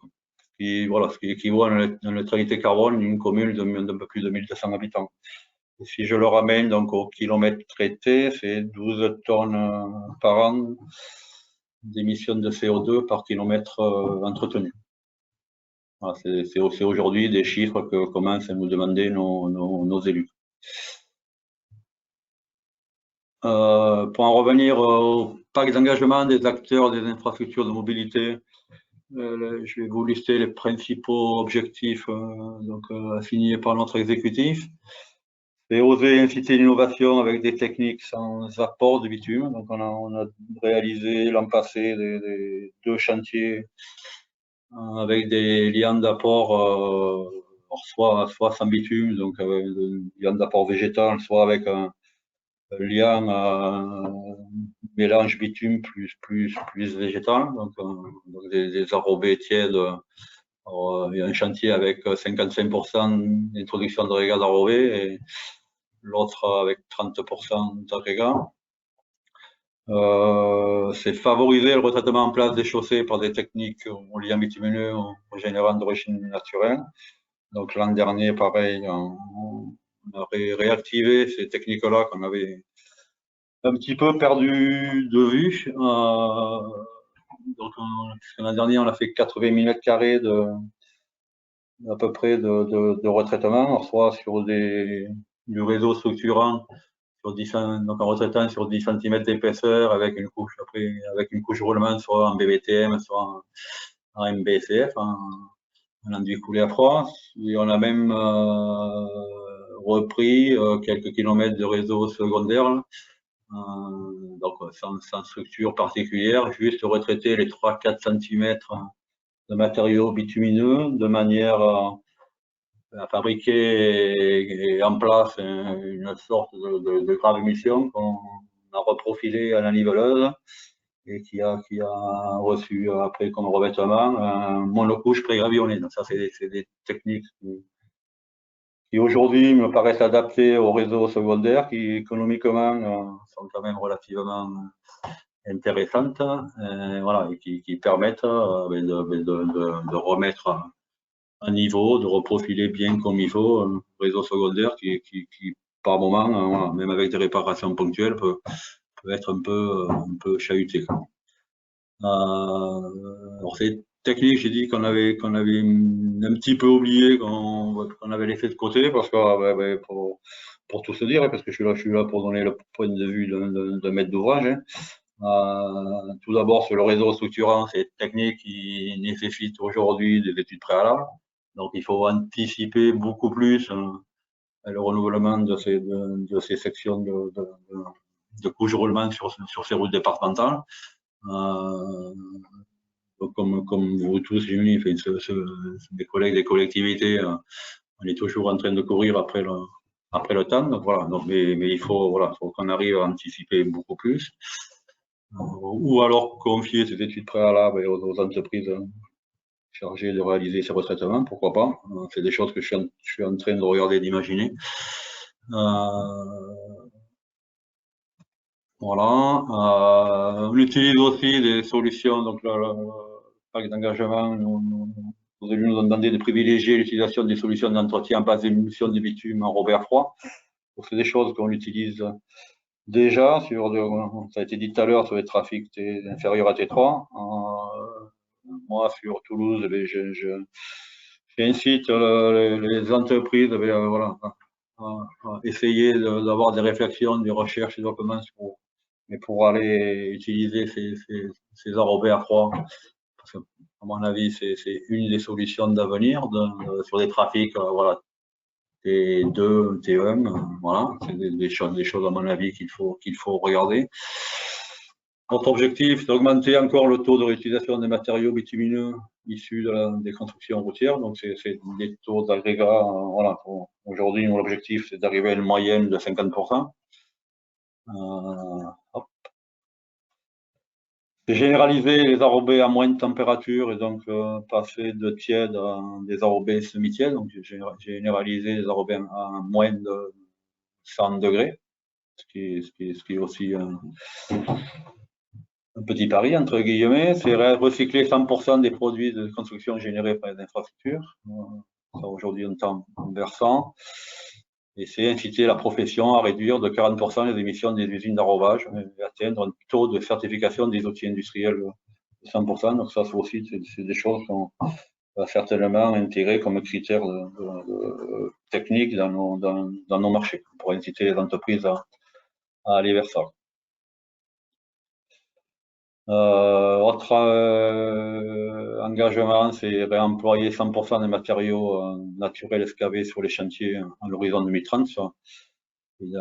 Ce qui équivaut à la neutralité carbone d'une commune d'un peu plus de 1200 habitants. Et si je le ramène donc au kilomètre traité, c'est 12 tonnes par an d'émissions de CO2 par kilomètre entretenu. Voilà, c'est aujourd'hui des chiffres que commencent à nous demander nos élus. Pour en revenir au pacte d'engagement des acteurs des infrastructures de mobilité, je vais vous lister les principaux objectifs assignés par notre exécutif. C'est oser inciter l'innovation avec des techniques sans apport de bitume. Donc on a réalisé l'an passé des 2 chantiers avec des liens d'apport, soit sans bitume, donc avec des liens d'apport végétal, soit avec un lien mélange bitume plus végétal, donc des enrobés tièdes. Il y a un chantier avec 55% d'introduction de régats d'enrobés et l'autre avec 30% d'agrégats. C'est favoriser le retraitement en place des chaussées par des techniques au lien bitumineux en générant d'origine naturelle. Donc l'an dernier, pareil, on a réactivé ces techniques-là qu'on avait un petit peu perdu de vue. Donc l'an dernier, on a fait 80 000 m² à peu près de retraitement, soit sur du réseau structurant, donc en retraitant sur 10 cm d'épaisseur avec une couche roulement, soit en BBTM, soit en MBCF, en enduit coulé à froid. Et on a même repris quelques kilomètres de réseau secondaire, donc sans structure particulière, juste retraiter les 3-4 cm de matériaux bitumineux de manière à fabriquer et en place une sorte de grave émission qu'on a reprofilé à la niveleuse et qui a reçu après comme revêtement un monocouche pré-gravillonné. Donc ça, c'est des techniques qui aujourd'hui me paraissent adaptées au réseau secondaire, qui économiquement sont quand même relativement intéressantes, voilà, et qui permettent de remettre à niveau, de reprofiler bien comme il faut réseau secondaire qui par moment, voilà, même avec des réparations ponctuelles, peut être un peu chahuté. Alors c'est technique, j'ai dit qu'on avait un petit peu oublié, qu'on avait laissé de côté, parce que pour tout se dire, parce que je suis là pour donner le point de vue d'un maître d'ouvrage. Tout d'abord, sur le réseau structurant, c'est technique qui nécessite aujourd'hui des études préalables. Donc, il faut anticiper beaucoup plus le renouvellement de ces sections de couches roulement sur ces routes départementales. Comme vous tous, des collègues des collectivités, on est toujours en train de courir après le temps. Donc voilà. Mais il faut qu'on arrive à anticiper beaucoup plus. Ou alors confier ces études préalables aux entreprises chargées de réaliser ces retraitements, pourquoi pas. C'est des choses que je suis en train de regarder, d'imaginer. Voilà. On utilise aussi des solutions, donc le pacte d'engagement, nos élus nous ont demandé de privilégier l'utilisation des solutions d'entretien à base d'émulsion de bitume enrobé à froid. C'est des choses qu'on utilise déjà ça a été dit tout à l'heure, sur les trafics inférieurs à T3. Moi, sur Toulouse, j'incite les entreprises à essayer d'avoir des réflexions, des recherches, des développements pour aller utiliser ces enrobés à froid. Parce que, à mon avis, c'est une des solutions d'avenir sur des trafics, T2, T1, voilà, c'est des choses à mon avis qu'il faut regarder. Notre objectif, c'est d'augmenter encore le taux de réutilisation des matériaux bitumineux issus des constructions routières. Donc, c'est des taux d'agrégat. Voilà. Aujourd'hui, l'objectif, c'est d'arriver à une moyenne de 50%. C'est généraliser les enrobés à moins de température et donc passer de tiède à des enrobés semi-tièdes. Donc, généraliser les enrobés à moins de 100 degrés, ce qui est aussi un petit pari, entre guillemets. C'est recycler 100% des produits de construction générés par les infrastructures. Ça, aujourd'hui, on tend versant. Et c'est inciter la profession à réduire de 40% les émissions des usines d'arrobage et atteindre un taux de certification des outils industriels de 100%. Donc ça, aussi, c'est des choses qu'on va certainement intégrer comme critères techniques dans nos marchés pour inciter les entreprises à aller vers ça. Autre engagement, c'est réemployer 100% des matériaux naturels excavés sur les chantiers à l'horizon 2030,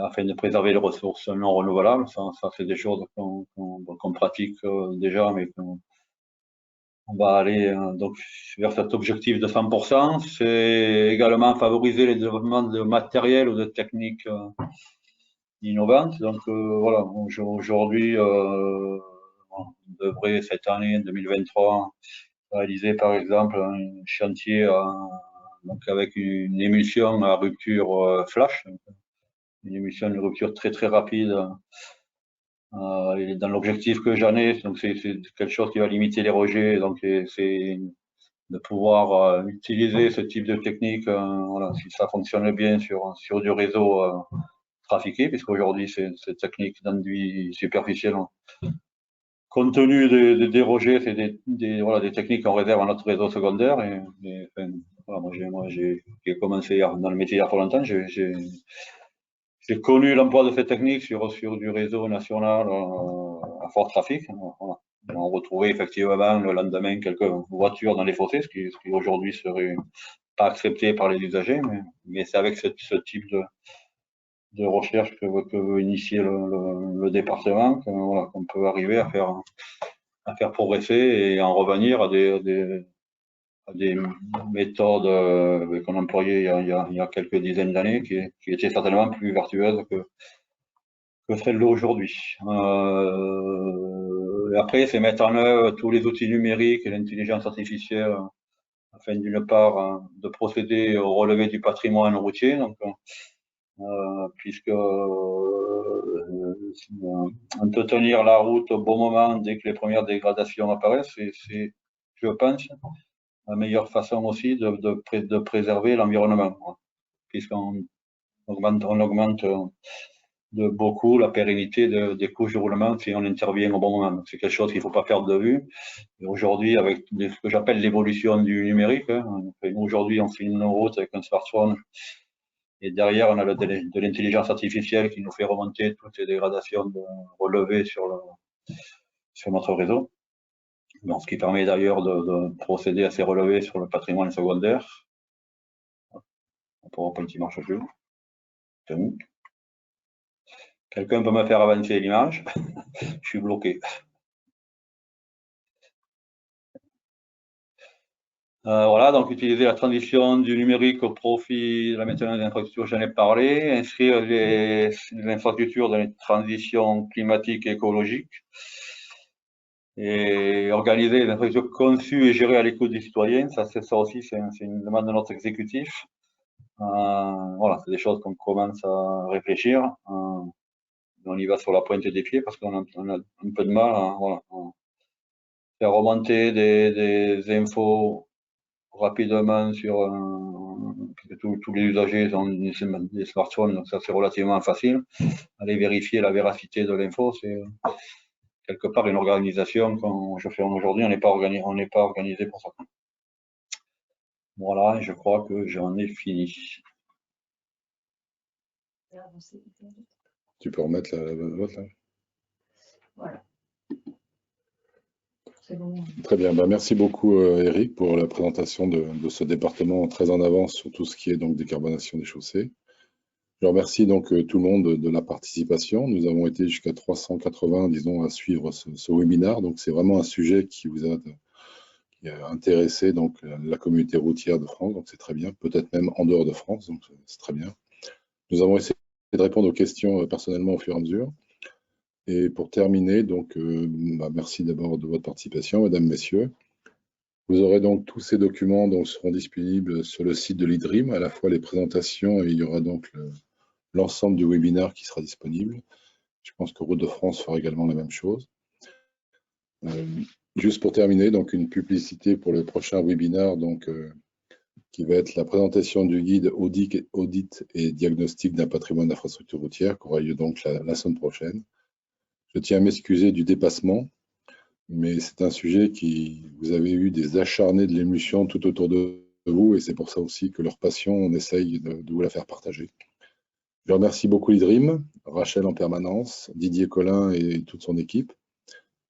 afin de préserver les ressources non renouvelables. Ça c'est des choses qu'on pratique déjà, mais qu'on va aller donc vers cet objectif de 100%. C'est également favoriser le développement de matériel ou de techniques innovantes. Donc voilà, aujourd'hui, on devrait cette année 2023 réaliser par exemple un chantier donc avec une émulsion à rupture flash, une émulsion de rupture très très rapide. Et dans l'objectif que j'en ai, donc c'est quelque chose qui va limiter les rejets, donc c'est de pouvoir utiliser ce type de technique, voilà, si ça fonctionne bien sur du réseau trafiqué, puisqu'aujourd'hui cette technique d'enduit superficiel, compte tenu des rejets, c'est des techniques qu'on réserve à notre réseau secondaire. Moi, j'ai commencé dans le métier il y a pas longtemps. J'ai connu l'emploi de ces techniques sur du réseau national à fort trafic. Voilà. On retrouvait effectivement le lendemain quelques voitures dans les fossés, ce qui aujourd'hui serait pas accepté par les usagers, mais c'est avec ce type de recherche que veut initier le département qu'on peut arriver à faire progresser et en revenir à des méthodes qu'on employait il y a quelques dizaines d'années qui étaient certainement plus vertueuses que celles d'aujourd'hui. Après, c'est mettre en œuvre tous les outils numériques et l'intelligence artificielle afin d'une part de procéder au relevé du patrimoine routier, donc puisque on peut tenir la route au bon moment dès que les premières dégradations apparaissent, c'est, je pense, la meilleure façon aussi de préserver l'environnement. puisqu'on augmente de beaucoup la pérennité des couches de roulement si on intervient au bon moment. C'est quelque chose qu'il ne faut pas perdre de vue. Et aujourd'hui, avec ce que j'appelle l'évolution du numérique, aujourd'hui on fait une route avec un smartphone et derrière on a de l'intelligence artificielle qui nous fait remonter toutes les dégradations de relevés sur notre réseau. Donc, ce qui permet d'ailleurs de procéder à ces relevés sur le patrimoine secondaire. On pourra pas le petit marche plus. Quelqu'un peut me faire avancer l'image? Je suis bloqué. Voilà, donc utiliser la transition du numérique au profit de la maintenance des infrastructures, j'en ai parlé. Inscrire les infrastructures dans les transitions climatiques et écologiques. Et organiser les infrastructures conçues et gérées à l'écoute des citoyens, ça aussi, c'est une demande de notre exécutif. Voilà, c'est des choses qu'on commence à réfléchir. On y va sur la pointe des pieds parce qu'on a un peu de mal à faire remonter des infos rapidement sur tous les usagers ont des smartphones, donc ça c'est relativement facile. Aller vérifier la véracité de l'info, c'est quelque part une organisation comme je fais aujourd'hui, on n'est pas organisé pour ça. Voilà, je crois que j'en ai fini. Tu peux remettre la vote là. Voilà. C'est bon. Très bien, merci beaucoup Eric pour la présentation de ce département très en avance sur tout ce qui est donc décarbonation des chaussées. Je remercie donc tout le monde de la participation. Nous avons été jusqu'à 380, disons, à suivre ce webinaire. Donc c'est vraiment un sujet qui vous a intéressé donc la communauté routière de France. Donc c'est très bien, peut-être même en dehors de France. Donc c'est très bien. Nous avons essayé de répondre aux questions personnellement au fur et à mesure. Et pour terminer, donc, merci d'abord de votre participation, mesdames, messieurs. Vous aurez donc tous ces documents donc, seront disponibles sur le site de l'IDRIM, à la fois les présentations et il y aura donc l'ensemble du webinaire qui sera disponible. Je pense que Route de France fera également la même chose. Juste pour terminer, donc une publicité pour le prochain webinaire, donc, qui va être la présentation du guide audit et diagnostic d'un patrimoine d'infrastructure routière, qui aura lieu donc la semaine prochaine. Je tiens à m'excuser du dépassement, mais c'est un sujet qui, vous avez eu des acharnés de l'émulsion tout autour de vous, et c'est pour ça aussi que leur passion, on essaye de vous la faire partager. Je remercie beaucoup l'IDRIM, Rachel en permanence, Didier Collin et toute son équipe,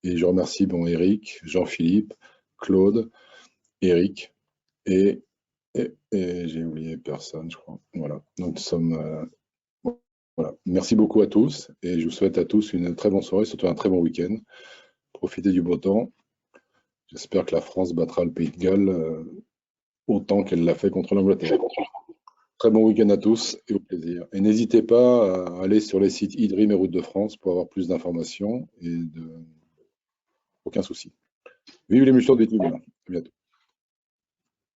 et je remercie Eric, Jean-Philippe, Claude, Eric, et j'ai oublié personne, je crois. Voilà, donc nous sommes... Voilà. Merci beaucoup à tous et je vous souhaite à tous une très bonne soirée, surtout un très bon week-end. Profitez du beau temps. J'espère que la France battra le Pays de Galles autant qu'elle l'a fait contre l'Angleterre. Très bon week-end à tous et au plaisir. Et n'hésitez pas à aller sur les sites IDRIM et Route de France pour avoir plus d'informations et aucun souci. Vive l'émulsion de bitume. À bientôt.